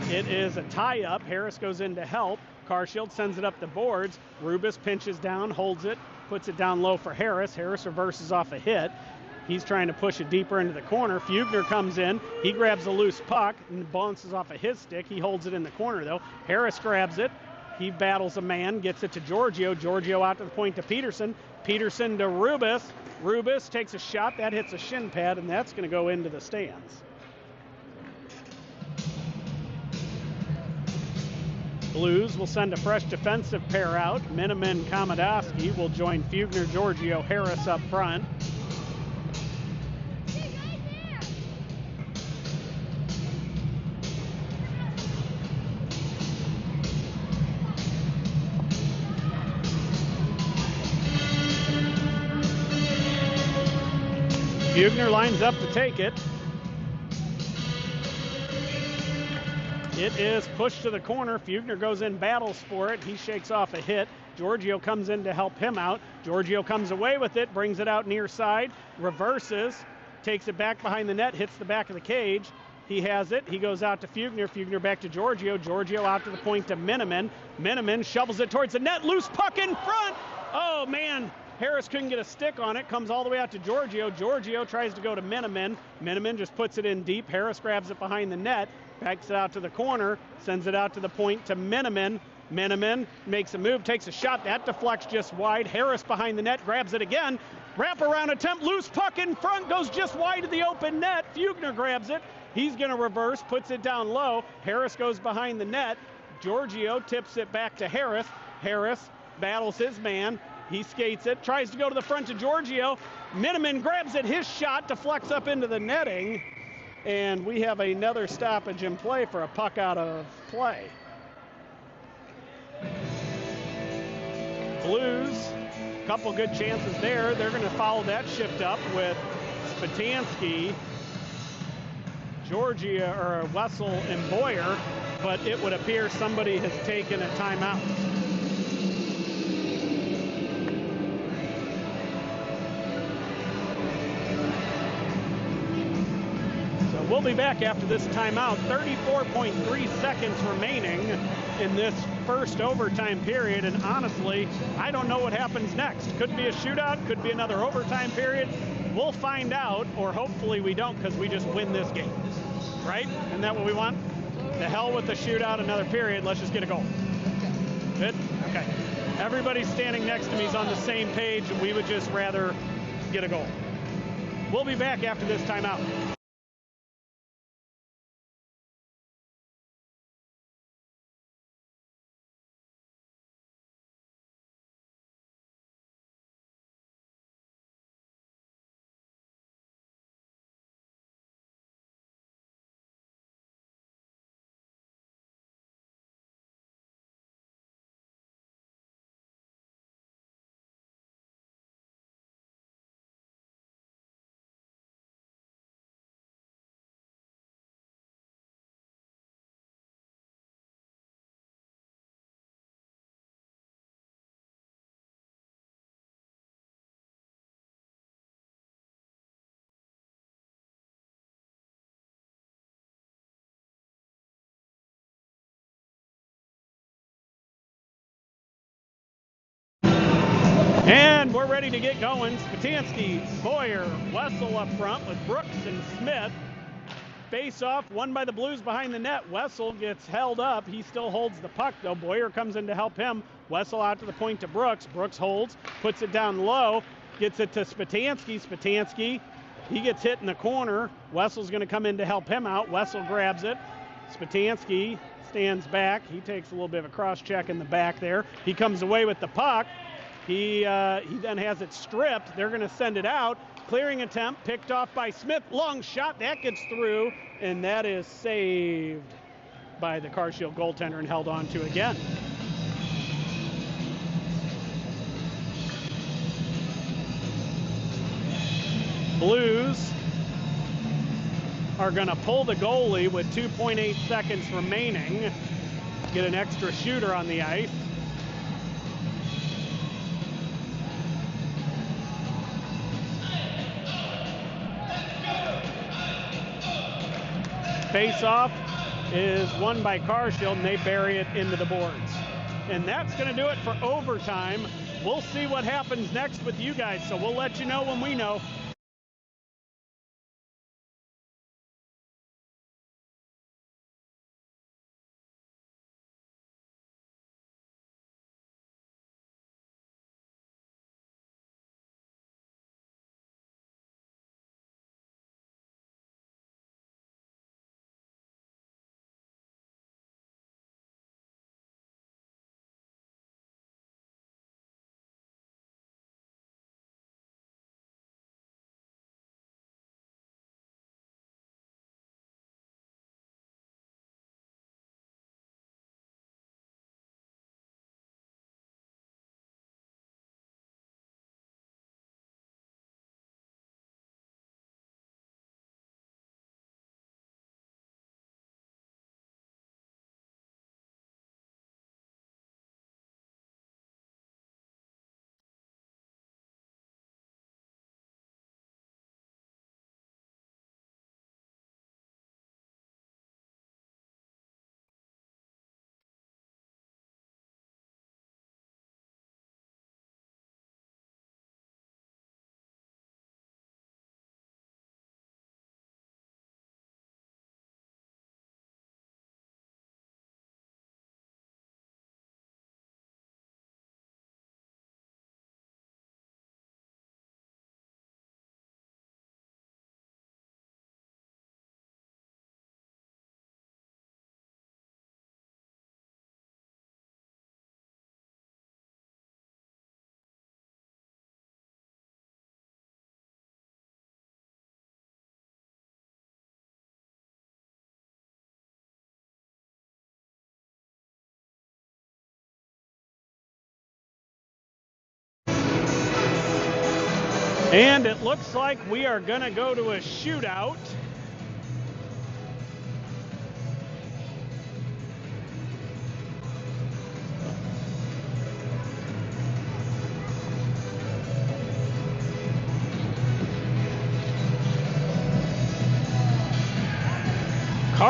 It is a tie-up. Harris goes in to help. Carshield sends it up the boards. Rubis pinches down, holds it, puts it down low for Harris. Harris reverses off a hit. He's trying to push it deeper into the corner. Fugner comes in. He grabs a loose puck and bounces off of his stick. He holds it in the corner, though. Harris grabs it. He battles a man, gets it to Giorgio. Giorgio out to the point to Peterson. Peterson to Rubis. Rubis takes a shot. That hits a shin pad, and that's going to go into the stands. Blues will send a fresh defensive pair out. Miniman Komodowski will join Fugner, Giorgio, Harris up front. Fugner lines up to take it. It is pushed to the corner. Fugner goes in, battles for it. He shakes off a hit. Giorgio comes in to help him out. Giorgio comes away with it, brings it out near side, reverses, takes it back behind the net, hits the back of the cage. He has it. He goes out to Fugner. Fugner back to Giorgio. Giorgio out to the point to Miniman. Miniman shovels it towards the net. Loose puck in front. Oh, man. Harris couldn't get a stick on it. Comes all the way out to Giorgio. Giorgio tries to go to Miniman. Miniman just puts it in deep. Harris grabs it behind the net. Backs it out to the corner, sends it out to the point to Miniman. Miniman makes a move, takes a shot. That deflects just wide. Harris behind the net, grabs it again. Wraparound attempt, loose puck in front, goes just wide of the open net. Fugner grabs it. He's going to reverse, puts it down low. Harris goes behind the net. Giorgio tips it back to Harris. Harris battles his man. He skates it, tries to go to the front to Giorgio. Miniman grabs it. His shot deflects up into the netting. And we have another stoppage in play for a puck out of play. Blues, a couple good chances there. They're going to follow that shift up with Spatansky, Giorgio, or Wessel, and Boyer, but it would appear somebody has taken a timeout. We'll be back after this timeout. 34.3 seconds remaining in this first overtime period, and honestly, I don't know what happens next. Could be a shootout, could be another overtime period. We'll find out, or hopefully we don't, because we just win this game, right? Isn't that what we want? The hell with the shootout, another period. Let's just get a goal. Good? Okay. Everybody standing next to me is on the same page, and we would just rather get a goal. We'll be back after this timeout. And we're ready to get going. Spatansky, Boyer, Wessel up front with Brooks and Smith. Face off, won by the Blues behind the net. Wessel gets held up. He still holds the puck, though. Boyer comes in to help him. Wessel out to the point to Brooks. Brooks holds, puts it down low, gets it to Spatansky. Spatansky, he gets hit in the corner. Wessel's going to come in to help him out. Wessel grabs it. Spatansky stands back. He takes a little bit of a cross check in the back there. He comes away with the puck. He then has it stripped. They're going to send it out. Clearing attempt, picked off by Smith. Long shot, that gets through, and that is saved by the Carshield goaltender and held on to again. Blues are going to pull the goalie with 2.8 seconds remaining. Get an extra shooter on the ice. Face-off is won by Carshield, and they bury it into the boards. And that's going to do it for overtime. We'll see what happens next with you guys, so we'll let you know when we know. And it looks like we are going to go to a shootout.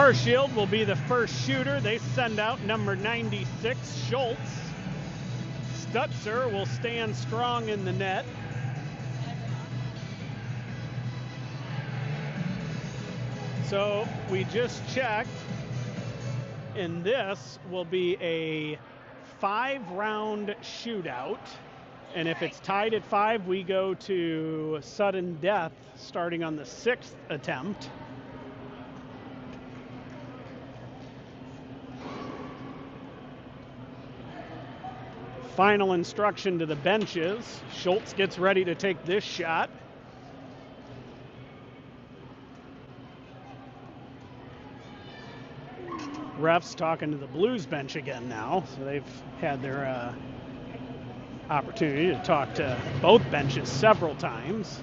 Carshield will be the first shooter. They send out number 96, Schultz. Stutzer will stand strong in the net. So we just checked, and this will be a 5-round shootout. And if it's tied at 5, we go to sudden death starting on the 6th attempt. Final instruction to the benches. Schultz gets ready to take this shot. Refs talking to the Blues bench again now, so they've had their opportunity to talk to both benches several times,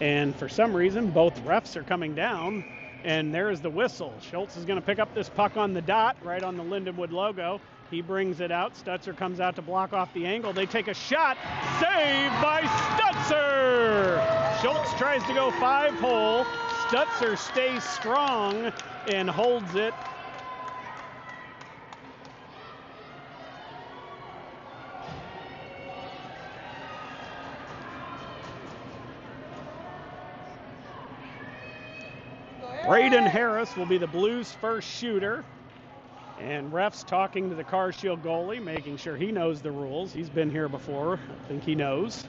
and for some reason both refs are coming down, and there's the whistle. Schultz is going to pick up this puck on the dot, right on the Lindenwood logo. He brings it out. Stutzer comes out to block off the angle. They take a shot. Saved by Stutzer! Schultz tries to go 5-hole. Stutzer stays strong and holds it. Braden Harris will be the Blues' first shooter. And refs talking to the Carshield goalie, making sure he knows the rules. He's been here before. I think he knows.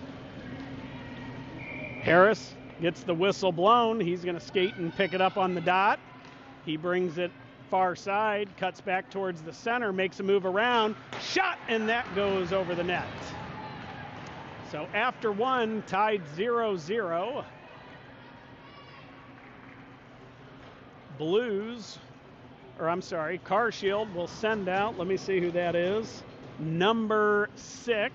Harris gets the whistle blown. He's going to skate and pick it up on the dot. He brings it far side, cuts back towards the center, makes a move around. Shot, and that goes over the net. So after one, tied 0-0. Carshield will send out, let me see who that is, number 6.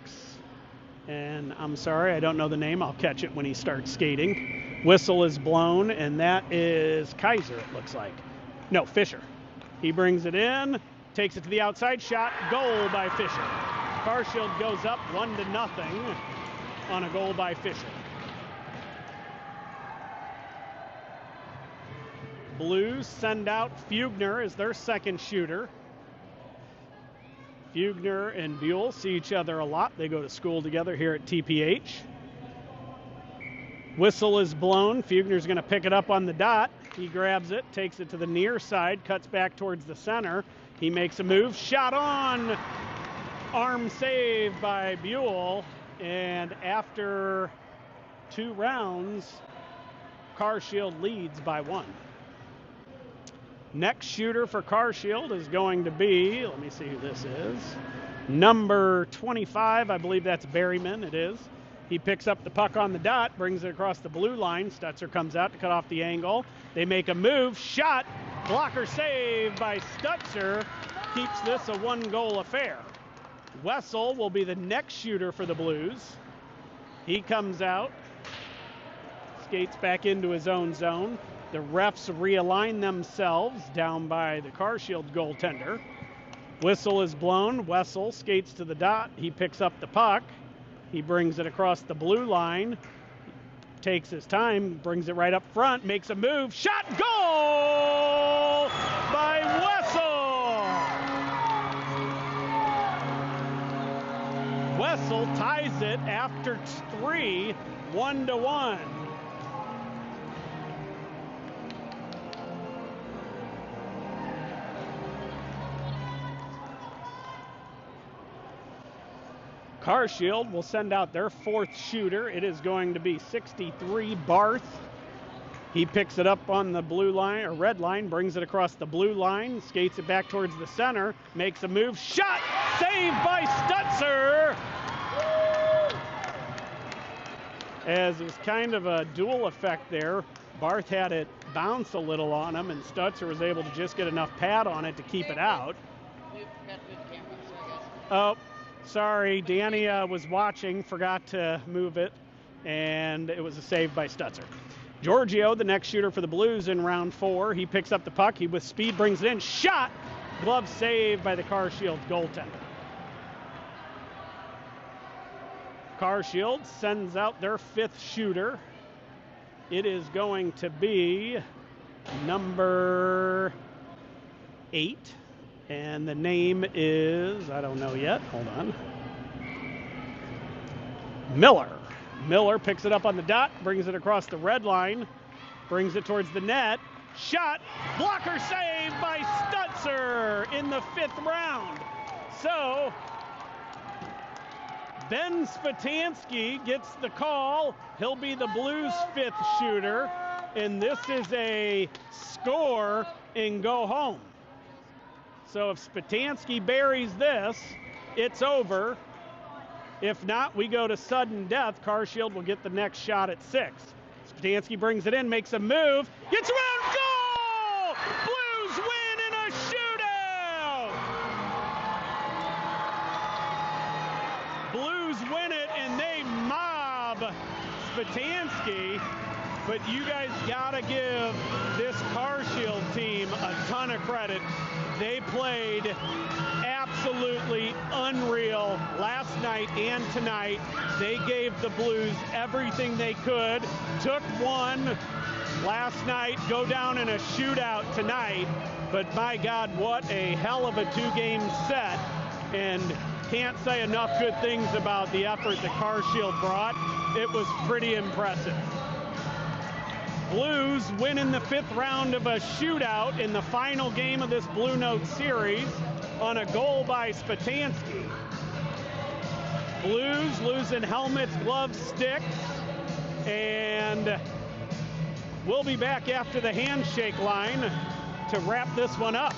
And I'm sorry, I don't know the name. I'll catch it when he starts skating. Whistle is blown, and that is Kaiser, it looks like. No, Fisher. He brings it in, takes it to the outside, shot, goal by Fisher. Carshield goes up 1-0 on a goal by Fisher. Blues send out Fugner as their second shooter. Fugner and Buell see each other a lot. They go to school together here at TPH. Whistle is blown. Fugner's going to pick it up on the dot. He grabs it, takes it to the near side, cuts back towards the center. He makes a move. Shot on. Arm save by Buell. And after 2 rounds, Carshield leads by 1. Next shooter for Carshield is going to be, let me see who this is, number 25, I believe that's Berryman, it is. He picks up the puck on the dot, brings it across the blue line. Stutzer comes out to cut off the angle. They make a move, shot, blocker save by Stutzer, keeps this a 1-goal affair. Wessel will be the next shooter for the Blues. He comes out, skates back into his own zone. The refs realign themselves down by the Carshield goaltender. Whistle is blown. Wessel skates to the dot. He picks up the puck. He brings it across the blue line. Takes his time, brings it right up front, makes a move. Shot, goal by Wessel. Wessel ties it after 3, 1-1. Carshield will send out their 4th shooter. It is going to be 63, Barth. He picks it up on the blue line, or red line, brings it across the blue line, skates it back towards the center, makes a move, shot, saved by Stutzer! As it was kind of a dual effect there. Barth had it bounce a little on him, and Stutzer was able to just get enough pad on it to keep it out. Oh. Sorry, Danny was watching, forgot to move it, and it was a save by Stutzer. Giorgio, the next shooter for the Blues in round 4. He picks up the puck. He with speed brings it in. Shot! Glove save by the Carshield goaltender. Carshield sends out their 5th shooter. It is going to be number 8. And the name is, I don't know yet. Hold on. Miller. Miller picks it up on the dot, brings it across the red line, brings it towards the net. Shot, blocker save by Stutzer in the 5th round. So, Ben Spatansky gets the call. He'll be the Blues' 5th shooter, and this is a score and go home. So if Spatansky buries this, it's over. If not, we go to sudden death. Carshield will get the next shot at 6. Spatansky brings it in, makes a move, gets around, goal! Blues win in a shootout! Blues win it, and they mob Spatansky. But you guys gotta give this Carshield team a ton of credit. They played absolutely unreal last night and tonight. They gave the Blues everything they could. Took one last night, go down in a shootout tonight. But my God, what a hell of a 2-game set. And can't say enough good things about the effort that Carshield brought. It was pretty impressive. Blues win in the 5th round of a shootout in the final game of this Blue Note series on a goal by Spatansky. Blues losing helmets, gloves, sticks, and we'll be back after the handshake line to wrap this one up.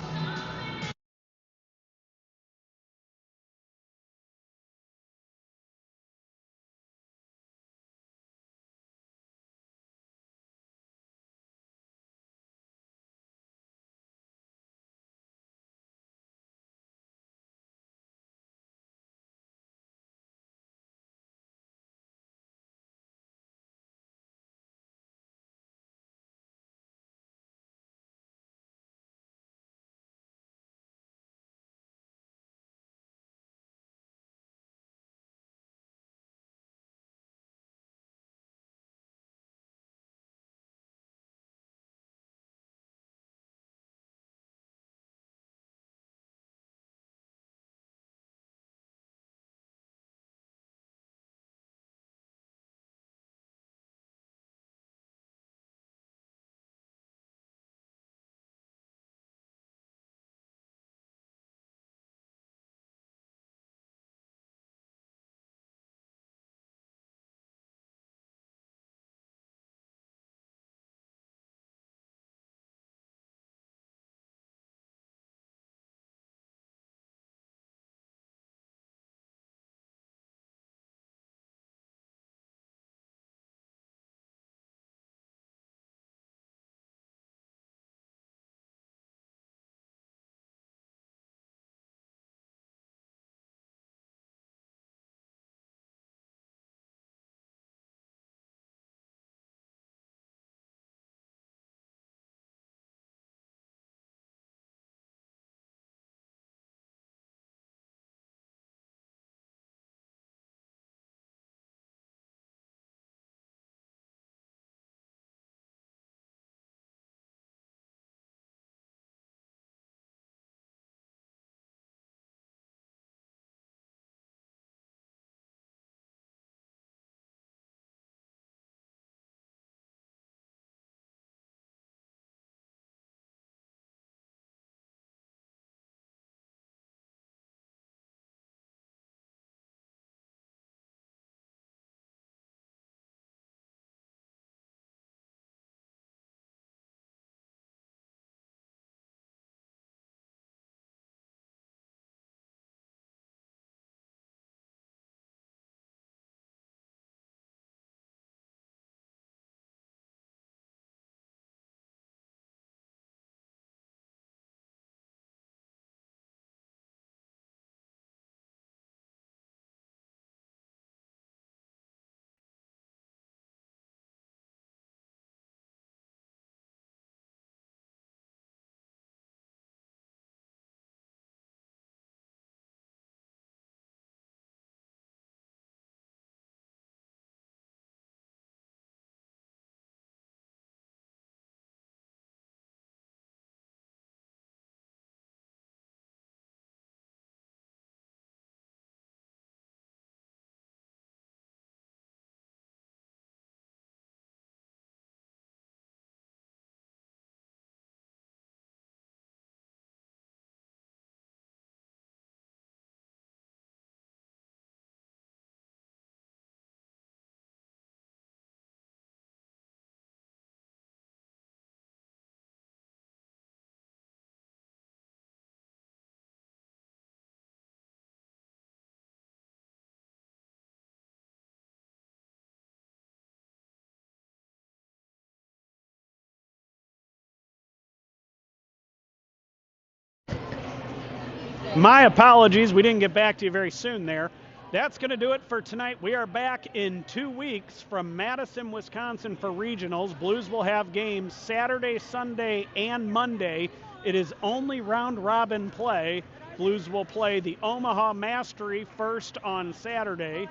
My apologies. We didn't get back to you very soon there. That's going to do it for tonight. We are back in 2 weeks from Madison, Wisconsin for regionals. Blues will have games Saturday, Sunday, and Monday. It is only round-robin play. Blues will play the Omaha Mastery first on Saturday.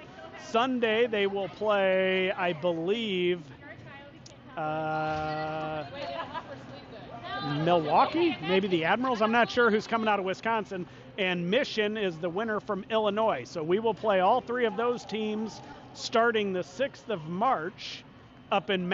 Sunday, they will play, I believe, Milwaukee, maybe the Admirals. I'm not sure who's coming out of Wisconsin. And Mission is the winner from Illinois. So we will play all three of those teams starting the 6th of March up in